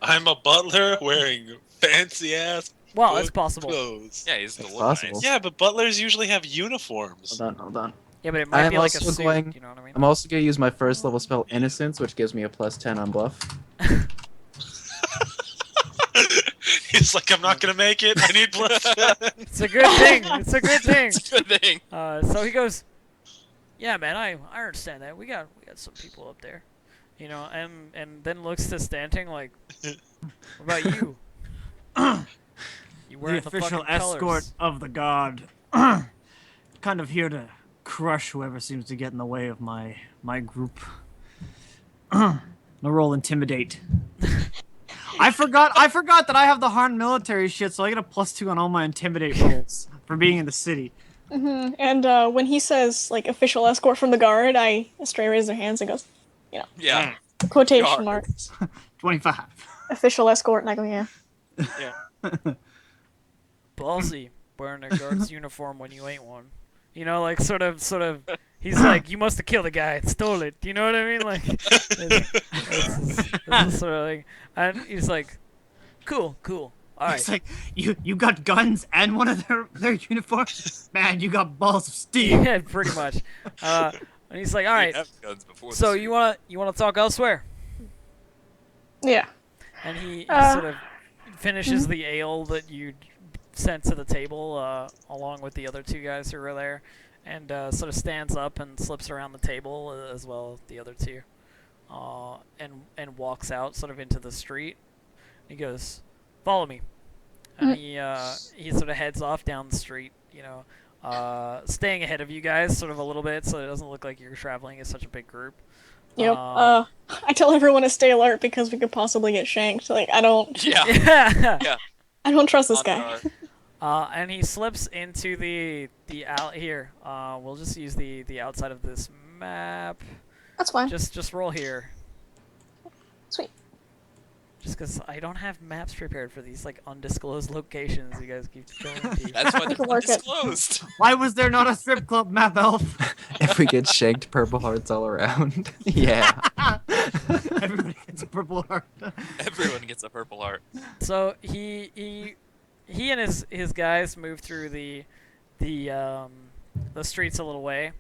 I'm a butler wearing fancy ass Well, it's possible. clothes. Yeah, he's the It's look possible. nice. Yeah, but butlers usually have uniforms. Hold on. Yeah, but it might I'm be like a also suit. going- You know what I mean? I'm also gonna use my first level spell Innocence, which gives me a +10 on bluff. He's like, I'm not gonna make it. I need +10. It's a good thing. It's a good thing. It's a good thing. So he goes, "Yeah, man, I understand that. We got some people up there, and then looks to Stanting like, what about you? You The wearing the official fucking escort colors." of the guard. Kind of here to crush whoever seems to get in the way of my group. No roll intimidate. I forgot that I have the Harn military shit, so I get a +2 on all my intimidate rolls for being in the city. Mm-hmm. And when he says like official escort from the guard, Astray raises their hands and goes, Yeah. quotation Guard. marks, 25. official escort, and I go, yeah. Ballsy, wearing a guard's uniform when you ain't one. Like sort of. He's like, you must have killed a guy and stole it. You know what I mean? Like, it's this sort of thing. And he's like, cool. All right. It's like you got guns and one of their uniforms. Man, you got balls of steel. Yeah, pretty much. And he's like, all right. Have guns before So the you wanna talk elsewhere? Yeah. And he Uh, sort of finishes the ale that you sent to the table along with the other two guys who were there, and sort of stands up and slips around the table as well as the other two, and walks out sort of into the street. He goes, "Follow me," and he sort of heads off down the street, staying ahead of you guys sort of a little bit, so it doesn't look like you're traveling as such a big group. Yep. I tell everyone to stay alert because we could possibly get shanked. Like, I don't Yeah. trust this guy. And he slips into the out here. We'll just use the outside of this map. That's fine. Just roll here. Sweet. Just because I don't have maps prepared for these like undisclosed locations you guys keep going to. That's why I they're can work it. undisclosed. Why was there not a strip club, Map Elf? If we get shanked, purple hearts all around. Yeah. Everybody gets a purple heart. Everyone gets a purple heart. So he and his guys move through the streets a little way,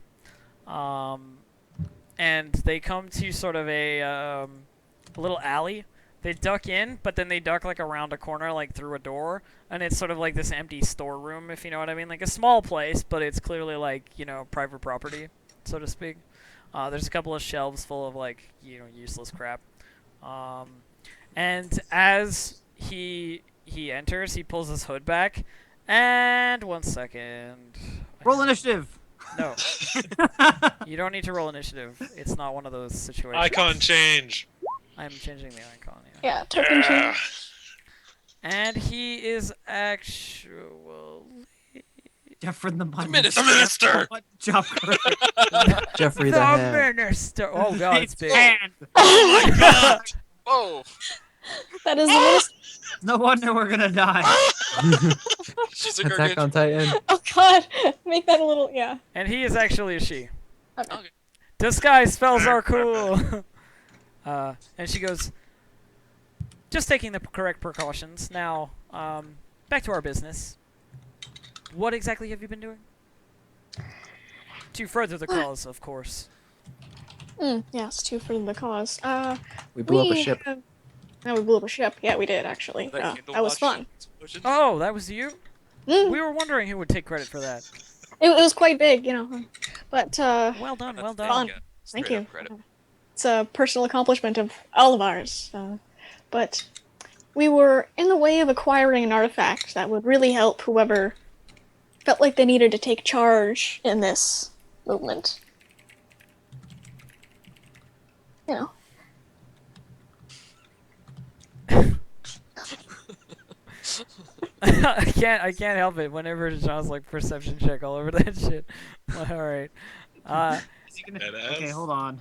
and they come to sort of a little alley. They duck in, but then they duck like around a corner, like through a door, and it's sort of like this empty storeroom, if you know what I mean. Like a small place, but it's clearly like private property, so to speak. There's a couple of shelves full of like useless crap, and as he enters, he pulls his hood back, and 1 second. Roll initiative. No, you don't need to roll initiative. It's not one of those situations. Icon change. I'm changing the icon. Yeah, token change. And he is actually Jeffrey the The minister! What job? Jeffrey the the Hand. minister. Oh god, it's big. Hand. Oh my god! Whoa! That is the minister. No wonder we're gonna die. She's a Attack on gargantuan. Titan. Oh god, make that a little, yeah. And he is actually a she. Okay. Okay. Disguise spells are cool. And she goes, just taking the correct precautions. Now, back to our business. What exactly have you been doing? To further the cause, of course. Yes, to further the cause. We blew up a ship. No, we blew up a ship. Yeah, we did, actually. That That was fun. explosion? Oh, that was you? Mm, We were wondering who would take credit for that. it was quite big, But, Well done, well That's done. Fun. straight thank you. up credit. It's a personal accomplishment of all of ours. But we were in the way of acquiring an artifact that would really help whoever felt like they needed to take charge in this movement. You know. I can't help it whenever John's like perception check all over that shit. Alright. Is he gonna... Deadass. Okay, hold on.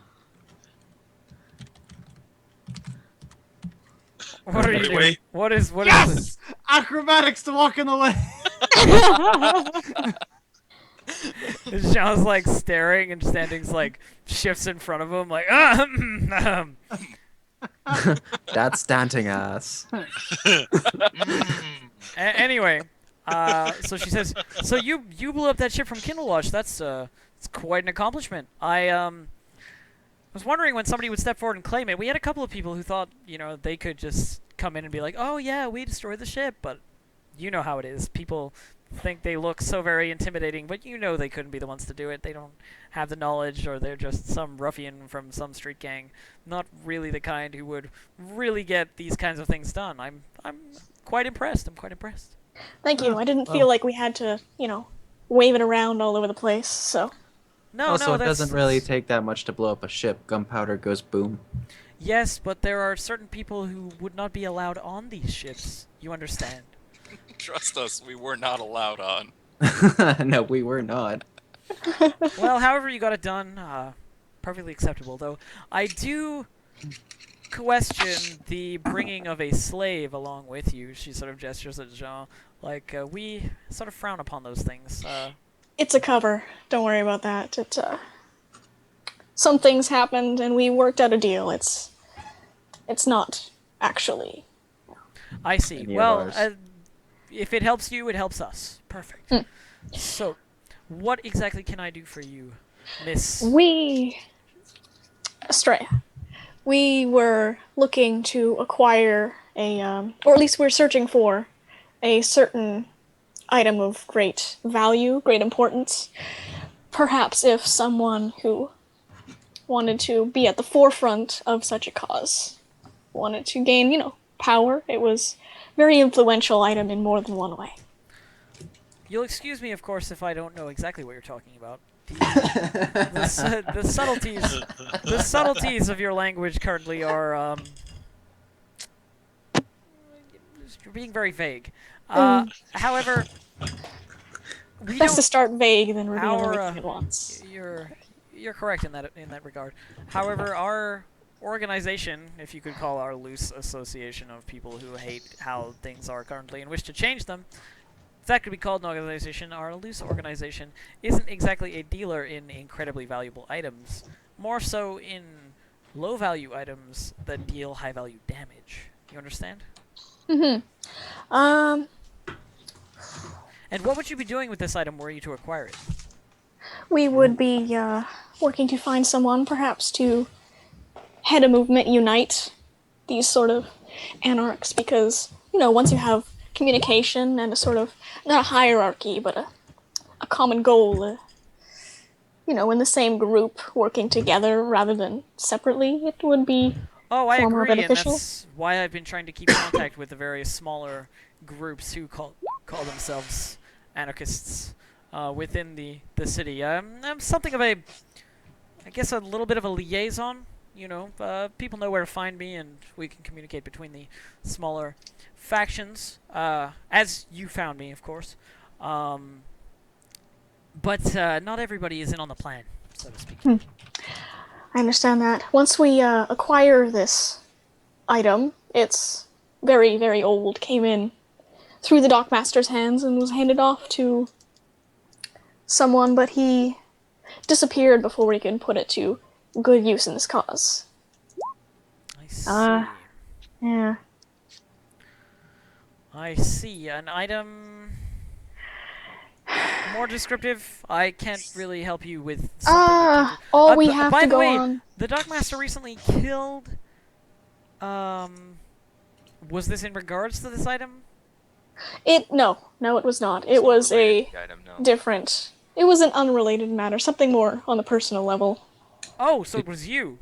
What are you Wait, doing? wait. What is this? Yes! Acrobatics to walk in the way. John's like staring and Standing's like shifts in front of him like That's Stanting ass. Anyway, so she says, so you blew up that ship from Kindle Watch. That's it's quite an accomplishment. I was wondering when somebody would step forward and claim it. We had a couple of people who thought, they could just come in and be like, "Oh yeah, we destroyed the ship," but you know how it is. People think they look so very intimidating, but they couldn't be the ones to do it. They don't have the knowledge, or they're just some ruffian from some street gang, not really the kind who would really get these kinds of things done. I'm quite impressed. I'm quite impressed. Thank you. I didn't feel like we had to, wave it around all over the place, so. No, Also, no, it that's, doesn't really take that much to blow up a ship. Gunpowder goes boom. Yes, but there are certain people who would not be allowed on these ships. You understand? Trust us, we were not allowed on. No, we were not. Well, however you got it done, perfectly acceptable. Though I do question the bringing of a slave along with you. She sort of gestures at Jean, like we sort of frown upon those things. It's a cover. Don't worry about that. Some things happened and we worked out a deal. It's not actually. I see. Any of Well, ours. if it helps you, it helps us. Perfect. So, what exactly can I do for you, Miss? Estrella. We were looking to acquire or at least we're searching for a certain item of great value, great importance. Perhaps if someone who wanted to be at the forefront of such a cause wanted to gain, power. It was a very influential item in more than one way. You'll excuse me, of course, if I don't know exactly what you're talking about. The subtleties of your language currently are you're being very vague. However, we Best to don't. start vague than reveal Our, everything at once. You're correct in that regard. However, our organization, if you could call our loose association of people who hate how things are currently and wish to change them, if that could be called an organization, our loose organization isn't exactly a dealer in incredibly valuable items, more so in low-value items that deal high-value damage. You understand? Mm-hmm. And what would you be doing with this item were you to acquire it? We would be working to find someone, perhaps to head a movement, unite these sort of anarchs, because, once you have communication and a sort of, not a hierarchy, but a common goal, in the same group working together rather than separately, it would be Oh, I far more agree, and beneficial. that's why I've been trying to keep contact with the various smaller groups who call themselves anarchists within the city. I'm something of a little bit of a liaison. People know where to find me, and we can communicate between the smaller factions, as you found me, of course. But not everybody is in on the plan, so to speak. I understand that. Once we acquire this item, it's very, very old, came in through the Dockmaster's hands and was handed off to someone, but he disappeared before we could put it to good use in this cause. I see. Yeah. I see. An item more descriptive. I can't really help you with something that can All we b- have by to the go way, on. the Dockmaster recently killed. Was this in regards to this item? No, it was not. It's It not was related a to the item, no. different. It was an unrelated matter, something more on the personal level. Oh, so it was you.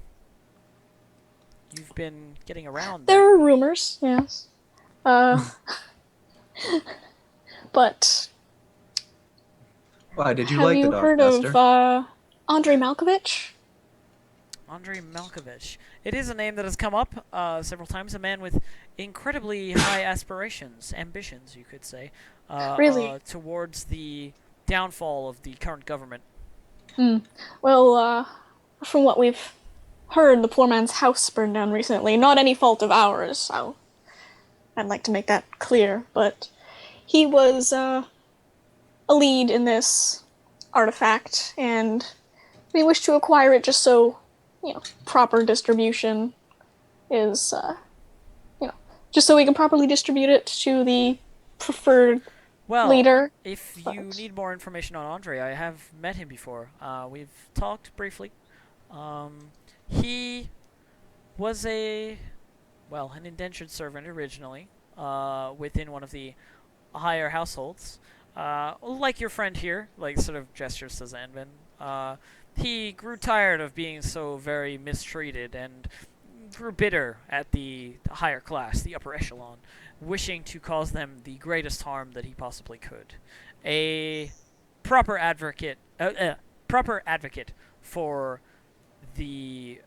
You've been getting around. There Then. are rumors, yes. But Why did you have like you the heard Dockmaster? of Andrei Malkovich? Andrei Malkovich. It is a name that has come up several times. A man with incredibly high aspirations, ambitions, you could say, Really? towards the downfall of the current government. Well, from what we've heard, the poor man's house burned down recently. Not any fault of ours, so I'd like to make that clear. But he was a lead in this artifact, and we wish to acquire it just so, proper distribution is, just so we can properly distribute it to the preferred Well, leader. if you but- need more information on Andre, I have met him before. We've talked briefly. He was an indentured servant originally, within one of the higher households. Like your friend here, like sort of gestures to Zanvin. He grew tired of being so very mistreated and grew bitter at the higher class, the upper echelon, wishing to cause them the greatest harm that he possibly could. A proper advocate for the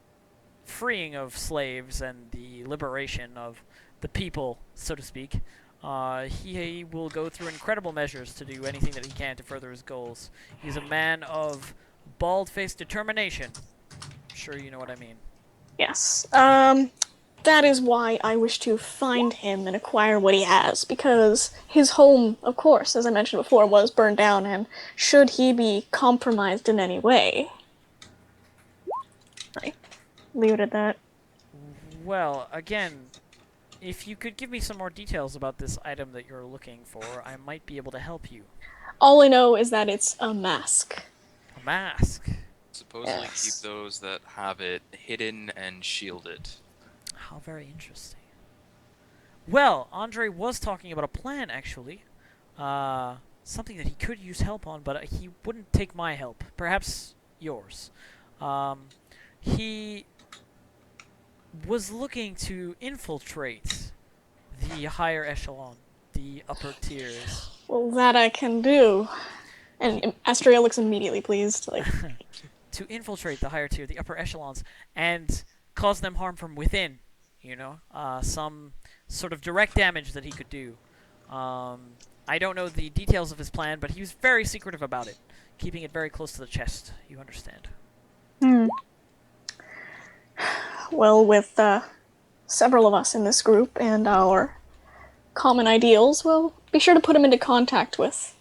freeing of slaves and the liberation of the people, so to speak. He will go through incredible measures to do anything that he can to further his goals. He's a man of bald-faced determination. Sure you know what I mean. Yes. That is why I wish to find him and acquire what he has, because his home, of course, as I mentioned before, was burned down, and should he be compromised in any way... Right. Leave it at that. Well, again, if you could give me some more details about this item that you're looking for, I might be able to help you. All I know is that it's a mask. A mask. Supposedly Yes. keep those that have it hidden and shielded. How very interesting. Well, Andre was talking about a plan, actually. Something that he could use help on, but he wouldn't take my help. Perhaps yours. He was looking to infiltrate the higher echelon, the upper tiers. Well, that I can do. And Astria looks immediately pleased. Like, To infiltrate the higher tier, the upper echelons, and cause them harm from within. Some sort of direct damage that he could do. I don't know the details of his plan, but he was very secretive about it, keeping it very close to the chest. You understand? well, with several of us in this group and our common ideals, we'll be sure to put him into contact with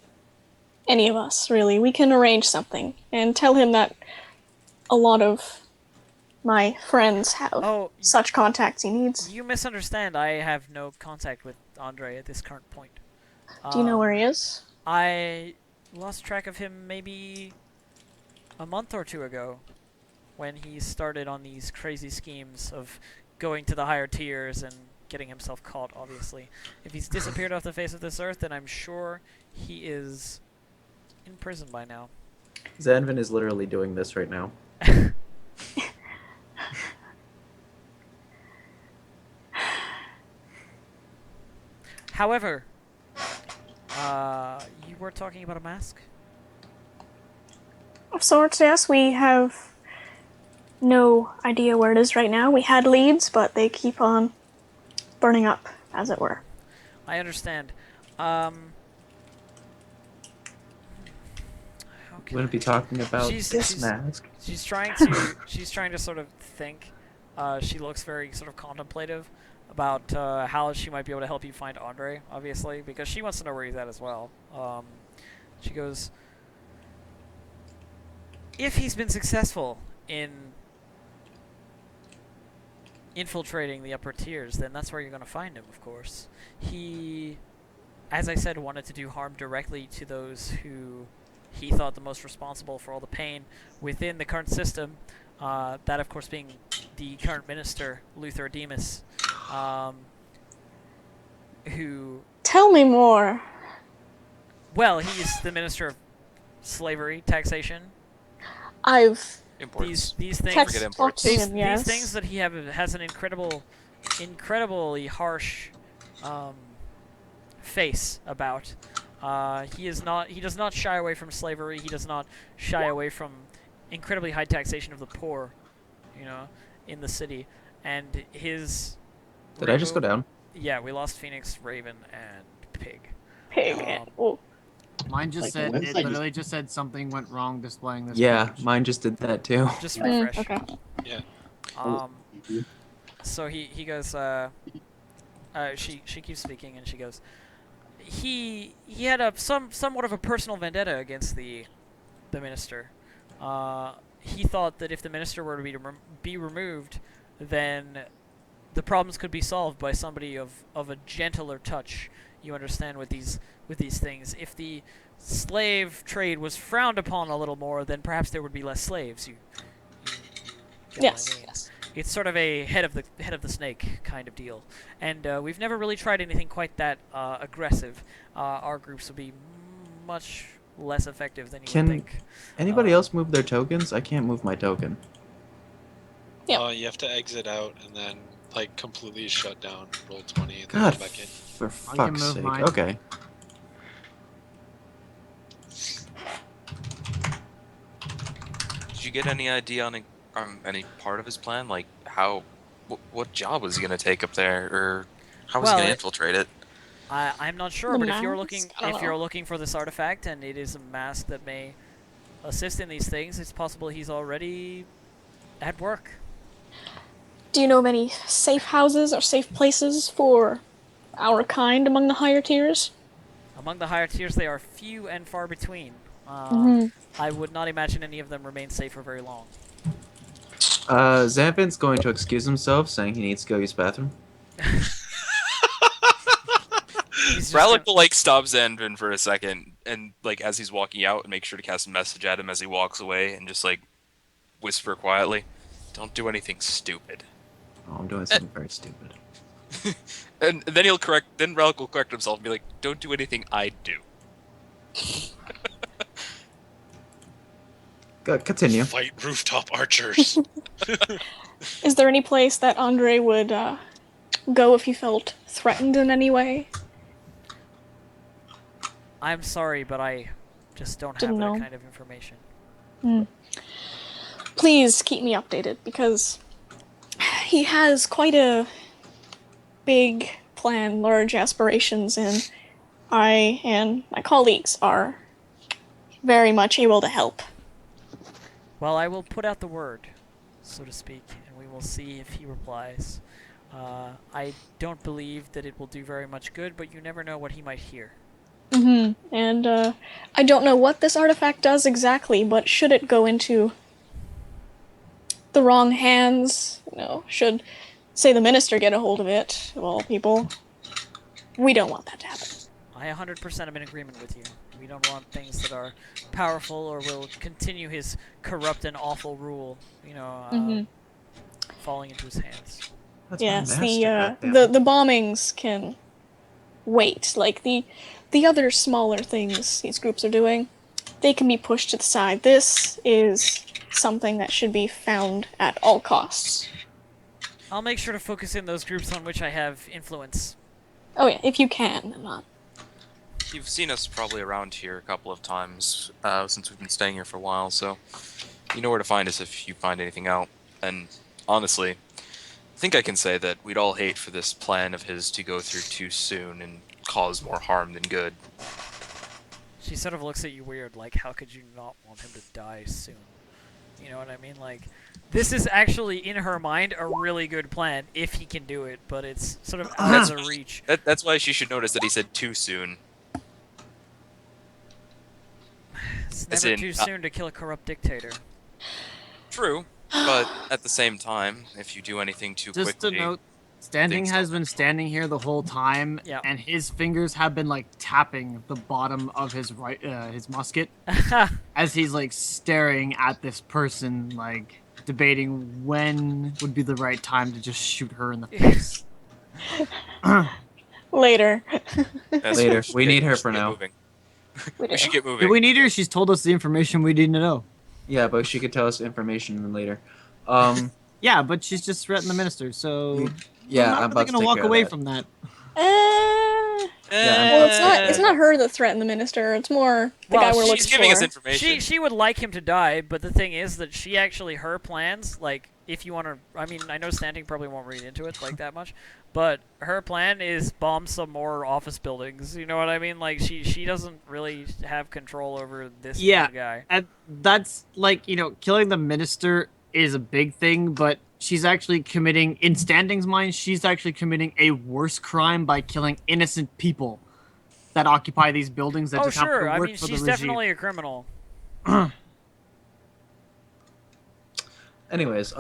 any of us, really. We can arrange something and tell him that a lot of my friends have Oh, such contacts he needs. you misunderstand. I have no contact with Andre at this current point. Do you know where he is? I lost track of him maybe a month or two ago, when he started on these crazy schemes of going to the higher tiers and getting himself caught, obviously. If he's disappeared off the face of this earth, then I'm sure he is in prison by now. Zanvin is literally doing this right now. However, you were talking about a mask? Of sorts, yes. We have no idea where it is right now. We had leads, but they keep on burning up, as it were. I understand. How wouldn't be talking about She's- this she's- mask. She's trying to sort of think. She looks very sort of contemplative about how she might be able to help you find Andre, obviously, because she wants to know where he's at as well. She goes, if he's been successful in infiltrating the upper tiers, then that's where you're going to find him, of course. He, as I said, wanted to do harm directly to those who he thought the most responsible for all the pain within the current system. That, of course, being the current minister, Luther Demas, who, Tell me more. well, he's the minister of slavery, taxation. I've Imports. These things, text Forget talked imports. to these, him, yes. these things that he has an incredibly harsh face about. He does not shy away from slavery. He does not shy away from incredibly high taxation of the poor, in the city. And his... Did I just go down? Yeah, we lost Phoenix, Raven, and Pig. Pig. Um, Oh, Mine just Like, said when's it that literally just said something went wrong displaying this. Yeah, page. mine just did that too. Just mm, refresh. okay. So he goes. She keeps speaking and she goes. He had somewhat of a personal vendetta against the minister. He thought that if the minister were to be removed, then the problems could be solved by somebody of a gentler touch. You understand, with these things. If the slave trade was frowned upon a little more, then perhaps there would be less slaves. You get Yes. what I mean? Yes. It's sort of a head of the snake kind of deal, and we've never really tried anything quite that aggressive. Our groups would be much less effective than you Can would think. anybody else move their tokens? I can't move my token. Yeah. You have to exit out and then like completely shut down. Roll 20 and then God, come back in. for I can fuck's move sake. mine. Okay. Did you get any idea on any part of his plan? Like what job was he gonna take up there, or how was he Well, gonna infiltrate it? I'm not sure, The but if you're mask? looking I don't know. for this artifact and it is a mask that may assist in these things, it's possible he's already at work. Do you know of any safe houses or safe places for our kind among the higher tiers? Among the higher tiers, they are few and far between. Mhm. I would not imagine any of them remain safe for very long. Zampin's going to excuse himself, saying he needs to go use the bathroom. He's just Rallic gonna- will like stop Zanvin for a second, and like as he's walking out, and make sure to cast a message at him as he walks away, and just like whisper quietly, "Don't do anything stupid." Oh, I'm doing something very stupid. And then Rallic will correct himself and be like, "Don't do anything I do." Continue. Fight rooftop archers. Is there any place that Andre would go if he felt threatened in any way? I'm sorry, but I just don't have Didn't that know. kind of information. Please keep me updated, because he has quite a big plan, large aspirations, and I and my colleagues are very much able to help. Well, I will put out the word, so to speak, and we will see if he replies. I don't believe that it will do very much good, but you never know what he might hear. And I don't know what this artifact does exactly, but should it go into the wrong hands, should, say, the minister get a hold of it, of all people, we don't want that to happen. I 100% am in agreement with you. We don't want things that are powerful or will continue his corrupt and awful rule, falling into his hands. That's Yes, my master, the bombings can wait. Like the other smaller things these groups are doing, they can be pushed to the side. This is something that should be found at all costs. I'll make sure to focus in those groups on which I have influence. Oh yeah, if you can, not. You've seen us probably around here a couple of times since we've been staying here for a while, so you know where to find us if you find anything out. And honestly, I think I can say that we'd all hate for this plan of his to go through too soon and cause more harm than good. She sort of looks at you weird, like, how could you not want him to die soon? You know what I mean? Like, this is actually, in her mind, a really good plan, if he can do it, but it's sort of out of her reach. That's why she should notice that he said too soon. It's As never in, too soon to kill a corrupt dictator. True, but at the same time, if you do anything too Just quickly... to note, Standing things has don't- been standing here the whole time, Yeah. and his fingers have been like tapping the bottom of his his musket as he's like staring at this person, like debating when would be the right time to just shoot her in the face. Later. Yes, Later. should We need her should for get now. moving. We should get Do moving. we need her? She's told us the information we need to know. Yeah, but she could tell us information later. Yeah, but she's just threatened the minister, so Yeah, I'm I'm not about really to gonna take walk care of away that. from that. Yeah, Well, it's not her that threatened the minister. It's more the Well, guy we're she's looking She's giving for. us information. She would like him to die, but the thing is that she actually, her plans, like, if you want to, I mean, I know Standing probably won't read into it like that much, but her plan is bomb some more office buildings, you know what I mean? Like, she doesn't really have control over this Yeah. one guy. And that's like, killing the minister is a big thing, but she's actually committing, in Standing's mind, she's actually committing a worse crime by killing innocent people that occupy these buildings that Oh, just happen sure, to I work mean, for the she's regime. definitely a criminal. Anyways,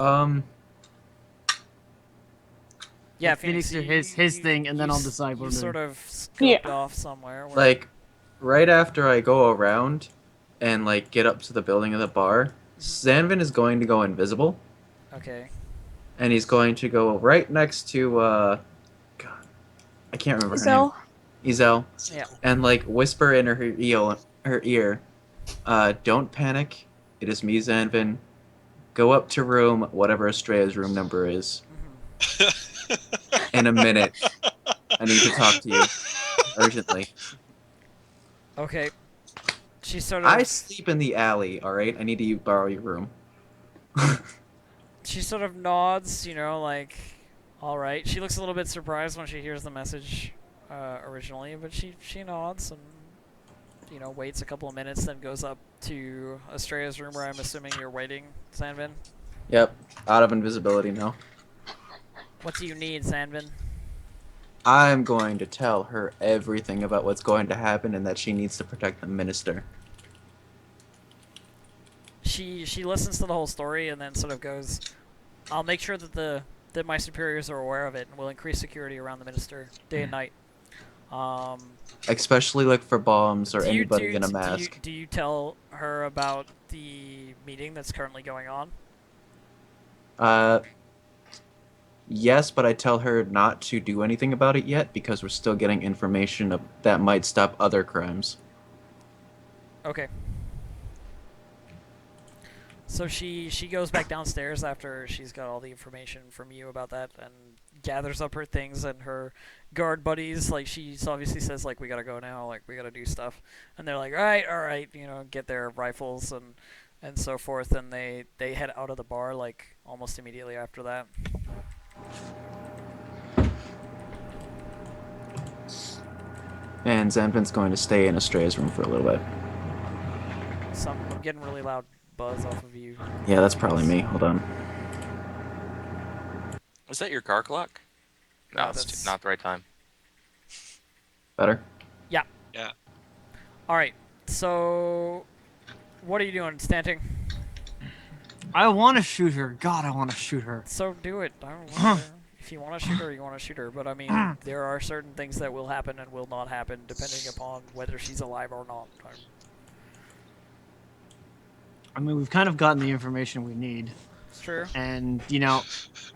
Yeah, Phoenix, Phoenix, his thing, and then you I'll s- decide you what to sort do. of scoped Yeah. off somewhere. Where, like, right after I go around and, like, get up to the building of the bar, Zanvin is going to go invisible, okay. and he's going to go right next to, God, I can't remember So, her name. Ezel. Yeah. And, like, whisper in her ear, don't panic, it is me, Zanvin. Go up to room, whatever Estrella's room number is. In a minute. I need to talk to you. Urgently. Okay. She sort of I sleep in the alley, alright? I need to borrow your room. she sort of nods, like, all right. She looks a little bit surprised when she hears the message originally, but she nods and waits a couple of minutes, then goes up to Estrella's room, where I'm assuming you're waiting, Zanvin. Yep. Out of invisibility now. What do you need, Zanvin? I'm going to tell her everything about what's going to happen and that she needs to protect the minister. She listens to the whole story and then sort of goes, I'll make sure that that my superiors are aware of it, and will increase security around the minister day and night. Especially look for bombs or Do you- anybody do- in a do you- mask. Do you tell her about the meeting that's currently going on? Yes, but I tell her not to do anything about it yet because we're still getting information that might stop other crimes. Okay. So she goes back downstairs after she's got all the information from you about that, and gathers up her things and her guard buddies. Like, she obviously says, like, we gotta go now, like, we gotta do stuff. And they're like, all right, get their rifles and so forth, and they head out of the bar, like, almost immediately after that. And Zanvin's going to stay in Estrella's room for a little bit. I'm getting really loud buzz off of you. Yeah, that's probably me. Hold on. Is that your car clock? No, No, it's that's- not the right time. Better? Alright, so what are you doing, Stanting? I want to shoot her. God, I want to shoot her. So do it. I don't know. If you want to shoot her, you want to shoot her. But I mean, there are certain things that will happen and will not happen depending upon whether she's alive or not. I mean, we've kind of gotten the information we need. It's true. And,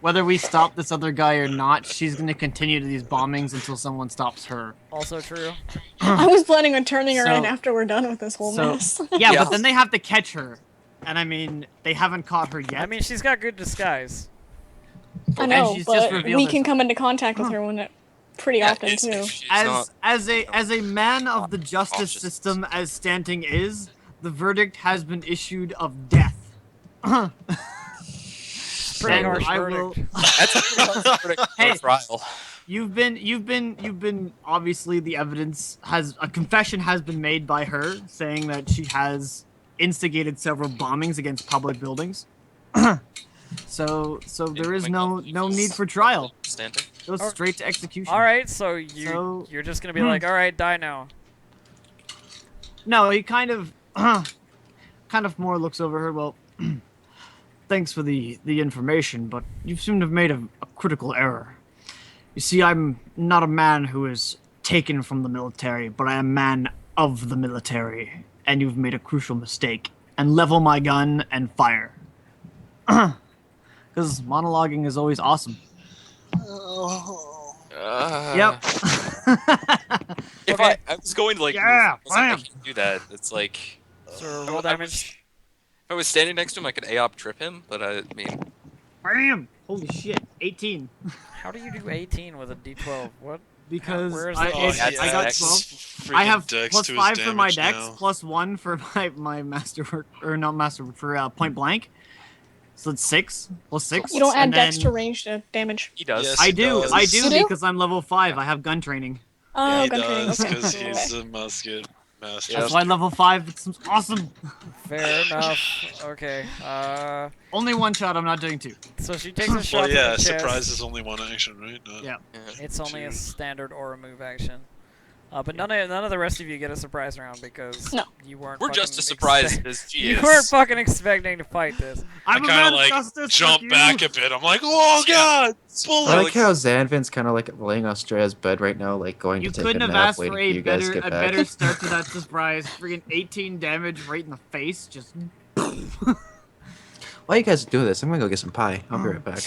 whether we stop this other guy or not, she's going to continue to these bombings until someone stops her. Also true. I was planning on turning her in So- after we're done with this whole mess. Yeah, Yeah. but then they have to catch her. And I mean, they haven't caught her yet. I mean, she's got good disguise. I know, she's just but revealed we can herself. come into contact with her when it pretty often it's- too. she's not- as a man of the justice Conscious. system as Stanting is, the verdict has been issued of death. Pretty And harsh I verdict. will- That's a pretty harsh verdict for Hey. a trial. You've been obviously the evidence has a confession has been made by her saying that she has instigated several bombings against public buildings. So there is no need for trial. Standing. Goes Oh. straight to execution. All right, so So- you're just gonna be like, all right, die now. No, he kind of more looks over her. Well, thanks for the information, but you seem to have made a critical error. You see, I'm not a man who is taken from the military, but I am a man of the military, and you've made a crucial mistake. And level my gun and fire. Because monologuing is always awesome. Yep. If Okay. I was going to like, Yeah, move, I bam. can't do that. It's like, So roll damage. if I was standing next to him, I could AOP trip him, but I mean, Bam! Holy shit, 18. How do you do 18 with a D12? What? Because Where is I, the- Oh, it's- he I got adds 12. freaking I have dex plus to his 5 for my damage dex, now. plus 1 for my masterwork, or not masterwork, for point blank. So it's 6, plus 6. You don't add and dex then- to range damage. he does. Yes, I he do, does. I do You do? because I'm level 5. I have gun training. Oh, he gun training. does Okay. because cool. he's a musket master. That's why level 5 it's awesome. Fair enough. Okay. Only one shot, I'm not doing 2. So she takes a shot Well, to yeah, the chest. surprise is only one action, right? Not- Yeah. It's only a Two. standard or a move action. But none of the rest of you get a surprise round because No. you weren't. We're fucking just as surprised expect- as she You is. weren't fucking expecting to fight this. I I'm a kind man of of like justice, jump fuck back you. a bit. I'm like, oh god, I bullet. like how Zanvin's kind of like laying on Straya's bed right now, like going You to take couldn't a have nap, asked waiting for for a you guys to better get back. better start to that surprise. Freaking 18 damage right in the face. Just While you guys do this, I'm gonna go get some pie. I'll be right back.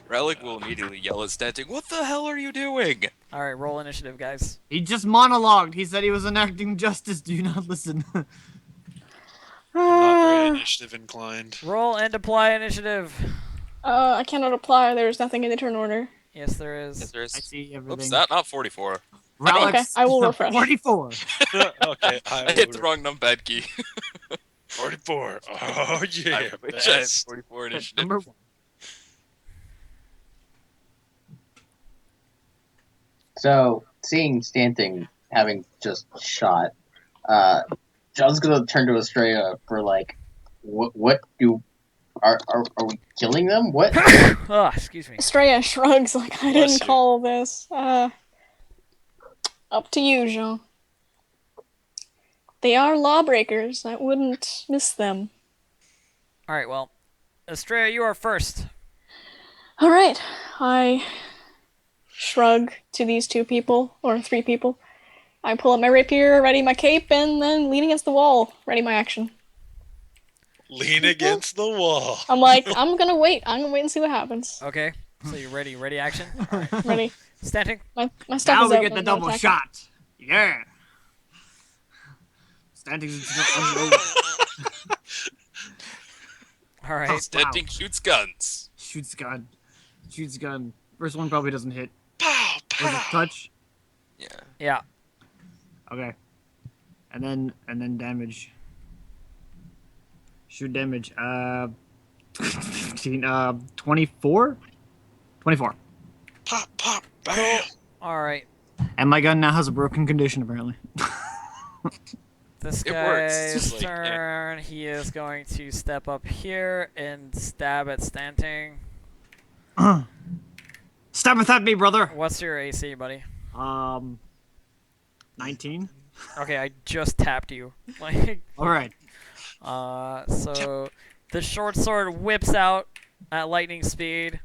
Relic will immediately yell at Stanting, "What the hell are you doing?" All right, roll initiative, guys. he just monologued. He said he was enacting justice. Do you not listen? I'm not very initiative inclined. Roll and apply initiative. I cannot apply. There's nothing in the turn order. Yes, there is. Yes, there's. I see everything. Oops, not 44. Ralix, Okay, I will refresh. 44. Okay, I hit the wrong numpad key. 44. Oh yeah, I wish I had best. 44 initiative. Number 1. So, seeing Stanting having just shot, John's gonna turn to Estrella for like, what do, are we killing them? What? Ah, excuse me. Estrella shrugs like I Bless didn't you. call this. Up to you, Jean. They are lawbreakers. I wouldn't miss them. All right, well, Estrella, you are first. All right, I shrug to these 2 people or 3 people. I pull up my rapier, ready my cape, and then lean against the wall, ready my action. Lean against the wall. I'm like, I'm gonna wait. I'm gonna wait and see what happens. Okay, so you're ready. Ready, action. All right. Ready. Standing. My stuff Now is we out get the when I'm double attacking. shot. Yeah. Stanting's All right. Stanting shoots guns. shoots gun. Shoots gun. First one probably doesn't hit. Pow Was it pow. touch? Yeah. Yeah. Okay. And then damage. Shoot damage. 15, 24? 24. Pop pop bam. All right. And my gun now has a broken condition apparently. This It works. It's guy's just like, yeah. turn. He is going to step up here and stab at Stanting. Stabbeth at me, brother. What's your AC, buddy? 19. Okay, I just tapped you. Like, All right. so the short sword whips out at lightning speed,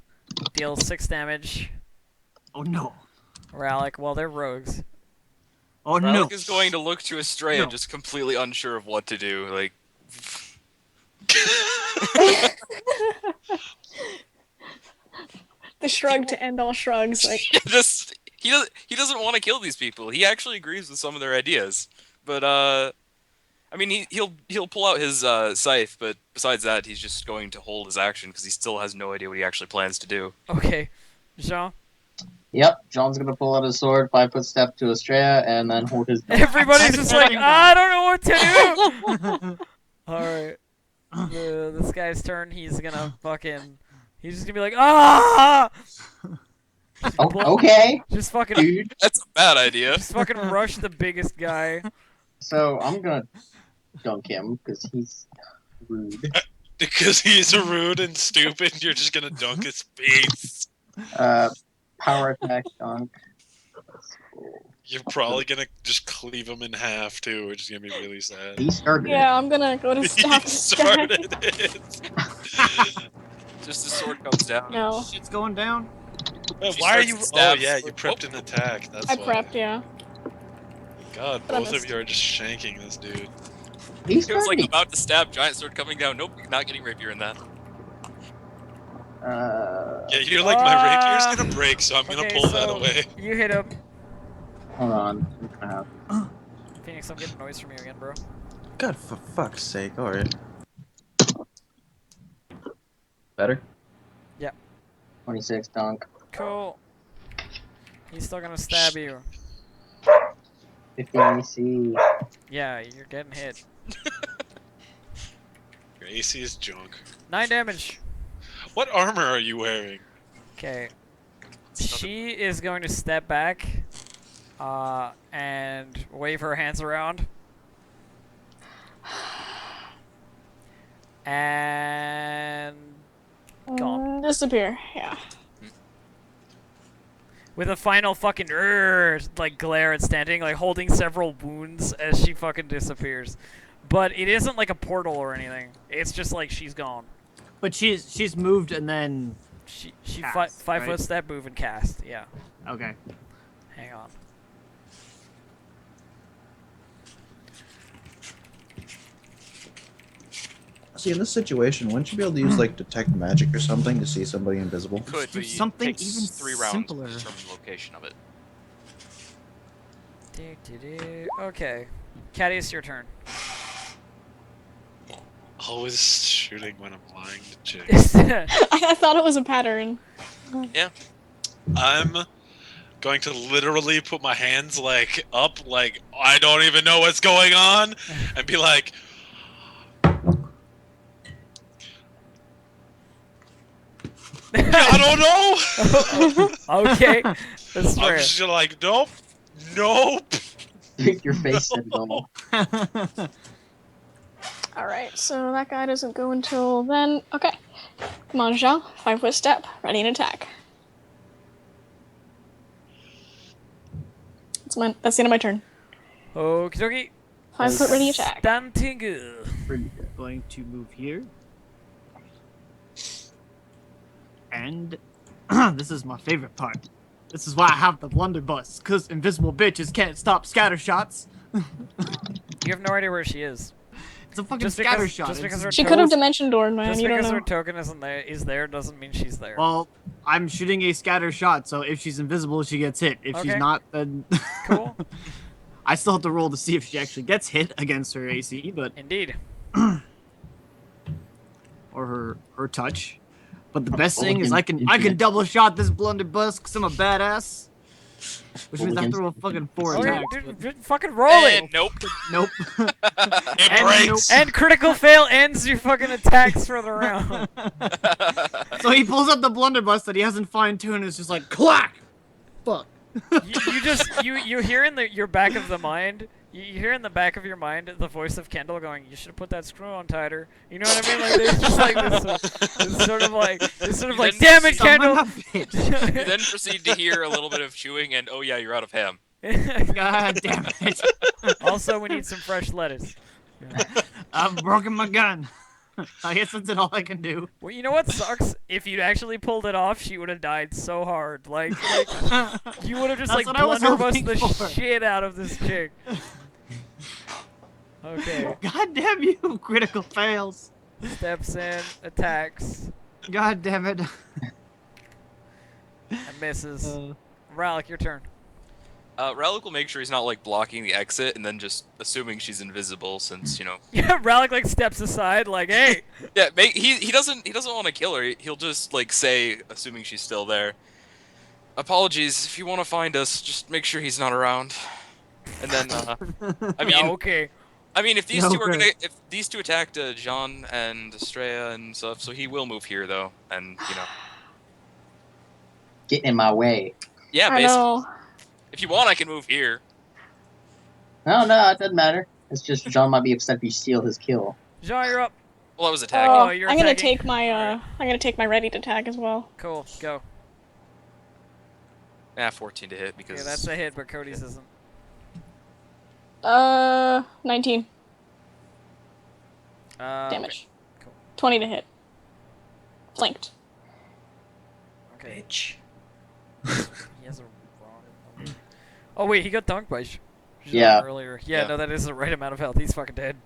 deals 6 damage. Oh no. Rallic, well, they're rogues. Oh no. Relic is going to look to Estrella, No. just completely unsure of what to do. Like, The shrug to end all shrugs. Like, he doesn't want to kill these people. He actually agrees with some of their ideas, but I mean he'll pull out his scythe, but besides that, he's just going to hold his action because he still has no idea what he actually plans to do. Okay. Jean? Yep, John's gonna pull out his sword, 5-foot step to Estrella, and then hold his gun. Everybody's just like, Exciting. I don't know what to do! Alright. This guy's turn, he's gonna fucking... He's just gonna be like, ah! Okay, Just fucking, dude. That's a bad idea. just fucking rush the biggest guy. So I'm gonna dunk him because he's rude. Because he's rude and stupid, you're just gonna dunk his face. Power attack dunk. You're probably gonna just cleave him in half too, which is gonna be really sad. He started Yeah, I'm gonna go to He stop this guy. started it. Just the sword comes down. No, Shit's going down. Wait, She why are starts you? to Oh stab. yeah, you prepped an attack. That's I why. prepped, yeah. God, But I both of missed. you are just shanking this dude. it. He He was like started. about to stab, giant sword coming down. Nope, not getting rapier in that. Yeah, you're like my rapier's gonna break, so I'm gonna Okay, pull that so away. you hit him. Hold on. What's gonna happen? Phoenix, I'm getting noise from you again, bro. God, for fuck's sake. Alright. Better? 26 dunk. Cool. He's still gonna stab you. 50 AC. Yeah, you're getting hit. Your AC is junk. 9 damage. What armor are you wearing? Okay. She is going to step back, and wave her hands around. And gone. Disappear, yeah. With a final fucking like glare at standing, like holding several wounds as she fucking disappears. But it isn't like a portal or anything. It's just like she's gone. But she's moved and then She Cast, five right? foot step move and cast. Yeah. okay. Hang on. See, in this situation, wouldn't you be able to use, like, detect magic or something to see somebody invisible? Could, Do but something it takes even 3 rounds simpler. to determine the location of it. Okay. Caddy, it's your turn. Always shooting when I'm lying to chicks. I thought it was a pattern. I'm going to literally put my hands like up, like I don't even know what's going on, and be like, I don't know. Okay. That's I'm fair. just gonna like, nope, nope. Your face said no. Alright, so that guy doesn't go until then. Okay. Come on, Zhao. 5 foot step. Ready and attack. That's the end of my turn. Okie dokie. 5 foot ready attack. Stunting. Going to move here. And this is my favorite part. This is why I have the blunderbuss, cause invisible bitches can't stop scatter shots. You have no idea where she is. It's a fucking Just scatter because- shot. just because her She toes- could have dimension doored, man. Just You don't because know. her token is there doesn't mean she's there. Well, I'm shooting a scatter shot, so if she's invisible, she gets hit. If she's Okay. not, then Cool. I still have to roll to see if she actually gets hit against her AC, but Indeed. or her touch. But the best Roll thing is against I can infinite. double shot this blunderbuss because I'm a badass. Which Roll means I have to against roll fucking 4 Okay, attacks. dude, fucking roll it. And nope. Nope. It And breaks. And critical fail ends your fucking attacks for the round. So he pulls up the blunderbuss that he hasn't fine-tuned and it's just like clack. Fuck. you just you hear in your back of the mind. You hear in the back of your mind the voice of Kendall going, "You should have put that screw on tighter." You know what I mean? Like there's just like this sort of like Then "Damn it, Son of Kendall!" a bitch. You then proceed to hear a little bit of chewing, and oh yeah, you're out of ham. God damn it. Also, we need some fresh lettuce. I've broken my gun. I guess that's all I can do. Well, you know what sucks? If you'd actually pulled it off, she would have died so hard. Like you would have just That's like what I was blunderbussed hoping the for. shit out of this chick. Okay. God damn you, critical fails. Steps in, attacks, God damn it. and misses. Rallic, your turn. Relic will make sure he's not like blocking the exit, and then just assuming she's invisible, since you know. Yeah, Rallic like steps aside, like, "Hey." Yeah, he doesn't want to kill her. He'll just like say, assuming she's still there. Apologies. If you want to find us, just make sure he's not around. And then, I mean, Yeah, okay. if these No two are good. if these two attacked Jean and Estrella and stuff, so he will move here though, and you know. getting in my way. Yeah, I basically. know. If you want, I can move here. No, it doesn't matter. It's just John might be upset if you steal his kill. Jean, you're up. Well, I was attacking. Oh, you're I'm gonna attacking? take my Alright. I'm gonna take my ready to attack as well. Cool, go. 14 to hit because. Yeah, that's a hit, but Cody's isn't. 19 damage. Cool. 20 to hit. Flanked. Okay. Bitch. He has a wrong number. Oh wait, he got dunked by Jean Yeah. earlier. Yeah, Yeah. no, that is the right amount of health. He's fucking dead.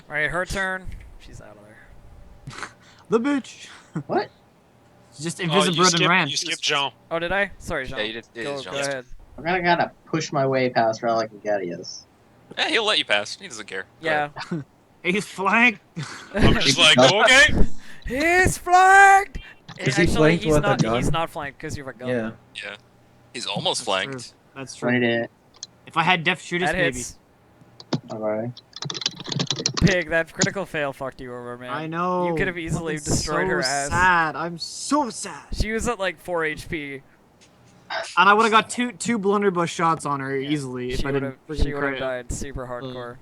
Alright, her turn. She's out of there. The bitch. What? Just Oh, invisible and ran. you skipped Jean. Oh, did I? Sorry, Jean. Yeah, you did. It Go, is go Jean. ahead. I'm gonna gotta push my way past Relic and Gadius. Yeah, he'll let you pass. He doesn't care. Go Yeah. ahead. He's flanked. I'm just like, okay. He's flanked! Is he Actually, flanked he's with a not, gun? he's not flanked because you have a gun. Yeah. Yeah. He's almost flanked. That's true. 20 to hit. If I had deft shooters, That maybe. hits. Alright. Pig, that critical fail fucked you over, man. I know. You could have easily Fucking destroyed her so ass. Sad. I'm so sad. She was at like 4 HP. And I would have got two blunderbuss shots on her Yeah. easily if She I would didn't have freaking crit. died super hardcore.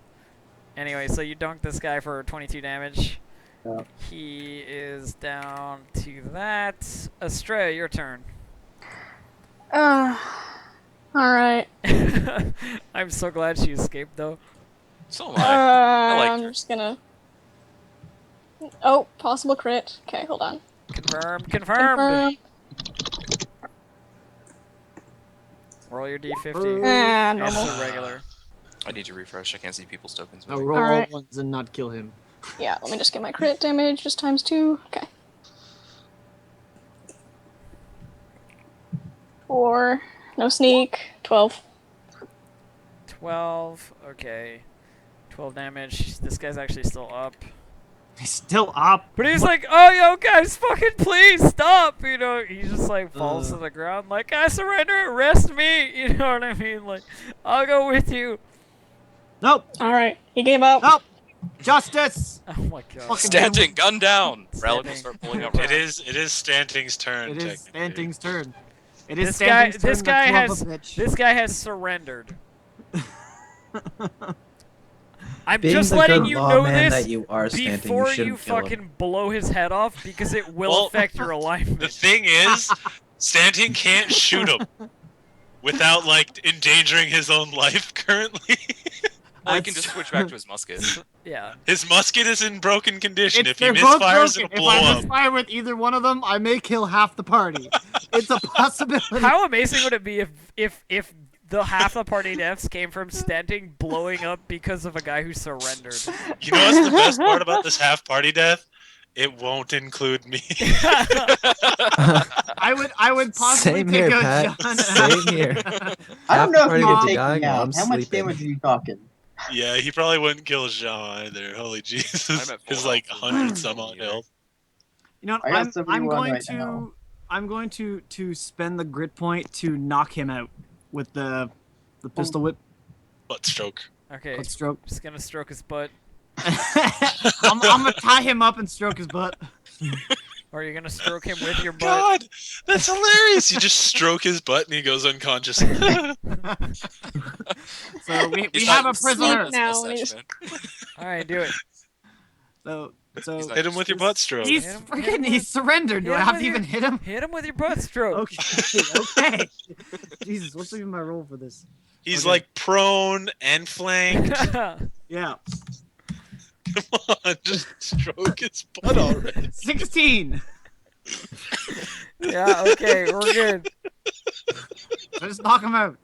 Anyway, so you dunked this guy for 22 damage. Yeah. He is down to that. Astrea, your turn. Alright. I'm so glad she escaped though. So am I. like I'm her. just gonna. Oh, possible crit. Okay, hold on. Confirmed. Confirm. Roll your d50. Ah, It's normal. a regular. I need to refresh. I can't see people's tokens. No, roll all Alright. ones and not kill him. Yeah, let me just get my crit damage, just times 2. Okay. 4. No sneak. 12. 12. Okay. 12 damage. This guy's actually still up. He's still up. But he's like, oh, yo, guys, fucking please stop. You know, he just like falls to the ground, like, I surrender, arrest me. You know what I mean? Like, I'll go with you. Nope. Alright, he gave up. Nope. Justice. Oh my god. Fucking Stanting, gun down. Relic will Standing. start pulling up. It is Stanting's turn. It is technically. Stanting's turn. It is This guy, Stanting's this turn guy to club has, a bitch. this guy has surrendered. I'm Being just the letting good you know lawman this that you are, Stanting, before you shouldn't kill him. fucking blow his head off because it will Well, affect your The alignment. thing is, Stanting can't shoot him without like endangering his own life currently. Well, he can just switch back to his musket. Yeah. His musket is in broken condition. If he they're both misfires, broken. it'll If blow I up. misfire with either one of them, I may kill half the party. It's a possibility. How amazing would it be if the half the party deaths came from Stanting blowing up because of a guy who surrendered? You know what's the best part about this half party death? It won't include me. I would possibly Same take here, out Pat. John. Same here. I Half don't the know if party you get can to take dying me while out. I'm How much sleeping. damage are you talking? Yeah, he probably wouldn't kill Jean either. Holy Jesus. I'm at full He's like health. 100 some odd health. You know, what, I got I'm 71 going right to now. I'm going to spend the grit point to knock him out with the pistol whip Butt stroke. Okay. quick stroke. Just gonna stroke his butt. I'm gonna tie him up and stroke his butt. Or you're gonna stroke him with your butt. God, that's hilarious. You just stroke his butt and he goes unconscious. So we He's have a not prisoner. smart Now, as a he's- mustache, man. Alright, do it. So He's not- Hit him with your butt stroke. he's Hit him- freaking hit him he's with- surrendered. Do hit I him have with to even your- hit him? Hit him with your butt stroke. Okay. Okay. Jesus, what's even my roll for this? He's Okay. like prone and flanked. Yeah. Come on, just stroke his butt already. 16. Yeah, okay, we're good. So just knock him out.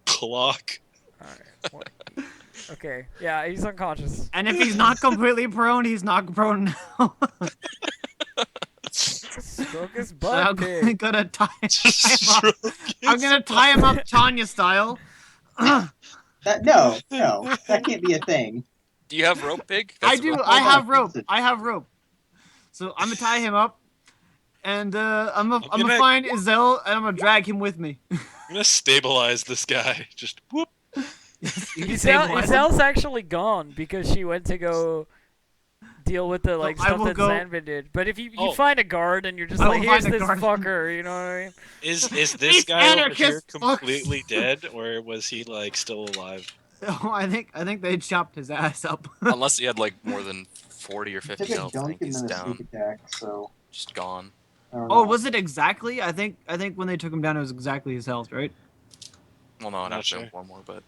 Clock. Alright. Okay, yeah, he's unconscious. And if he's not completely prone, he's not prone now. Stroke his So butt, I'm pig. gonna tie him Just up. stroke I'm his gonna tie him up Tanya style. No, that can't be a thing. Do you have rope, pig? I That's do. rope. I have on. rope. I have rope. So I'm gonna tie him up, and I'm gonna gonna- find Izel, and I'm gonna drag him with me. I'm gonna stabilize this guy. Just whoop. You can stabilize him. Isel's actually gone because she went to go deal with the like I stuff will that go- Zanvin did. But if you Oh. find a guard and you're just I like, will here's find a this guard. fucker, you know what I mean? Is this These guy over here anarchist fucks. completely dead, or was he like still alive? Oh, I think they chopped his ass up. Unless he had like more than 40 or He 50 took a health, I dunk think and he's then a sneak down, attack, so just gone. I don't Oh, know. was it exactly? I think when they took him down, it was exactly his health, right? Well, no, I'd Not have to sure. inform more, but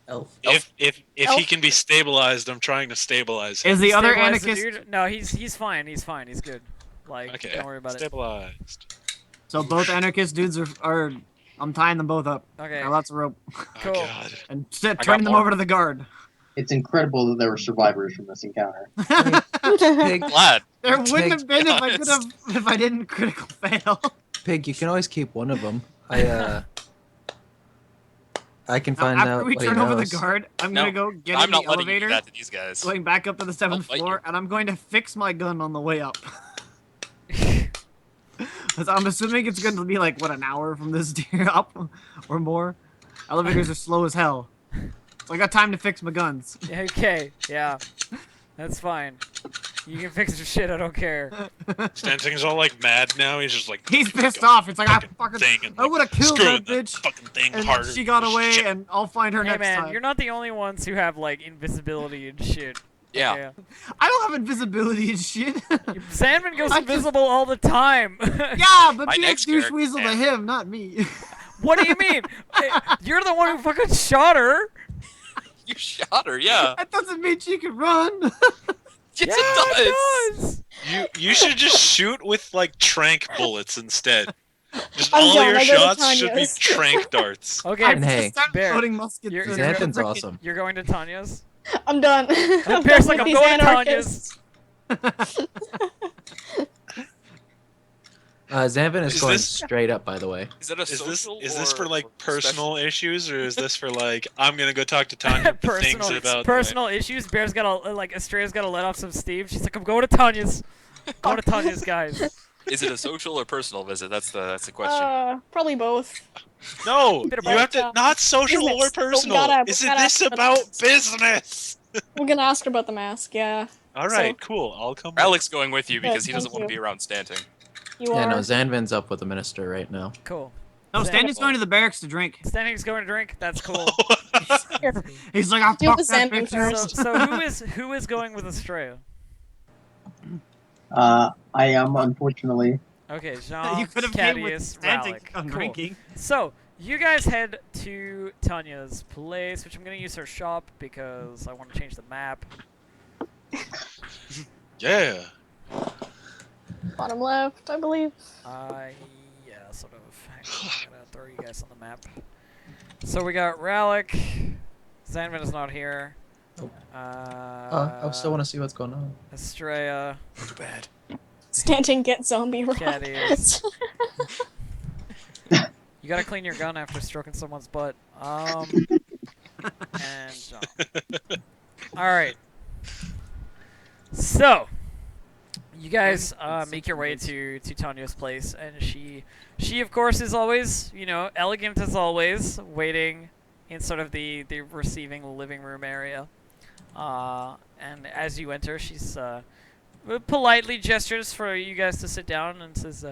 Elf. If he Elf. can be stabilized, I'm trying to stabilize him. Is the other Stabilize the anarchist? dude? No, he's fine. He's fine. He's good. Like, Okay, don't worry about it. stabilized. So both anarchist dudes are I'm tying them both up. Okay. Got lots of rope Oh Cool. god. and got turning them more. over to the guard. It's incredible that there were survivors from this encounter. Pig, glad. There wouldn't Take- have been be if I could have honest. if I didn't critical fail. Pig, you can always keep one of them. I can Now, find after out we what he turn over the knows. guard, I'm No, gonna go get I'm in the not letting you do elevator, that to these guys. going back up to the 7th fight floor, you. and I'm going to fix my gun on the way up. 'Cause I'm assuming it's going to be like what, an hour from this tier up or more. Elevators are slow as hell, so I got time to fix my guns. Okay, yeah. That's fine. You can fix your shit, I don't care. Stanting's all like mad now. He's just like He's pissed go off. It's like I fucking thing and, I would have killed screw that bitch, fucking thing and harder. she got away, Shit. and I'll find her Hey next man, time. you're not the only ones who have like invisibility and shit. Yeah. Okay. I don't have invisibility and shit. Sandman goes I just- invisible all the time. Yeah, but My be a next douche character- weasel to yeah. him, not me. What do you mean? You're the one who fucking shot her. You shot her, yeah. That doesn't mean she can run. Yes, Yeah, it does. You should just shoot with like trank bullets instead. Just I'm all done, your I go to shots should be Tanya's. trank darts. Okay, And hey, Start Bear, loading muskets. you're- in. Xanthin's Freaking- awesome. you're going to Tanya's. I'm done. I'm Bear's done like, with I'm these going to anarchists. Tanya's. Zanvin is Is going this- straight up, by the way. Is that a Is this social for or like special? personal issues, or is this for like I'm gonna go talk to Tanya for things personal about personal issues. Bear's gotta like Estrella's gotta let off some steam. She's like, I'm going to Tanya's. Going to Tanya's, guys. Is it a social or personal visit? That's the question. Probably both. No, Bit of you have to both. not social Business. or We personal. gotta- Is we it gotta this ask about about- business? We're gonna ask her about the mask. Yeah, All right, cool. I'll come. Alex going with you Good, because he doesn't thank want to you. be around Stanting. you Yeah, are. no, Zanvin's up with the minister right now. Cool. No, Zan- Standing's going to the barracks to drink. Standing's going to drink. That's cool. Here. He's like, I Deal fucked with that Xanthin bitch. first. So who is going with Estrella? I am, unfortunately. Okay, Jean, You could have came with Cadius, Standing Rallic. on Cool. drinking. So you guys head to Tanya's place, which I'm gonna use her shop because I want to change the map. Yeah. Bottom left, I believe. Yeah, sort of. Hang on, I'm gonna throw you guys on the map. So we got Rallic. Zanvin is not here. I still want to see what's going on. Estrella. Too bad. Stanton get zombie Cadius. rockets. You gotta clean your gun after stroking someone's butt. And John. Alright. So, you guys make your way to Tanya's place, and she of course is always, you know, elegant as always, waiting in sort of the receiving living room area. And as you enter, she's politely gestures for you guys to sit down and says,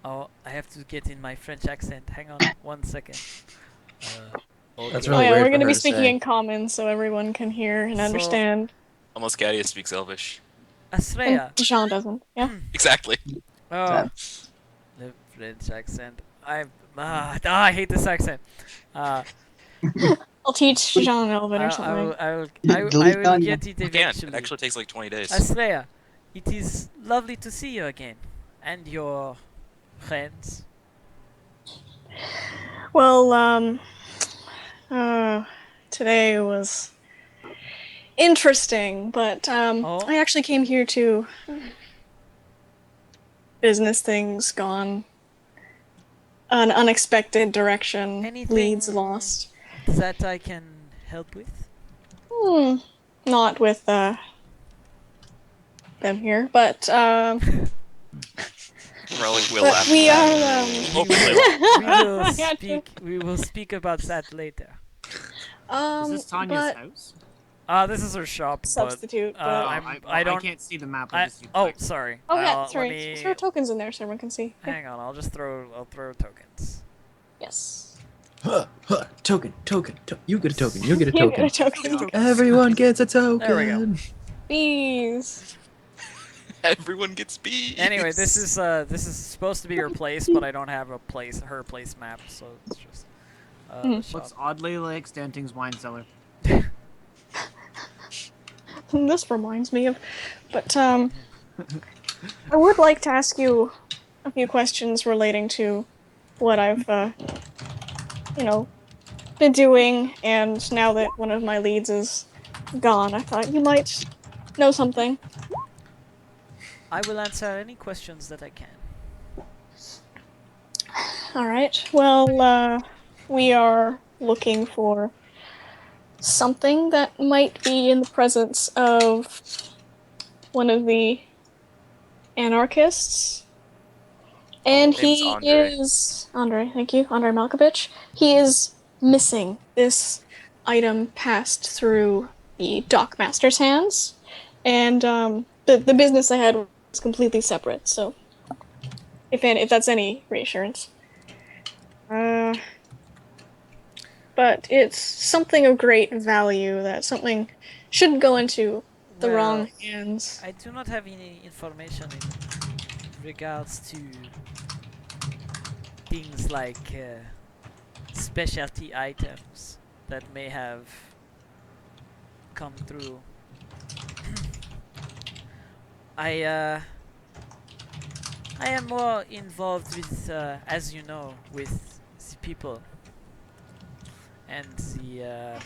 "Oh, I have to get in my French accent. Hang on 1 second." That's Oh really yeah, weird we're for gonna her be to speaking say. in common so everyone can hear and So- understand. Unless Cadius speaks Elvish. Estrella. And Jean doesn't. Yeah. Exactly. Oh, the French accent. I hate this accent. I'll teach Jean Elvin or something. I will Delete Tanya. get it You can. eventually. It actually takes like 20 days. Estrella, it is lovely to see you again, and your friends. Well, today was interesting, but Oh? I actually came here to business things gone an unexpected direction, Anything- leads lost. That I can help with? Not with them here, but Relic will but laugh. we are Hopefully. We will speak about that later. Is this Tanya's but house? This is her shop, substitute, but but I don't. can't see the map. I, just see the oh, text. sorry. oh yeah, Let sorry. me- Throw tokens in there so everyone can see. Yeah. Hang on, I'll throw tokens. Yes. Token. You get a token. You get a You get a token. token. Everyone gets a token. There we go. Bees. Everyone gets bees. Anyway, this is supposed to be her place, but I don't have her place map, so it's just the shop. Looks oddly like Stanting's wine cellar. This reminds me of, but I would like to ask you a few questions relating to what I've been doing, and now that one of my leads is gone, I thought you might know something. I will answer any questions that I can. Alright, well, we are looking for something that might be in the presence of one of the anarchists. And Name's he Andre. is... Andre, thank you. Andre Malkovich. He is missing. This item passed through the dockmaster's hands, and the business I had was completely separate, so if that's any reassurance. But it's something of great value that something shouldn't go into the Well, wrong hands. I do not have any information in regards to things like specialty items that may have come through. I am more involved with, as you know, with the people and the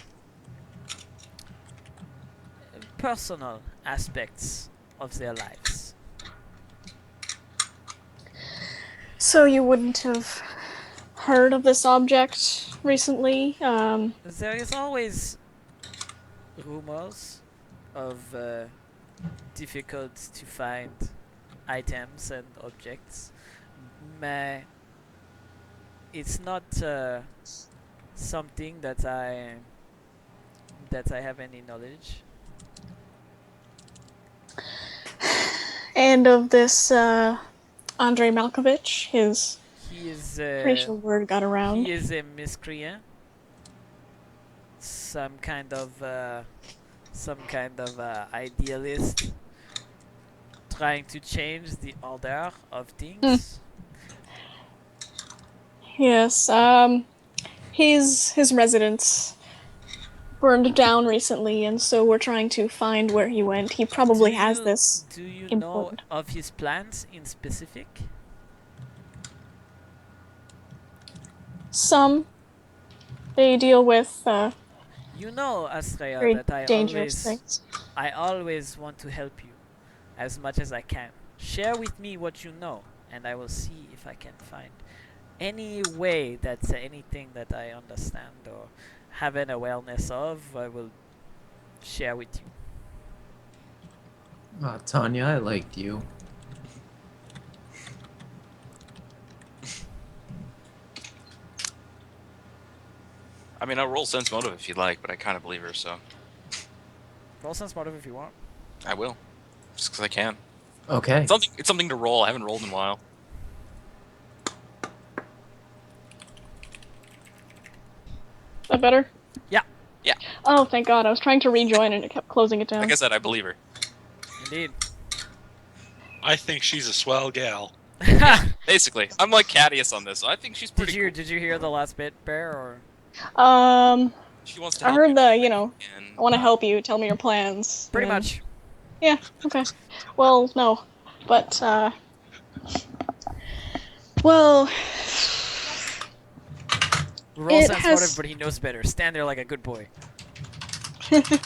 personal aspects of their lives. So you wouldn't have heard of this object recently? There is always rumors of difficult to find items and objects. It's not something that I have any knowledge. And of this Andre Malkovich, his He is racial word got around. he is a miscreant. Some kind of idealist trying to change the order of things. Yes, his residence burned down recently, and so we're trying to find where he went. He probably has this. Do you important. know of his plans in specific? Some. They deal with You know, Astrea, very that dangerous things. I always want to help you as much as I can. Share with me what you know, and I will see if I can find any way that's anything that I understand or have an awareness of. I will share with you. Oh, Tanya, I liked you. I mean, I'll roll sense motive if you'd like, but I kind of believe her, so Roll sense motive if you want. I will, just because I can. Okay. It's something to roll. I haven't rolled in a while. Is that better? Yeah. Yeah. Oh, thank God. I was trying to rejoin and it kept closing it down. Like I said, I believe her. Indeed. I think she's a swell gal. Basically, I'm like Cadius on this. I think she's pretty. Did you hear the last bit, Bear? Or Cool. She wants to I help heard you, the, and I want to help you, tell me your plans. pretty and- much. Yeah, okay. Well, no. But, well, Roll It sense has- motive, but he knows better. Stand there like a good boy.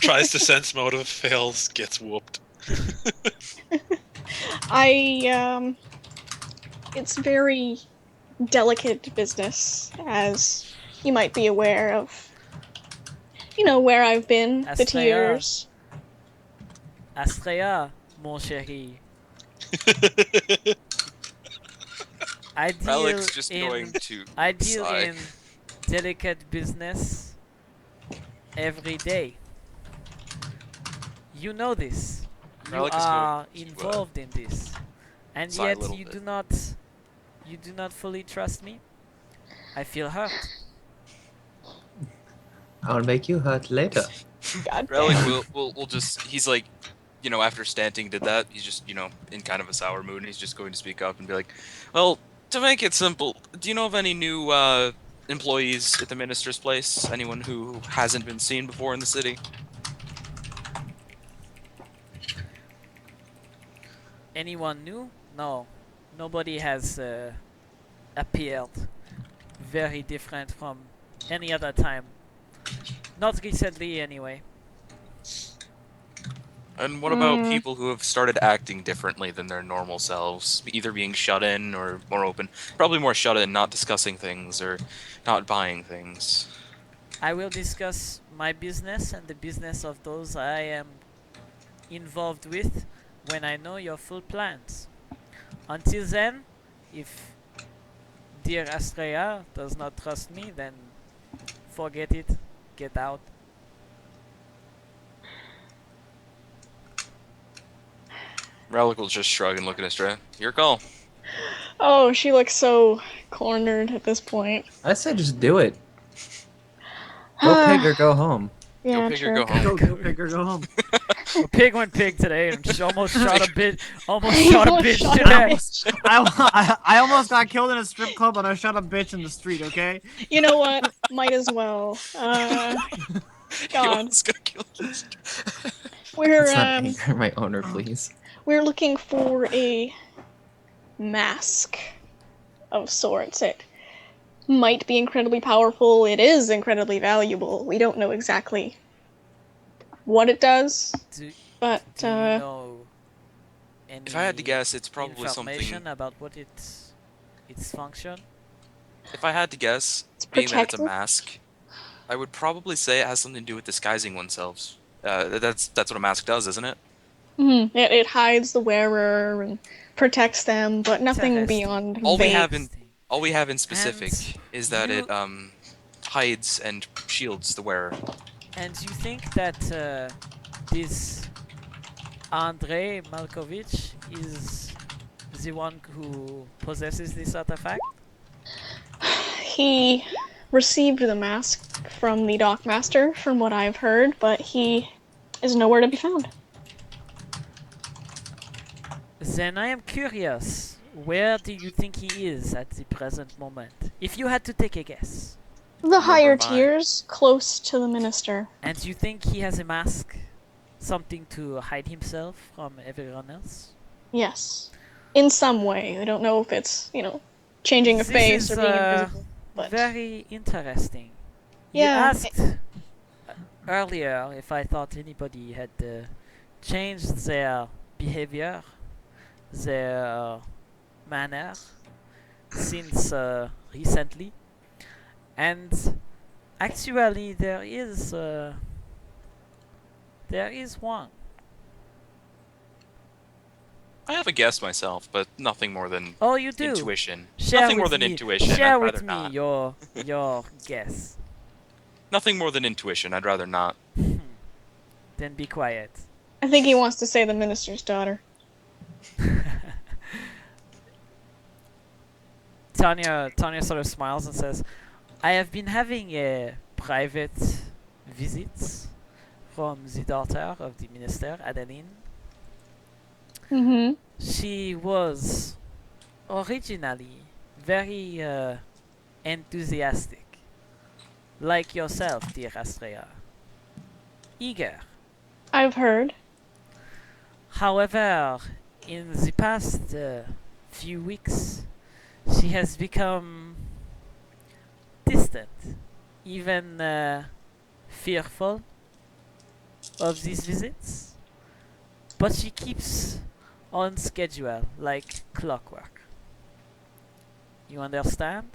Tries to sense motive, fails, gets whooped. it's very delicate business, as you might be aware of, where I've been, the Astrea. tears. Astrea, mon chéri. I deal Alex just in going to. I deal sigh. in delicate business every day. You know this. You Relic is are going to, involved in this, and sigh a yet little you bit. do not. You do not fully trust me. I feel hurt. I'll make you hurt later. God Relic damn. will just, he's like, after Stanting did that, he's just, in kind of a sour mood, and he's just going to speak up and be like, well, to make it simple, do you know of any new employees at the minister's place? Anyone who hasn't been seen before in the city? Anyone new? No. Nobody has appeared. Very different from any other time. Not recently, anyway. And what about people who have started acting differently than their normal selves, either being shut in or more open? Probably more shut in, not discussing things or not buying things. I will discuss my business and the business of those I am involved with when I know your full plans. Until then, if dear Astrea does not trust me, then forget it. Get out. Relic will just shrug and look at Estrella. Your call. Oh, she looks so cornered at this point. I said just do it. Go pig or go home. Yeah, Go pig or true. go home. Go pig or go home. A pig went pig today, and she almost shot a bit. Almost He shot a almost bitch shot a today. bitch. I almost got killed in a strip club and I shot a bitch in the street, okay? You know what? Might as well. You God. almost got killed. We're Let's not anger my owner, please. we're looking for a mask of sorts. It might be incredibly powerful. It is incredibly valuable. We don't know exactly what it does, Do, but do you know any If I had to guess, it's probably information something. about what its function? If I had to guess, it's being that it's a protective. mask, I would probably say it has something to do with disguising oneself. That's what a mask does, isn't it? It hides the wearer and protects them, but nothing Interesting. beyond All we vague. have in all we have in specific And is that you- it hides and shields the wearer. And you think that this Andrei Malkovich is the one who possesses this artifact? He received the mask from the Dockmaster, from what I've heard, but he is nowhere to be found. Then I am curious. Where do you think he is at the present moment? If you had to take a guess. The higher mine. tiers, close to the minister. And you think he has a mask? Something to hide himself from everyone else? Yes. In some way. I don't know if it's, changing a This face is, or being invisible. But Very interesting. You Yeah, asked earlier if I thought anybody had changed their behavior, their manner since recently, and actually there is one. I have a guess myself, but nothing more than Oh, you do. intuition. Share Nothing more with than me- intuition. Share I'd with rather me not. your guess. Nothing more than intuition. I'd rather not. Then be quiet. I think he wants to say the minister's daughter. Tanya sort of smiles and says, I have been having private visits from the daughter of the minister, Adeline. Mm-hmm. She was originally very enthusiastic, like yourself, dear Astrea. Eager. I've heard. However, in the past few weeks, she has become distant, even fearful of these visits. But she keeps on schedule like clockwork. You understand?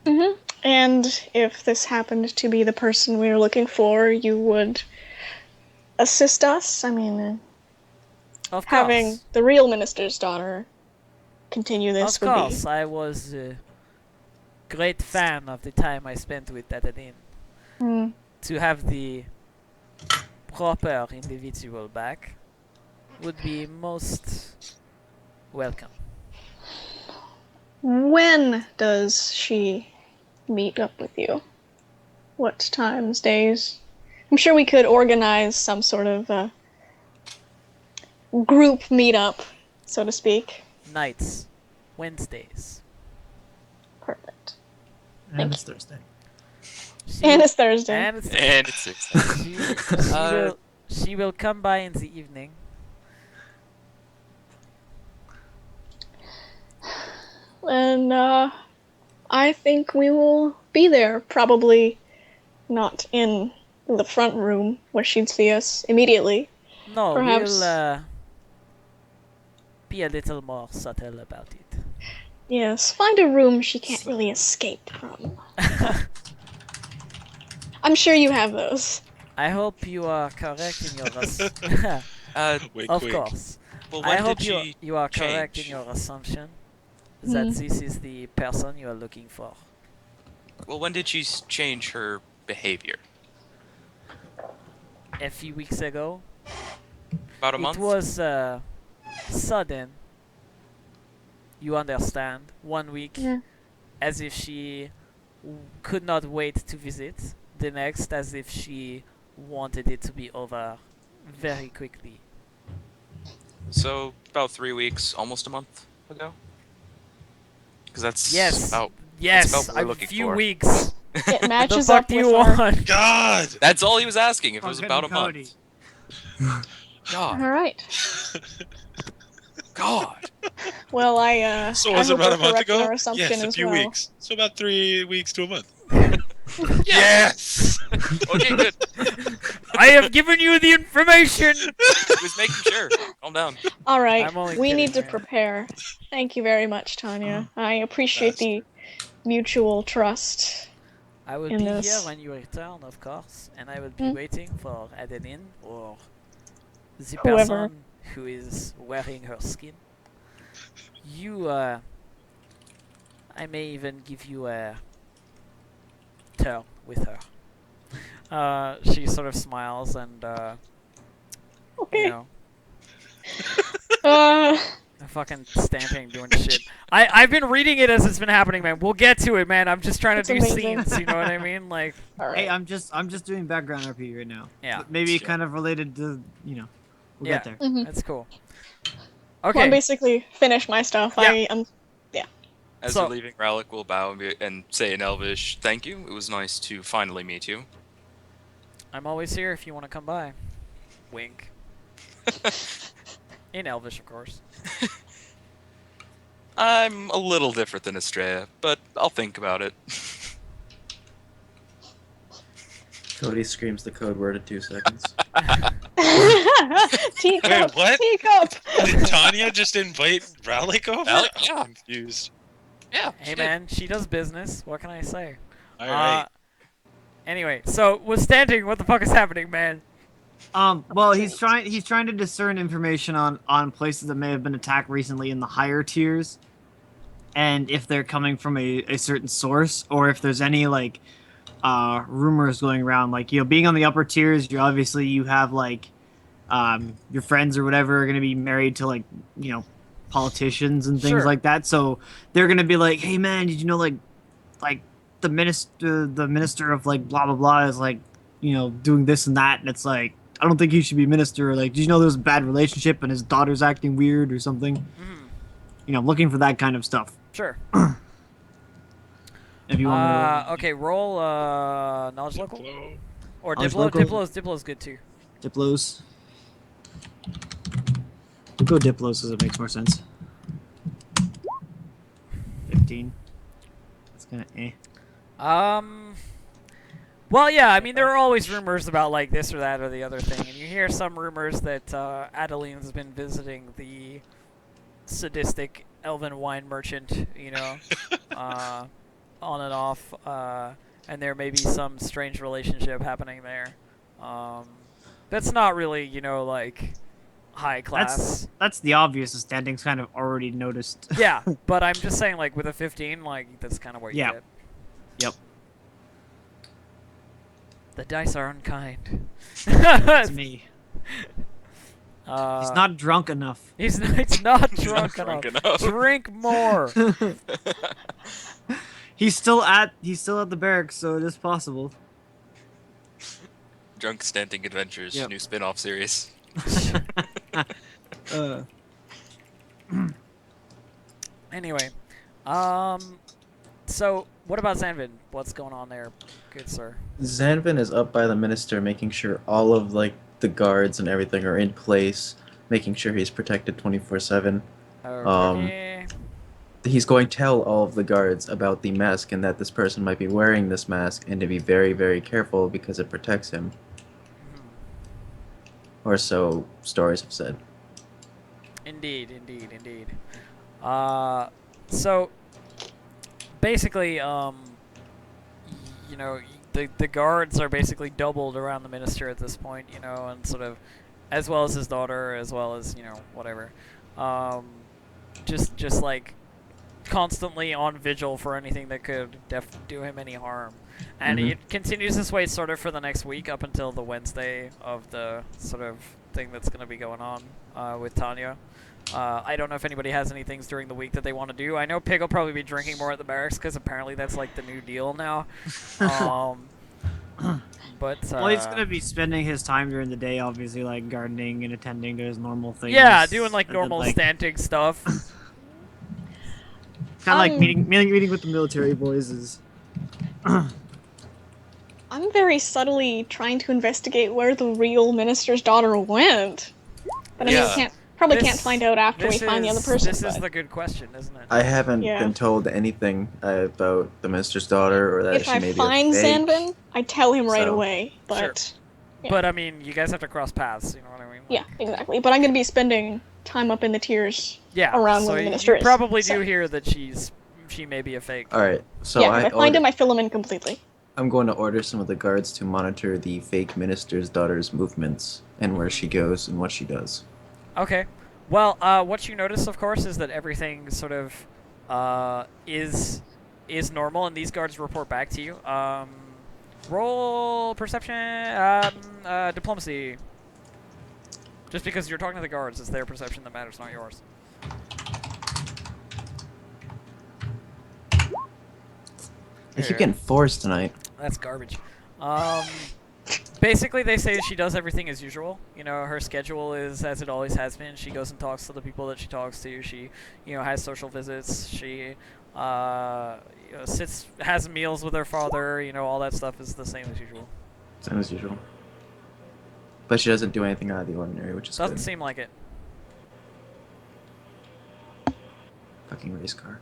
Mm-hmm. And if this happened to be the person we were looking for, you would assist us? I mean, Of having course. the real minister's daughter continue this Of would course, I was a great fan of the time I spent with Adeline. be... To have the proper individual back would be most welcome. When does she meet up with you? What times, days? I'm sure we could organize some sort of group meetup, so to speak. Nights, Wednesdays. Perfect. And it's Thursday. And it's Thursday. And it's And it's 6. she will come by in the evening. And I think we will be there. Probably not in the front room where she'd see us immediately. No, Perhaps- we'll be a little more subtle about it. Yes, find a room she can't really escape from. I'm sure you have those. I hope you are correct in your Wink, of wink. course. Well, I when hope did she you are correct in change? your assumption that this is the person you are looking for. Well, when did she change her behavior? A few weeks ago, About a month? it was sudden. You understand? 1 week, Yeah. as if she could not wait to visit. The next, as if she wanted it to be over very quickly. So, about 3 weeks, almost a month ago? Because that's Yes. about... Yes, about what we're a looking few for. weeks. It The matches fuck up do with you our... want? God! That's all he was asking, if it was Fucking about a Cody. month. God. All right. God. Well, I So I was it hope about we're a month correct in ago? our assumption Yes, a as few well. weeks. So about 3 weeks to a month. Yeah. Yes! Okay, good. I have given you the information. He was making sure. Calm down. All right, I'm only we kidding, need to man. prepare. Thank you very much, Tanya. I appreciate the mutual trust. I will In be this. here when you return, of course, and I will be Mm. waiting for Adeline or the Whoever. person who is wearing her skin. You, I may even give you a turn with her. She sort of smiles and, Okay. you know, Uh, fucking stamping, doing shit. I've been reading it as it's been happening, man. We'll get to it, man. I'm just trying to It's do amazing. scenes. You know what I mean? Like, all right. Hey, I'm just doing background RP right now. yeah, But maybe Yeah. kind of related to we'll Yeah. get there. Mhm. that's cool. Well, Okay. I'm basically finished my stuff. Yeah. As So- we're leaving, Ralik will bow and say in Elvish, "Thank you. It was nice to finally meet you." I'm always here if you want to come by. Wink. In Elvish, of course. I'm a little different than Estrella, but I'll think about it. Cody screams the code word in 2 seconds. Teacup. Wait, what? Teacup. Did Tanya just invite Ralik over? Ralik, yeah. I'm confused. Yeah. Hey man, she does business. What can I say? Alright. Anyway, so with standing, what the fuck is happening, man? Well, he's trying to discern information on places that may have been attacked recently in the higher tiers, and if they're coming from a certain source, or if there's any like rumors going around. Like, being on the upper tiers, you have like your friends or whatever are gonna be married to like politicians and things Sure. like that. So they're gonna be like, hey man, did you know like the minister of like blah blah blah is like doing this and that, and it's like, I don't think he should be minister. Or like, did you know there was a bad relationship and his daughter's acting weird or something? Mhm. Looking for that kind of stuff. Sure. If you want me Okay, roll knowledge local Diplo. or Knowledge Diplo. local? Diplo's good too. to Diplos. We'll go Diplos because it makes more sense. 15. That's kind of Well, yeah. I mean, there are always rumors about like this or that or the other thing, and you hear some rumors that Adeline's been visiting the sadistic elven wine merchant. On and off, and there may be some strange relationship happening there. That's not really, like high class. That's the obvious. The standings kind of already noticed. Yeah, but I'm just saying, like with a 15, like that's kind of where you Yeah. get. Yep. The dice are unkind. It's me. He's He's not drunk enough. He's not He's drunk not drunk enough. enough. Drink more. He's still at the barracks, so it is possible. Drunk Stanting Adventures, Yep. new spin-off series. Anyway, so what about Zanvin? What's going on there, good sir? Zanvin is up by the minister, making sure all of like the guards and everything are in place, making sure he's protected 24/7. Okay. He's going to tell all of the guards about the mask and that this person might be wearing this mask, and to be very, very careful because it protects him. Or so stories have said. Indeed. So basically, you know, the guards are basically doubled around the minister at this point, you know, and sort of, as well as his daughter, as well as, you know, whatever, just like constantly on vigil for anything that could do him any harm. And it continues this way sort of for the next week up until the Wednesday of the sort of thing that's going to be going on with Tanya. I don't know if anybody has any things during the week that they want to do. I know Pig will probably be drinking more at the barracks because apparently that's like the new deal now. But Well, he's gonna be spending his time during the day, obviously, like gardening and attending to his normal things. yeah, doing like and then, normal like, Stantic stuff. Kind of like meeting with the military boys is. I'm very subtly trying to investigate where the real minister's daughter went. But I mean, Yeah. we can't find out after we find the other person. This is but the good question, isn't it? I haven't Yeah. been told anything about the minister's daughter or that if she I may find be a fake. Zanvin, I tell him right So- away. But Sure. yeah. But I mean, you guys have to cross paths. You know what I mean? yeah, exactly. But I'm gonna be spending time up in the tiers. Yeah. Around so where the you minister is, probably so. do hear that she may be a fake. All right, so yeah, if I find him, order- I fill him in completely. I'm going to order some of the guards to monitor the fake minister's daughter's movements and where she goes and what she does. Okay. Well, what you notice, of course, is that everything sort of is normal, and these guards report back to you. Roll perception, diplomacy. Just because you're talking to the guards, it's their perception that matters, not yours. I keep getting forced tonight. That's garbage. Basically, they say she does everything as usual. You know, her schedule is as it always has been. She goes and talks to the people that she talks to. She, you know, has social visits. She, you know, has meals with her father. You know, all that stuff is the same as usual. Same as usual. But she doesn't do anything out of the ordinary, which is Doesn't good. seem like it. Fucking race car.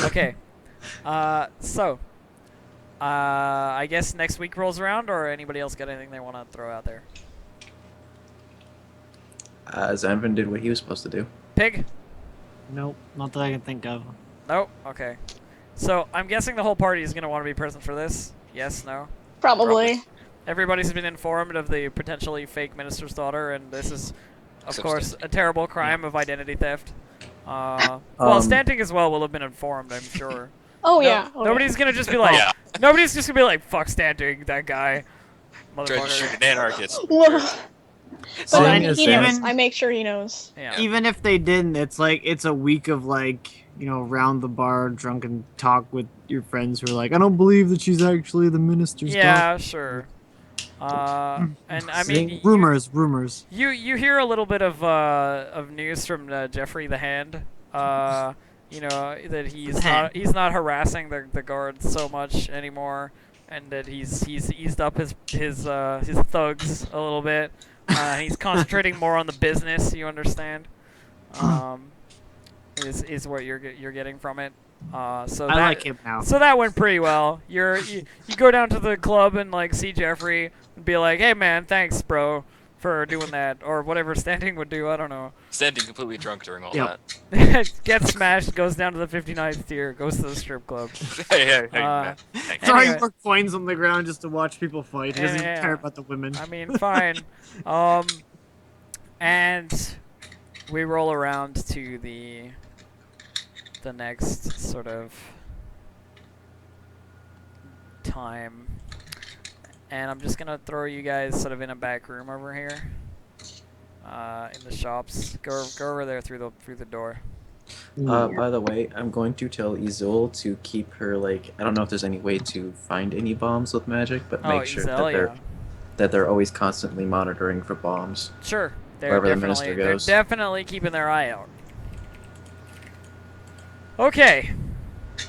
Okay. So, I guess next week rolls around, or anybody else got anything they want to throw out there? Zanvin did what he was supposed to do. Pig? Nope, not that I can think of. Nope. Okay. So, I'm guessing the whole party is going to want to be present for this? Yes? No? Probably. Everybody's been informed of the potentially fake minister's daughter, and this is, of Except course, Stantic. a terrible crime of identity theft. Well, Um, Stantic as well will have been informed, I'm sure. Oh No- yeah. Oh, nobody's gonna just be like, yeah. nobody's just gonna be like, fuck Stantic, that guy, Tried to shoot motherfucker. an anarchist. yeah. Whoa. But Seeing I mean, as he that- knows. I make sure he knows. Yeah. Even if they didn't, it's like it's a week of like, you know, round the bar, drunken talk with your friends who are like, I don't believe that she's actually the minister's daughter. Yeah, sure. And I mean, Rumors. you hear a little bit of news from Jeffrey the Hand. You know that he's not harassing the guards so much anymore, and that he's eased up his thugs a little bit. He's concentrating more on the business. You understand? Is what you're getting from it. So I that, like him now. So that went pretty well. You go down to the club and like see Jeffrey and be like, hey man, thanks bro for doing that, or whatever Standing would do. I don't know. Standing completely drunk during all Yep. that. Gets smashed, goes down to the 59th tier, goes to the strip club. Hey, Uh, man. Thanks. Throwing anyway. more coins on the ground just to watch people fight. He doesn't Yeah. care about the women. I mean, fine. And we roll around to the next sort of time. And I'm just gonna throw you guys sort of in a back room over here, in the shops. Go over there through the door. By the way, I'm going to tell Izul to keep her like I don't know if there's any way to find any bombs with magic, but make sure Izel, that they're always constantly monitoring for bombs. Sure, Wherever the minister goes. They're definitely keeping their eye out. Okay,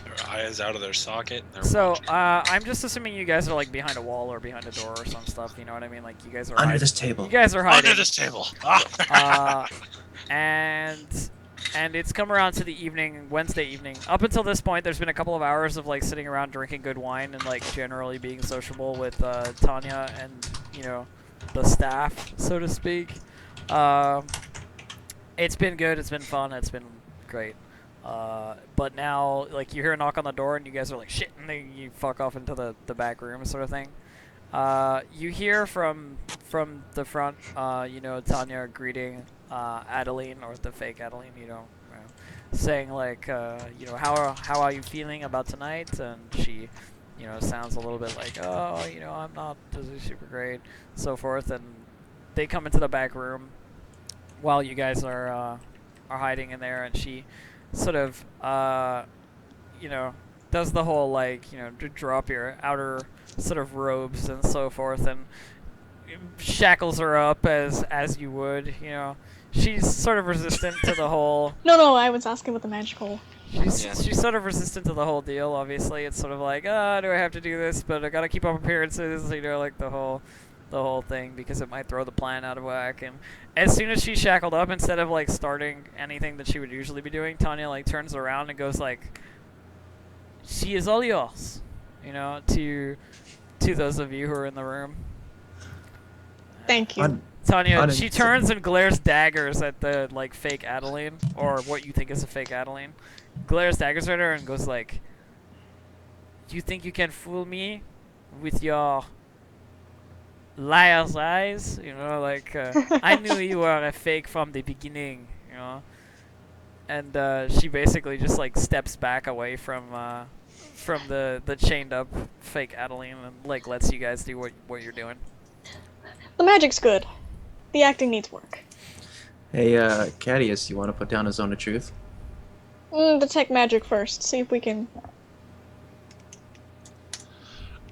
Their eyes out of their socket. And they're so watching. I'm just assuming you guys are like behind a wall or behind a door or some stuff. You know what I mean? Like you guys are Under hiding. this table. You guys are hiding. Under this table. And it's come around to the evening, Wednesday evening. Up until this point, there's been a couple of hours of like sitting around drinking good wine and like generally being sociable with Tanya and the staff, so to speak. It's been good. It's been fun. It's been great. But now, like, you hear a knock on the door and you guys are like, shit, and then you fuck off into the back room sort of thing. You hear from the front, Tanya greeting Adeline, or the fake Adeline, saying like, how are you feeling about tonight? And she, sounds a little bit like, oh, I'm not super great, so forth. And they come into the back room while you guys are hiding in there, and she sort of, does the whole like, drop your outer sort of robes and so forth, and shackles her up as you would, She's sort of resistant to the whole. No, I was asking about the magical. She's sort of resistant to the whole deal. Obviously, it's sort of like, do I have to do this? But I gotta keep up appearances, like the whole thing, because it might throw the plan out of whack. And as soon as she's shackled up, instead of like starting anything that she would usually be doing, Tanya like turns around and goes like, "She is all yours," to those of you who are in the room. Thank you. Tanya, she turns and glares daggers at the like fake Adeline, or what you think is a fake Adeline. Glares daggers at her and goes like, "You think you can fool me with your liar's eyes? I knew you were a fake from the beginning, And she basically just like steps back away from the chained up fake Adeline and like lets you guys do what you're doing. The magic's good. The acting needs work. Hey, Cadius, you want to put down a zone of truth? Detect magic first. See if we can.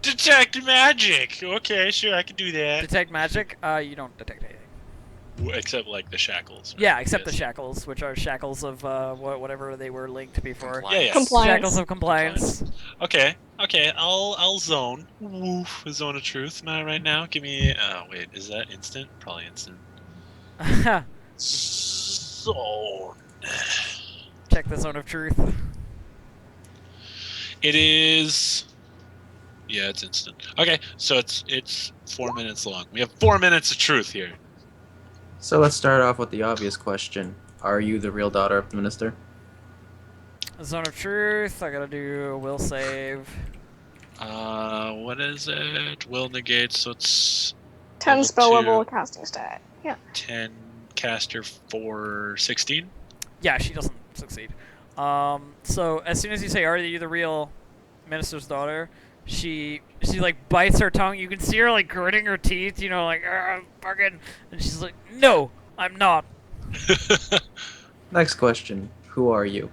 Detect magic. Okay, sure, I can do that. Detect magic? You don't detect anything. Except like the shackles. Right? Yeah, except the Yes. shackles, which are shackles of whatever they were linked before. Yeah. Compliance. Shackles of compliance. Okay. I'll zone. Woof, a zone of truth. Am I right now? Give me. Wait, is that instant? Probably instant. Zone. Check the zone of truth. It is. Yeah, it's instant. Okay, so it's 4 minutes long. We have 4 minutes of truth here. So let's start off with the obvious question. Are you the real daughter of the minister? Zone of truth. I gotta do a will save. What is it? Will negate, so it's 10 Level spell 2. level casting stat. Yeah. 10 caster for 16. Yeah, she doesn't succeed. So as soon as you say, "Are you the real minister's daughter?" She like bites her tongue. You can see her like gritting her teeth, like fucking. And she's like, "No, I'm not." Next question. Who are you?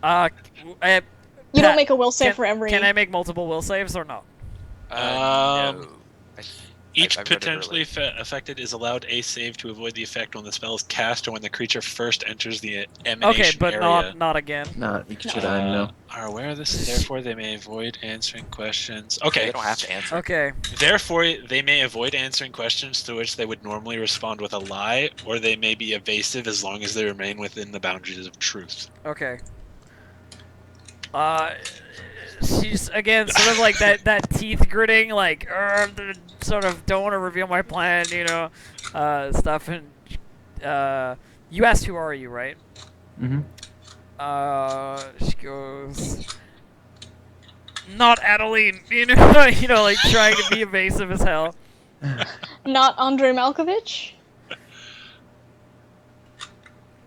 You don't make a will save for every. Can I make multiple will saves or not? No. Each I've read it potentially earlier. affected is allowed a save to avoid the effect when the spell is cast or when the creature first enters the Okay, emanation but area. not again. Not should I know? Are aware of this, therefore they may avoid answering questions. They Okay, don't have to answer. Okay. therefore they may avoid answering questions to which they would normally respond with a lie, or they may be evasive as long as they remain within the boundaries of truth. Okay. She's again sort of like that teeth gritting, like sort of don't want to reveal my plan, stuff. And you asked who are you, right? Mm-hmm. She goes, not Adeline, like trying to be evasive as hell. Not Andrei Malkovich?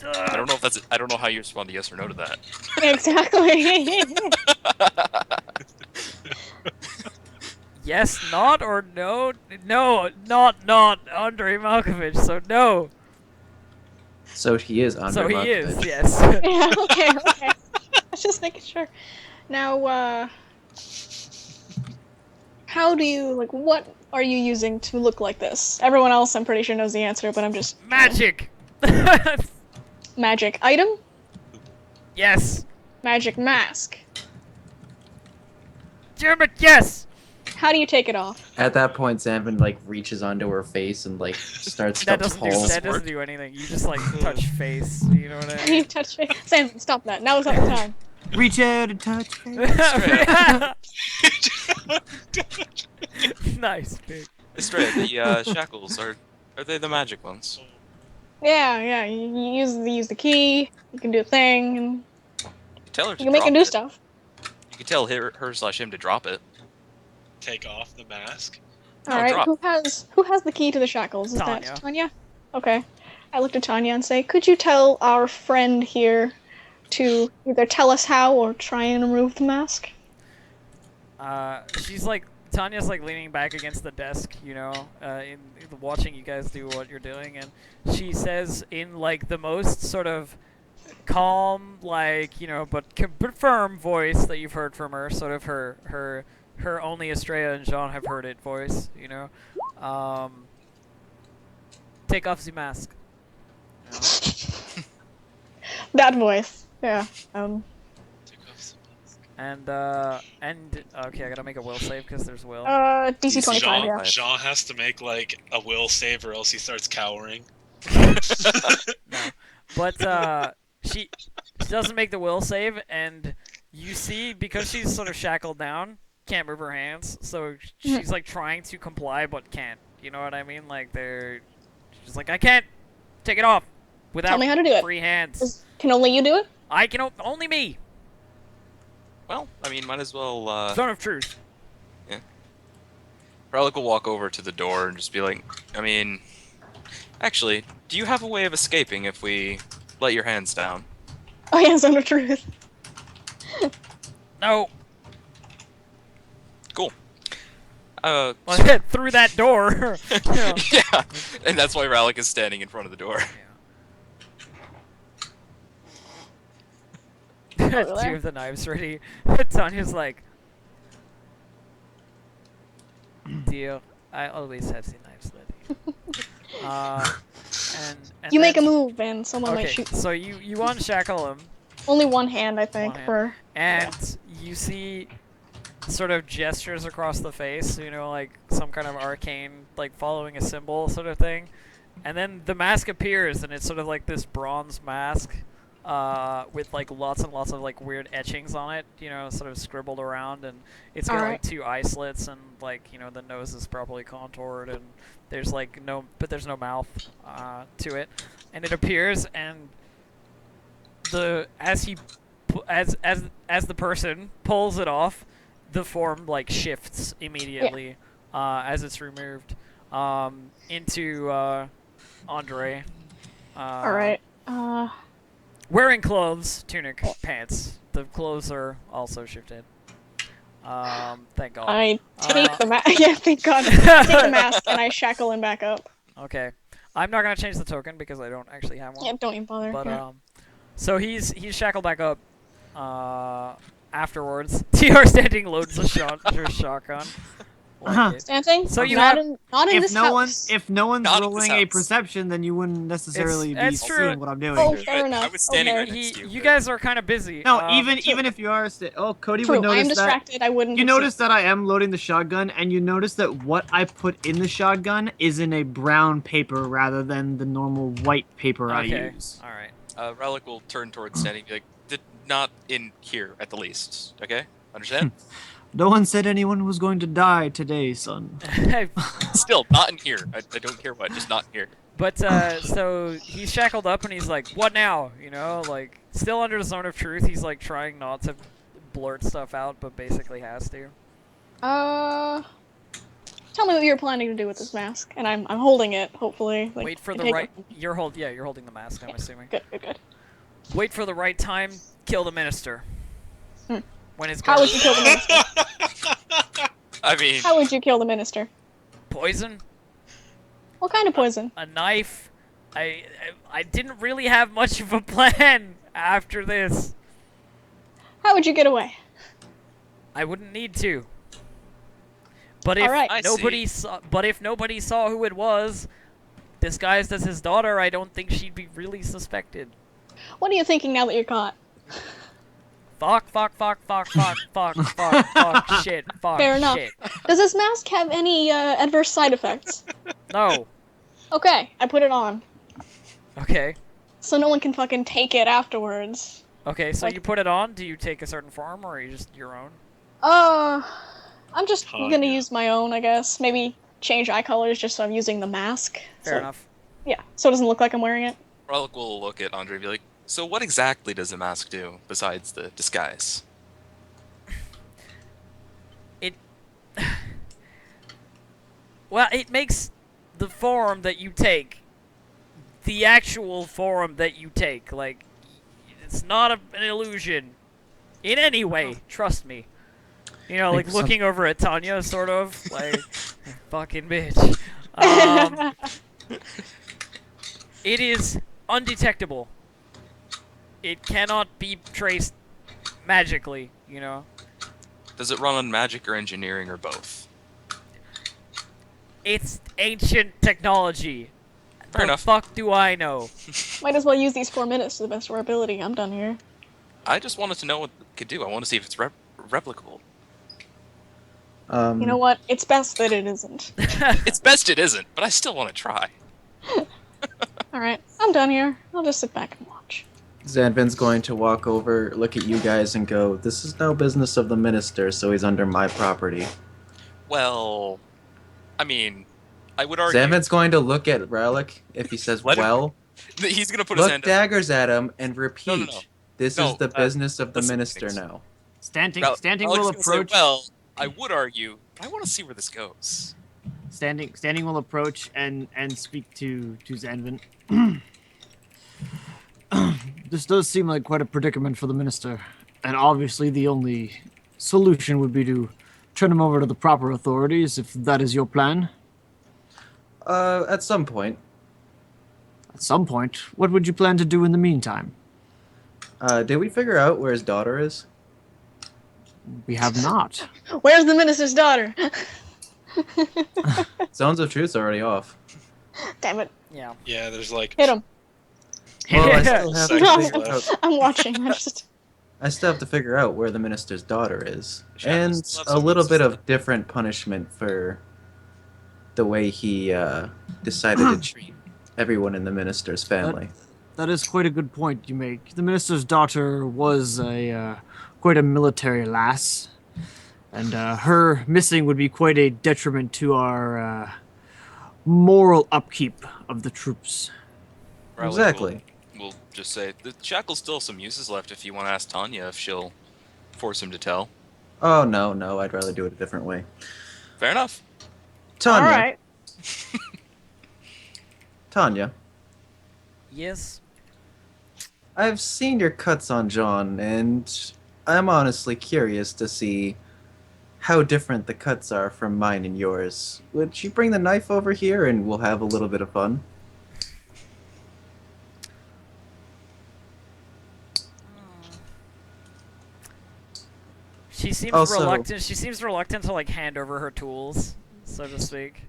I don't know if that's. I don't know how you respond to yes or no to that. Exactly. Yes, not or no? No, not Andrei Malkovich. So no. So he is So Andrei he is. Markovich. Yes. Yeah, okay. I was just making sure. Now, how do you, like, what are you using to look like this? Everyone else, I'm pretty sure, knows the answer, but I'm just... Magic. Magic item? Yes. Magic mask. Damn it, yes. How do you take it off? At that point, Zanvin like reaches onto her face and like starts That to doesn't do pull. that doesn't do anything. You just like touch face. You know what I You mean? touch it. Sam, stop that. Now is not the time. Reach out and touch me. Nice, big. Estrella, the shackles are they the magic ones? Yeah. You use the key. You can do a thing, and Tell her to you can make drop it do it. stuff. You can tell her/him to drop it. Take off the mask. No, All right. drop. Who has the key to the shackles? Is Tanya. that Tanya? Okay. I looked at Tanya and say, "Could you tell our friend here to either tell us how or try and remove the mask?" She's like Tanya's like leaning back against the desk, you know, in watching you guys do what you're doing, and she says in like the most sort of calm, like but firm voice that you've heard from her, sort of her only Estrella and Jean have heard it voice, take off the mask. You know? That voice. Yeah. Take off the mask. And okay, I gotta make a will save because there's will. DC 25. Jean, Yeah. Jean has to make like a will save or else he starts cowering. No. But she doesn't make the will save, and you see, because she's sort of shackled down, can't move her hands, so she's like trying to comply but can't. You know what I mean? Like she's like, I can't take it off without Tell me how to do it. free hands. Can only you do it? I can only me. Well, I mean, might as well. Zone of truth. Relic will walk over to the door and just be like, I mean, actually, do you have a way of escaping if we let your hands down? Oh yeah, Zone of Truth. No. Cool. Well, through that door. Yeah. Yeah, and that's why Relic is standing in front of the door. Over Two there. of the knives ready. Tanya's like, deal. I always have the knives ready. And You make a then- move and someone might Okay, shoot. so you unshackle him, Only one hand, I think, hand. for... and you see sort of gestures across the face, like some kind of arcane, like following a symbol sort of thing. And then the mask appears, and it's sort of like this bronze mask, with like lots and lots of like weird etchings on it, sort of scribbled around, and it's got like Alright. 2 eye slits, and like the nose is properly contoured, and there's like there's no mouth to it, and it appears, and as the person pulls it off, the form like shifts immediately as it's removed into Andre. Alright. Wearing clothes, tunic, pants. The clothes are also shifted. Thank God. I take the mask. Yeah, thank God. I take the mask and I shackle him back up. Okay. I'm not gonna change the token because I don't actually have one. Yeah, don't even bother. But yeah. so he's shackled back up. Afterwards, TR standing loads the shotgun. Like Uh-huh. it. Standing? So you not have- in If this no house. if no one's Not in this rolling a house. perception, then you wouldn't necessarily be it's true. seeing what I'm doing. Oh, fair enough. I was standing Okay. right next to you. You guys are kind of busy. No, Um, even if you are, Cody True, would I am notice that. distracted. I wouldn't. You have notice that I am loading the shotgun, and you notice that what I put in the shotgun is in a brown paper rather than the normal white paper I Okay. use. All right. Relic will turn towards standing and be like, not in here, at the least. Okay? Understand? No one said anyone was going to die today, son. Still, not in here. I don't care what, just not in here. But so he's shackled up and he's like, "What now?" Like still under the zone of truth. He's like trying not to blurt stuff out, but basically has to. Tell me what you're planning to do with this mask, and I'm holding it. Hopefully, like, Wait for I the take right. it. You're holding the mask. I'm assuming. Good. Wait for the right time. Kill the minister. Hmm. When his How guard would you kill the minister? I mean, How would you kill the minister? poison, What kind of poison? a knife. I didn't really have much of a plan after this. How would you get away? I wouldn't need to. But if Alright. I if nobody saw who it was, disguised as his daughter, I don't think she'd be really suspected. What are you thinking now that you're caught? Fuck, shit, fuck, Fair enough. shit. Does this mask have any adverse side effects? No. Okay, I put it on. Okay. So no one can fucking take it afterwards. Okay, so Like- you put it on, do you take a certain form, or are you just your own? I'm just Oh, gonna yeah. use my own, I guess. Maybe change eye colors just so I'm using the mask. Fair So- enough. Yeah, so it doesn't look like I'm wearing it. Relic will look at Andre and be like, so what exactly does the mask do besides the disguise? Well, it makes the form that you take the actual form that you take. Like, it's not an illusion in any way. Trust me. You know, like Think some- looking over at Tanya, sort of like, fucking bitch. It is undetectable. It cannot be traced magically. You know. Does it run on magic or engineering or both? It's ancient technology. Fair the enough. fuck do I know? Might as well use these 4 minutes to the best of our ability. I'm done here. I just wanted to know what it could do. I want to see if it's replicable. You know what? It's best that it isn't. It's best it isn't, but I still want to try. Alright, I'm done here. I'll just sit back and watch. Zanvin's going to walk over, look at you guys, and go, "This is no business of the minister, so he's under my property." Well, I mean, I would argue Zanvin's going to look at Relic. If he says, Let him- "Well," that he's gonna put his look hand up. daggers at him and repeat, No. "This No, is the business of the listen, minister Phoenix. now." Standing Alex will gonna say, approach. well, I would argue, but I want to see where this goes. Standing will approach and speak to Zanvin. This does seem like quite a predicament for the minister, and obviously the only solution would be to turn him over to the proper authorities, if that is your plan. At some point. At some point, what would you plan to do in the meantime? Did we figure out where his daughter is? We have not. Where's the minister's daughter? Zones of Truth's already off. Damn it. Yeah. Yeah, there's like Hit him. Well, I Yeah. still have to Seconds figure left. out, I'm watching. I still have to figure out where the minister's daughter is, Shadows and still have a some little bit business. of different punishment for the way he decided to treat everyone in the minister's family. That is quite a good point you make. The minister's daughter was a quite a military lass, and her missing would be quite a detriment to our moral upkeep of the troops. Riley Exactly. We'll just say the shackle's still some uses left if you want to ask Tanya if she'll force him to tell. Oh no, I'd rather do it a different way. Fair enough. Tanya, Alright. Tanya, Yes. I've seen your cuts on John, and I'm honestly curious to see how different the cuts are from mine and yours. Would you bring the knife over here, and we'll have a little bit of fun? She seems Also- reluctant. She seems reluctant to like hand over her tools, so to speak.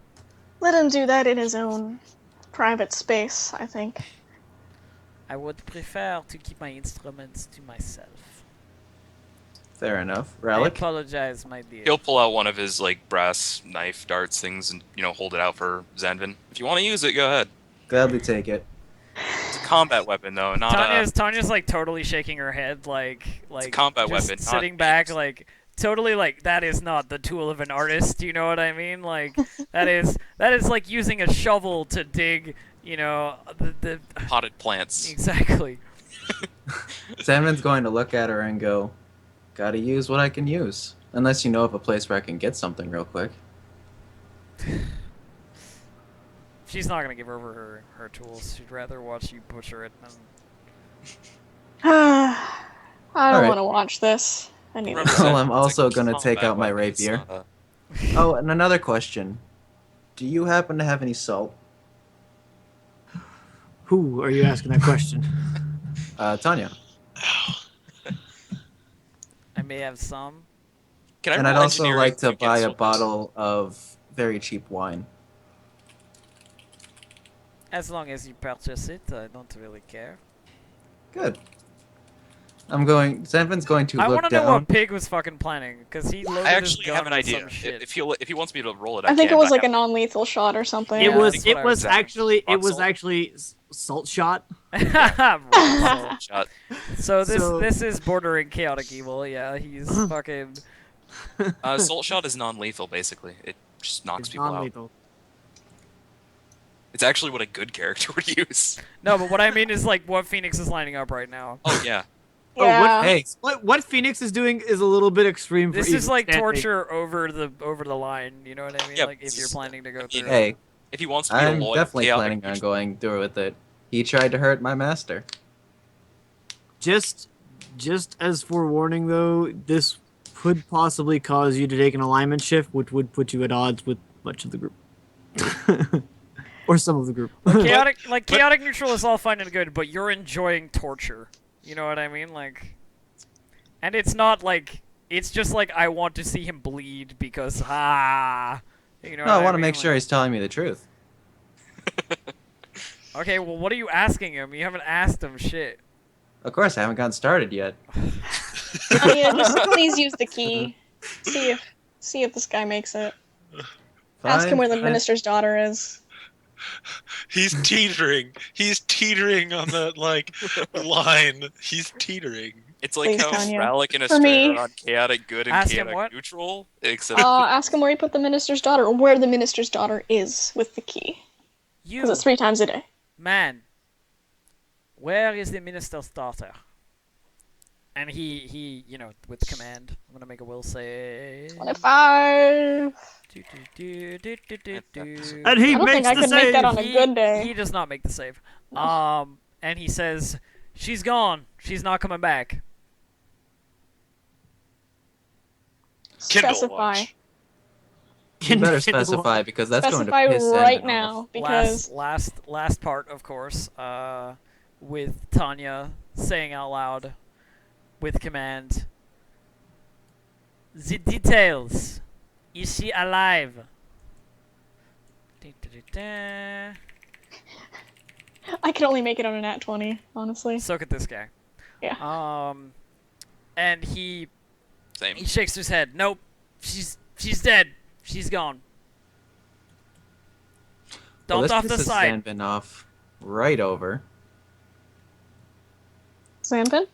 Let him do that in his own private space, I think. I would prefer to keep my instruments to myself. Fair enough. I Relic? apologize, my dear. He'll pull out one of his like brass knife darts things and hold it out for Zanvin. If you want to use it, go ahead. Gladly take it. It's a combat weapon though, not Tanya's like totally shaking her head, like combat just weapon, not sitting back, games. like totally like that is not the tool of an artist. You know what I mean? Like that is like using a shovel to dig. The potted plants. exactly. Salmon's going to look at her and go, "Gotta use what I can use. Unless you know of a place where I can get something real quick." She's not gonna give over her tools. She'd rather watch you butcher it than. I don't Alright. want to watch this. I need Remember to. Well, that I'm it's also a gonna take combat out my weapon, it's rapier. not a- Oh, and another question. Do you happen to have any salt? Who are you asking that question? Tanya. I may have some. Can I And I'd roll also engineering like to against buy a salt? bottle of very cheap wine. As long as you purchase it, I don't really care. Good. Zanvin's going to I look want to know down. what Pig was fucking planning, because he loaded I his actually gun have an with idea. some shit. If he wants me to roll it, I think can, it was but like I a non-lethal shot or something. Yeah, It was. that's what It I was was thinking. actually. It Rock was salt? actually salt shot. Right, shot. so this So- this is bordering chaotic evil. Yeah, he's fucking. Salt shot is non-lethal, basically. It just knocks It's people out. non-lethal. It's actually what a good character would use. No, but what I mean is like what Phoenix is lining up right now. Oh yeah. Oh, Yeah. Hey, what Phoenix is doing is a little bit extreme. For This even is like standing. torture over the line. You know what I mean? Yeah, like if this you're is- planning to go I mean, through. hey, If he wants to be a I'm loyal, definitely chaotic planning on neutral- going through with it. He tried to hurt my master. Just as forewarning, though, this could possibly cause you to take an alignment shift, which would put you at odds with much of the group, or some of the group. Chaotic neutral is all fine and good, but you're enjoying torture. You know what I mean? Like, and it's not like it's just like I want to see him bleed because You know. No, what I want to mean? make sure he's telling me the truth. Okay, well, what are you asking him? You haven't asked him shit. Of course, I haven't gotten started yet. Yeah, just please use the key. See if this guy makes it. Ask him Fine, where the fine. minister's daughter is. He's teetering. He's teetering on the line. He's teetering. It's like Please, how Tanya. Relic and For me. Estrella are on chaotic good and Ask him chaotic what? neutral, except Ask him where he put the minister's daughter, or where the minister's daughter is with the key. You, Because it's 3 times a day. man, where is the minister's daughter? And he, you know, with command, I'm gonna make a will save. 25. And he I don't makes think I the could make that save. on a good day. He does not make the save. And he says, "She's gone. She's not coming back." Kindle Specify. watch. You better Kindle. specify because that's Specify going to piss right Zanvin now, off. because Last part, of course, with Tanya saying out loud, with command, "The details. Is she alive?" Da-da-da-da. I could only make it on a nat 20, honestly. So could this guy. Yeah. And he same. shakes his head. Nope, she's dead. She's gone. Well, Don't this off the pisses side. Zanvin off right over. Zanvin?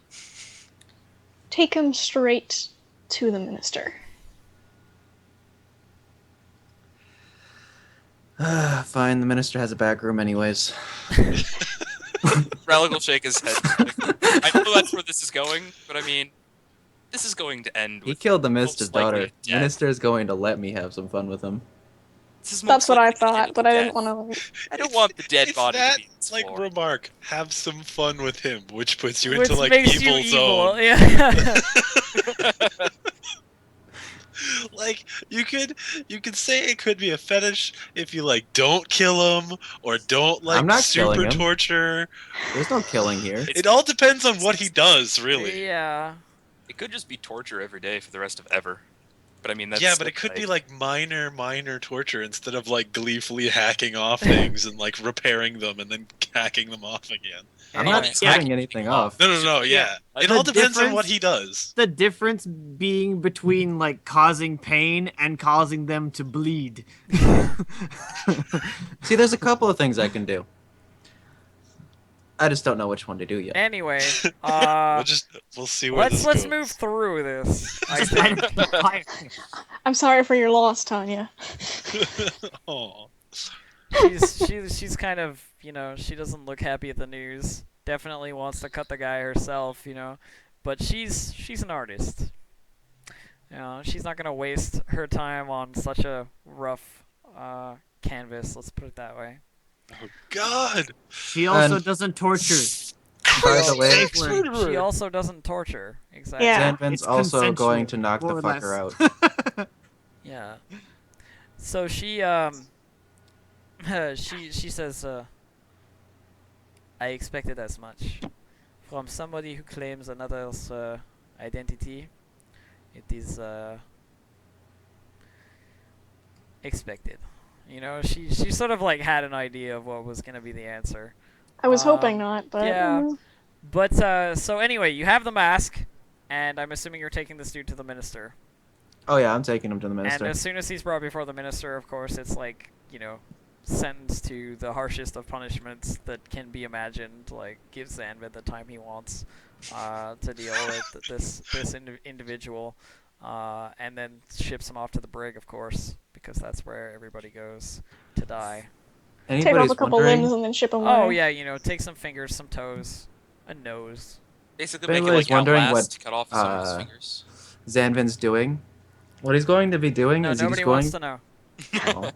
Take him straight to the minister. Fine, the minister has a back room anyways. Relic will shake his head. I know that's where this is going, but I mean, this is going to end He with killed the minister's most likely daughter. a death. Minister's going to let me have some fun with him. This is That's most what I likely gonna end thought, but with I didn't death. want to. I don't want the dead It's body that, to be on this like, floor. remark. Have some fun with him, which puts you Which into, like, makes evil you zone. evil. Yeah. Like, you could say it could be a fetish if you, like, don't kill him or don't, like, I'm not killing super him. torture. There's no killing here. It all depends on what he does, really. Yeah. It could just be torture every day for the rest of ever. But I mean, that's Yeah, but it could be like minor torture instead of like gleefully hacking off things and like repairing them and then hacking them off again. I'm Anyway. not cutting anything off. No, yeah. It The all depends on difference- what he does. The difference being between like causing pain and causing them to bleed. See, there's a couple of things I can do. I just don't know which one to do yet. Anyway, We'll see where let's this goes. move through this. I think I'm sorry for your loss, Tanya. Aw. she's kind of, you know, she doesn't look happy at the news. Definitely wants to cut the guy herself, you know, but she's an artist. You know, she's not gonna waste her time on such a rough canvas. Let's put it that way. Oh God! She also And- doesn't torture. By the way, Safe word. She also doesn't torture. Exactly. Yeah. Zanvin's It's also going consensual, to knock the more or fucker less. out. Yeah. So she she says I expected as much from somebody who claims another's identity. It is expected. You know, she sort of like had an idea of what was gonna be the answer. I was hoping Um, not, but yeah. But so anyway, you have the mask, and I'm assuming you're taking this dude to the minister. Oh yeah, I'm taking him to the And minister. as soon as he's brought before the minister, of course, it's like, sentenced to the harshest of punishments that can be imagined. Like, gives Zanvid the time he wants to deal with this individual, and then ships him off to the brig, of course, because that's where everybody goes to die. take off Anybody's a couple wondering? limbs and then ship them Oh away. yeah, take some fingers, some toes, a nose. Basically, If make it anybody's like wondering Outlast, what, cut off some of his uh, fingers. Zanvin's doing. What he's going to be doing No, is he's nobody going. wants to know. Oh.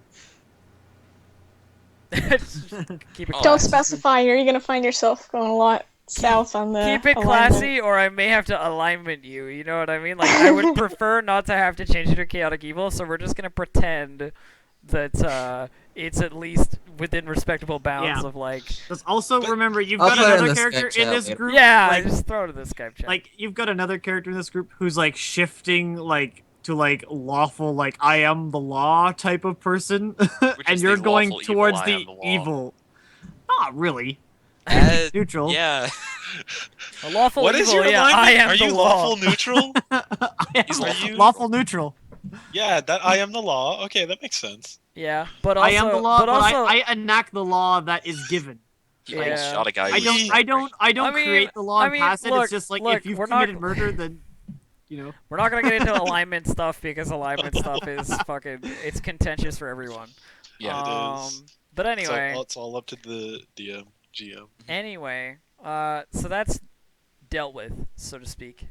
Keep it Oh. Don't classy. specify. You're gonna find yourself going a lot south on the Keep it alignment. classy, or I may have to alignment you. You know what I mean? Like, I would prefer not to have to change it to chaotic evil, so we're just gonna pretend that it's at least within respectable bounds Yeah. of like. Just also remember, you've I'll got put it in another the character Skype in chat this later. group. Yeah, like, just throw it in the Skype chat. like you've got another character in this group who's like shifting like to like lawful, like I am the law type of person, and is you're the going lawful evil, towards I the am the law. evil. Not really. Neutral. Yeah. A lawful What evil, is your yeah, alignment? I am Are the you law. lawful neutral? I He's am lawful lawful neutral. Yeah, that I am the law. Okay, that makes sense. Yeah, but also, I am the law, but also, I enact the law that is given. He almost Yeah. shot a guy. I don't I mean- create the law I and mean, pass it. look, It's just like look, if you've we're not- committed murder, then you know. we're not gonna get into alignment stuff because alignment stuff is it's contentious for everyone. Yeah, it is. But anyway, It's all up to the DM, GM. Anyway, so that's dealt with, so to speak.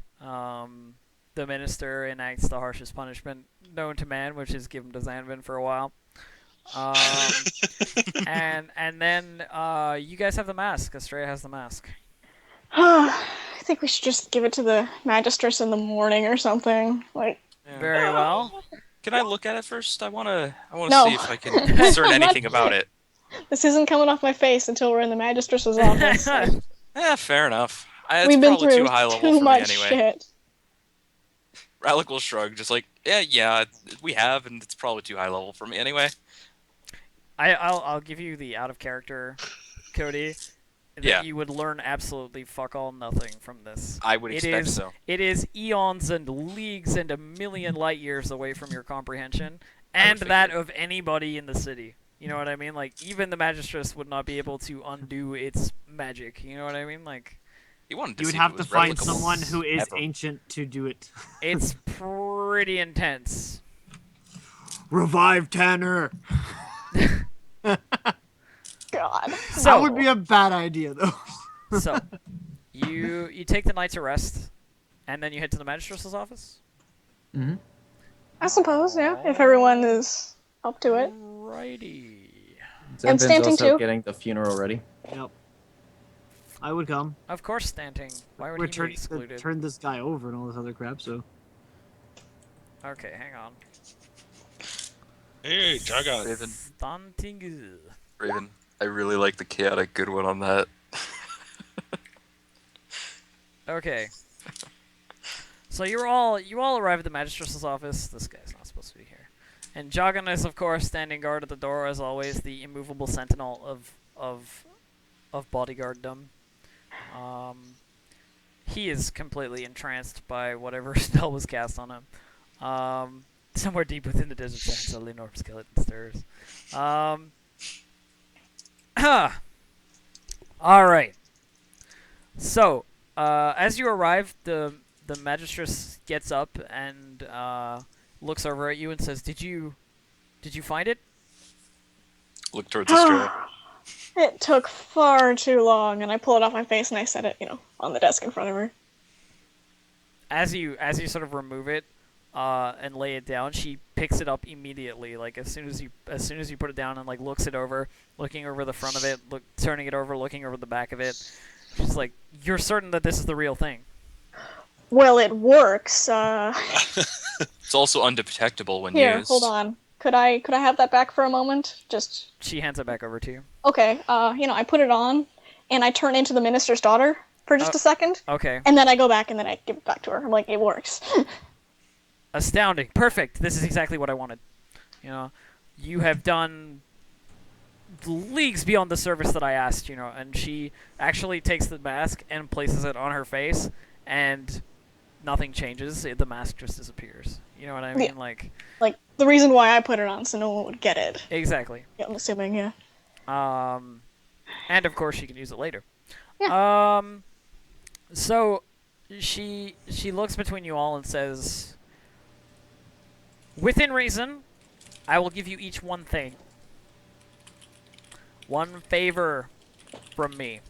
The minister enacts the harshest punishment known to man, which is give him to Zanvin for a while. And then you guys have the mask. Estrella has the mask. I think we should just give it to the magistress in the morning or something. Like, Yeah. Very well. Can I look at it first? I wanna No. see if I can discern anything about it. this isn't coming off my face until we're in the magistress's office. Like, Fair enough. It's we've been probably through too high level too for much me anyway. shit. Relic will shrug, just like, yeah, we have, and it's probably too high level for me anyway. I'll give you the out of character, Cody. That Yeah. You would learn absolutely fuck all nothing from this. I would It expect is- so. It is eons and leagues and a million light years away from your comprehension, and figure. that of anybody in the city. You know what I mean? Like, even the magistress would not be able to undo its magic. You know what I mean? Like, You wanted to You would see if have it to was find replicable someone who is ever. ancient to do it. it's pretty intense. Revive Tanner. God. So, That would be a bad idea, though. so you take the night to rest, and then you head to the magistrate's office? Mm-hmm. I suppose, yeah, if everyone is up to it. Righty. And Zanvin's Stanton also too? getting the funeral ready. Yep. I would come. Of course, Stanting. Why would We're he be turning excluded? turn this guy over and all this other crap. So Okay, hang on. Hey, Jagat. Raven, Stanting. Raven, I really like the chaotic good one on that. Okay. So you all arrive at the magistrate's office. This guy's not supposed to be here. And Jagan is, of course, standing guard at the door, as always, the immovable sentinel of bodyguarddom. He is completely entranced by whatever spell was cast on him. Somewhere deep within the desert sands, a Leonor skeleton stirs. All right. So, as you arrive, the magistress gets up and looks over at you and says, "Did you find it?" Look towards Australia. It took far too long, and I pull it off my face and I set it, on the desk in front of her. As you sort of remove it, and lay it down, she picks it up immediately. Like as soon as you put it down and like looks it over, looking over the front of it, turning it over, looking over the back of it. She's like, "You're certain that this is the real thing?" Well, it works. It's also undetectable when Here, used. hold on. Could I have that back for a moment? Just She hands it back over to you. okay. I put it on, and I turn into the minister's daughter for just a second, Okay. and then I go back and then I give it back to her. I'm like, it works. Astounding. Perfect. This is exactly what I wanted. You have done leagues beyond the service that I asked, and she actually takes the mask and places it on her face, and nothing changes. The mask just disappears. You know what I mean? Yeah. Like the reason why I put it on so no one would get it. exactly. Yeah, I'm assuming, yeah. And of course she can use it later. Yeah. So she looks between you all and says, "Within reason, I will give you each one thing. One favor from me."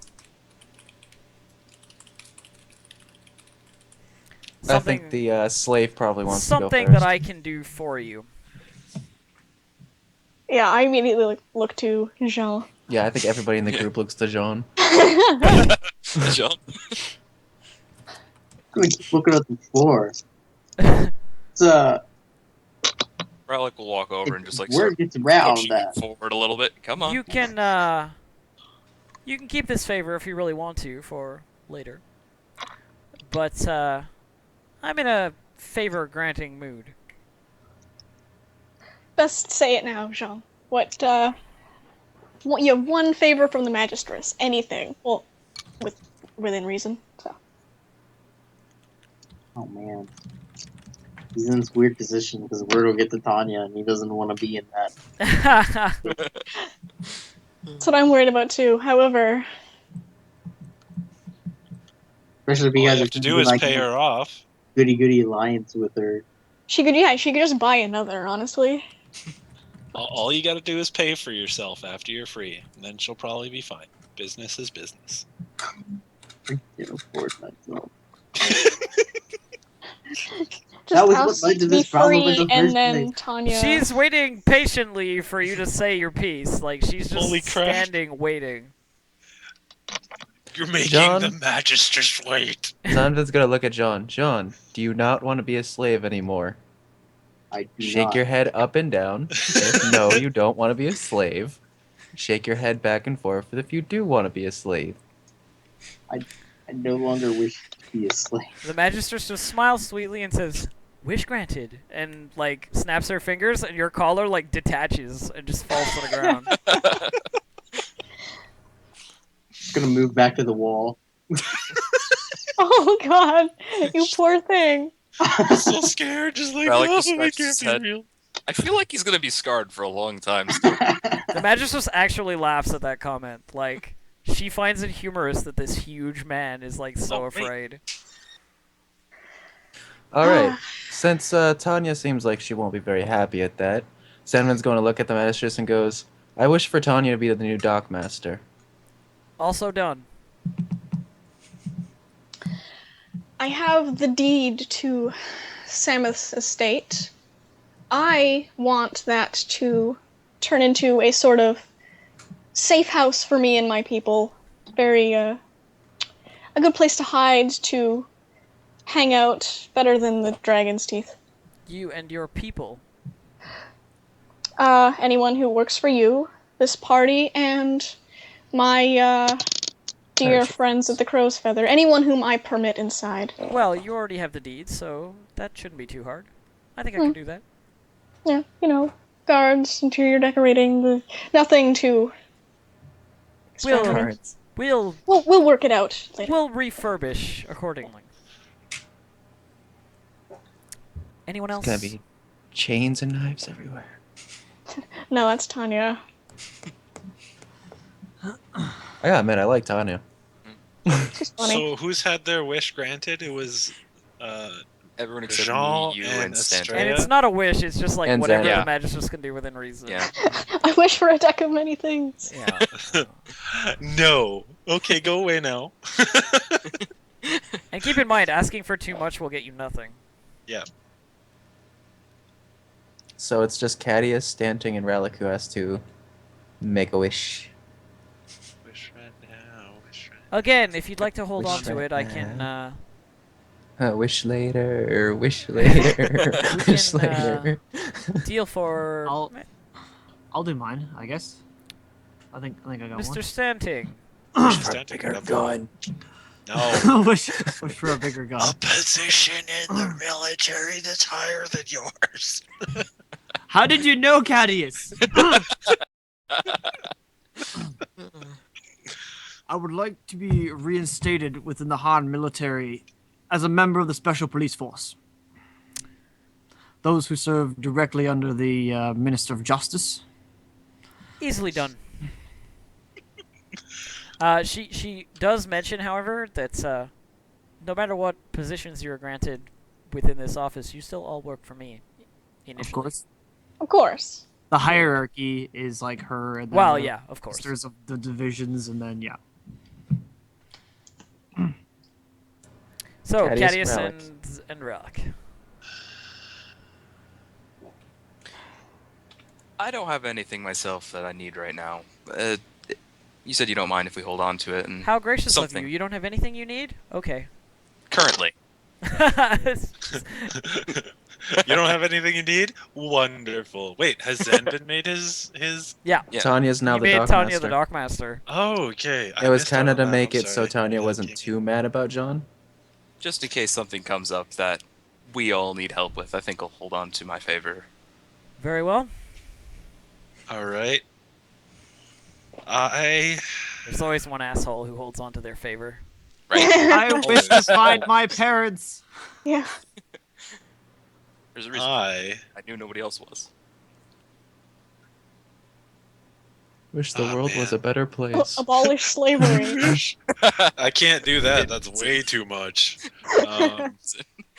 I think the slave probably wants to go something first. that I can do for you. Yeah, I immediately look to Jean. Yeah, I think everybody in the group looks to Jean. Jump. Keep looking at the floor. It's Relic will walk over and just like word start gets around pushing that. forward a little bit. Come on. You can keep this favor if you really want to for later. But I'm in a favor granting mood. Best say it now, Jean. You have one favor from the magistress. Anything. Well, within reason. So. Oh man. He's in this weird position because word will get to Tanya and he doesn't want to be in that. That's what I'm worried about too. However, Especially if All you you guys have are to do is like pay her off. goody alliance with her. she could just buy another, honestly. All you got to do is pay for yourself after you're free, and then she'll probably be fine. Business is business. I can't afford myself. Just That was what ask led to to be this problem in free, the and first then place. Tanya. She's waiting patiently for you to say your piece. Like she's just Holy crap. standing waiting. You're making John? the magistrates wait. Zanvin's gonna look at John. John, do you not want to be a slave anymore? I do Shake not. your head up and down. If no, you don't want to be a slave. Shake your head back and forth if you do want to be a slave. I no longer wish to be a slave. The magistrate just smiles sweetly and says, "Wish granted," and like snaps her fingers, and your collar like detaches and just falls to the ground. Just gonna move back to the wall. Oh God, you poor thing. I'm so scared, just like, Relic oh, just it scratches can't his be head. real. I feel like he's gonna be scarred for a long time still. The magistrate actually laughs at that comment. Like she finds it humorous that this huge man is like so Oh, wait. afraid. All right. Since Tanya seems like she won't be very happy at that, Sandman's going to look at the magistrate and goes, "I wish for Tanya to be the new dockmaster." Also done. I have the deed to Samuth's estate. I want that to turn into a sort of safe house for me and my people. Very, a good place to hide, to hang out, better than the Dragon's Teeth. You and your people. Anyone who works for you, this party, and my, dear Alright. friends of the Crow's Feather. Anyone whom I permit inside. Well, you already have the deed, so that shouldn't be too hard. I think I can do that. Yeah, guards, interior decorating, nothing too extravagant. We'll We'll work it out later. we'll refurbish accordingly. Anyone else? It's gonna be chains and knives everywhere. No, that's Tanya. Yeah, man, I like Tanya. She's funny. So who's had their wish granted? It was Everyone except Jean me, you, and and Stanton. And Estrella. it's not a wish, it's just like And whatever Zen. the magistrates can do within reason. Yeah. I wish for a deck of many things. Yeah. No. Okay, go away now. And keep in mind, asking for too much will get you nothing. Yeah. So it's just Cadius, Stanting, and Relic who has to make a wish. Wish right now. Wish right Again, if you'd like to hold Wish on to right it, I can. now. Wish later, wish later, We wish can, later. deal for I'll do mine, I guess. I think I got Mr. one. Stanting. Wish for a bigger gun. No. wish for a bigger gun. A position in the military that's higher than yours. How did you know, Cadius? I would like to be reinstated within the Harn military as a member of the Special Police Force. Those who serve directly under the Minister of Justice. Easily done. She does mention, however, that no matter what positions you are granted within this office, you still all work for me. Initially. Of course. Of course. The hierarchy is like her and then Well, the yeah, of course. ministers of the divisions, and then yeah. So, Cadius, Cadius Relic. and Relic. I don't have anything myself that I need right now. You said you don't mind if we hold on to it, and How gracious of something. you. You don't have anything you need? Okay. currently. You don't have anything you need? Wonderful. Wait, has Zen been made his? Yeah. Yeah. Tanya's now You the made Dark Tanya Master. the Dark Master. Oh, okay. It was missed out kind of on to that. make I'm it so sorry. Tanya Yeah, wasn't damn too it. mad about John. Just in case something comes up that we all need help with, I think I'll hold on to my favor. Very well. All right. There's always one asshole who holds on to their favor. Right? I wish to find my parents. Yeah. There's a reason I I knew nobody else was. Wish the Ah, world was a man. better place. Abolish slavery. I can't do that. That's way too much.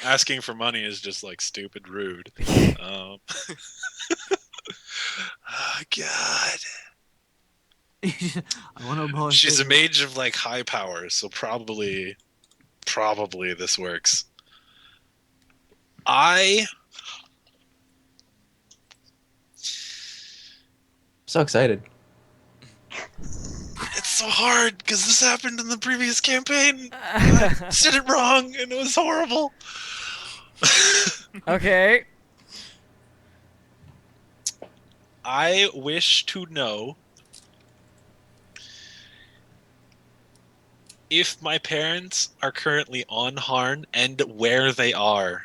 Asking for money is just like stupid rude. Oh God. I want to abolish. She's a slavery. mage of like high power, so probably this works. So excited. It's so hard because this happened in the previous campaign. I did it wrong and it was horrible. Okay. I wish to know if my parents are currently on Harn and where they are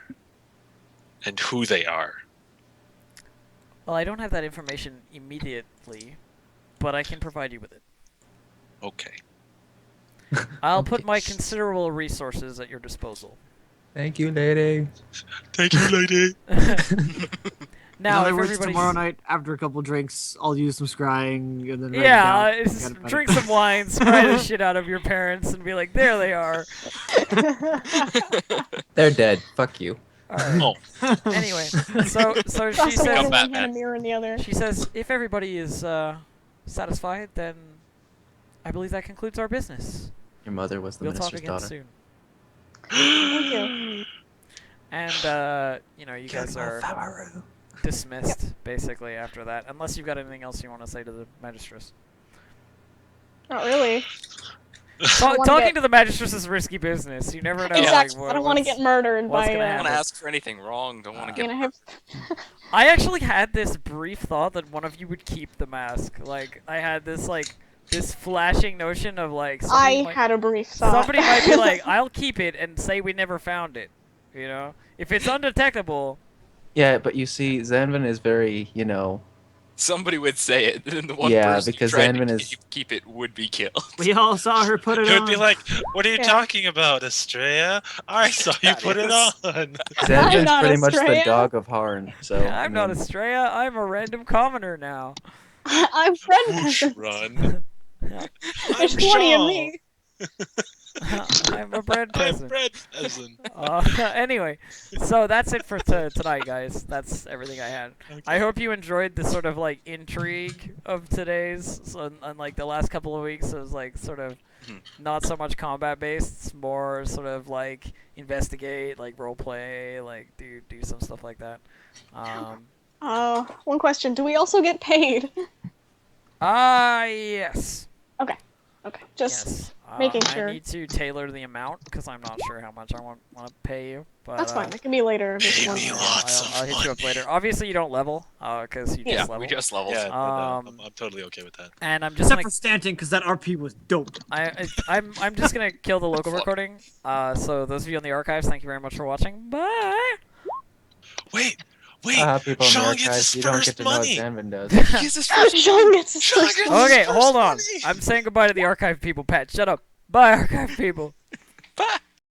and who they are. Well, I don't have that information immediately, but I can provide you with it. Okay. I'll Okay. put my considerable resources at your disposal. Thank you, lady. Thank you, lady. In Now, other if words, everybody's... tomorrow night after a couple drinks, I'll use some scrying and then. write it Yeah, down. it's Forget about drink it. some wine, scry the shit out of your parents, and be like, there they are. They're dead. Fuck you. Alright. Oh, Anyway, so she Cross the says... one Batman. had a mirror in the other. She says, if everybody is satisfied, then I believe that concludes our business. Your mother was the We'll talk minister's again daughter. soon. Thank you. And, you guys are dismissed, basically, after that. Unless you've got anything else you want to say to the magistress. Not really. Ta- wanna talking get- to the magistress is risky business. You never know. Exactly. Like, I don't want to what's- get murdered what's by. gonna Don't happen? want to ask for anything wrong. Don't want to You get. know, have I actually had this brief thought that one of you would keep the mask. Like, I had this, this flashing notion of, I had a brief thought. somebody might be like, I'll keep it and say we never found it. You know? If it's undetectable, Yeah, but you see, Zanvin is very, Somebody would say it, and the one Yeah, person because who tried Zanvin to is- keep it would be killed. We all saw her put it it on. would be like, what are you Yeah. talking about, Estrella? I saw you put it Yes. on. Zanvin's not pretty much the Estrella. dog of Harn. So I'm not Estrella. I'm a random commoner now. I'm friend Whoosh, peasant. run. There's I'm 20 of Jean. me. I'm a bread I'm peasant. Fred Peasant. Anyway, so that's it for tonight, guys. That's everything I had. I hope you enjoyed the sort of intrigue of today's. So, unlike the last couple of weeks, it was sort of not so much combat based. It's more sort of investigate, role play, do some stuff like that. One question. Do we also get paid? Yes. Okay. Just Yes. making sure. I need to tailor the amount because I'm not sure how much I want to pay you. But, That's fine. That can be later. if Pay you want me to. lots of I'll hit you up money. later. Obviously, you don't level because you Yeah, just We level. just levels. Yeah, no, Um, I'm totally okay with that. And I'm just Except gonna for Stanton, because that RP was dope. I'm just gonna kill the local Fuck. recording. So those of you on the archives, thank you very much for watching. Bye. Wait, People in the Sean gets archives, his you don't get first to know what money. Zanvin does. He gets his first Sean gets his Sean first gets one. his Okay, first hold on. money. I'm saying goodbye to the archive people. Pat, shut up. Bye, archive people. Bye.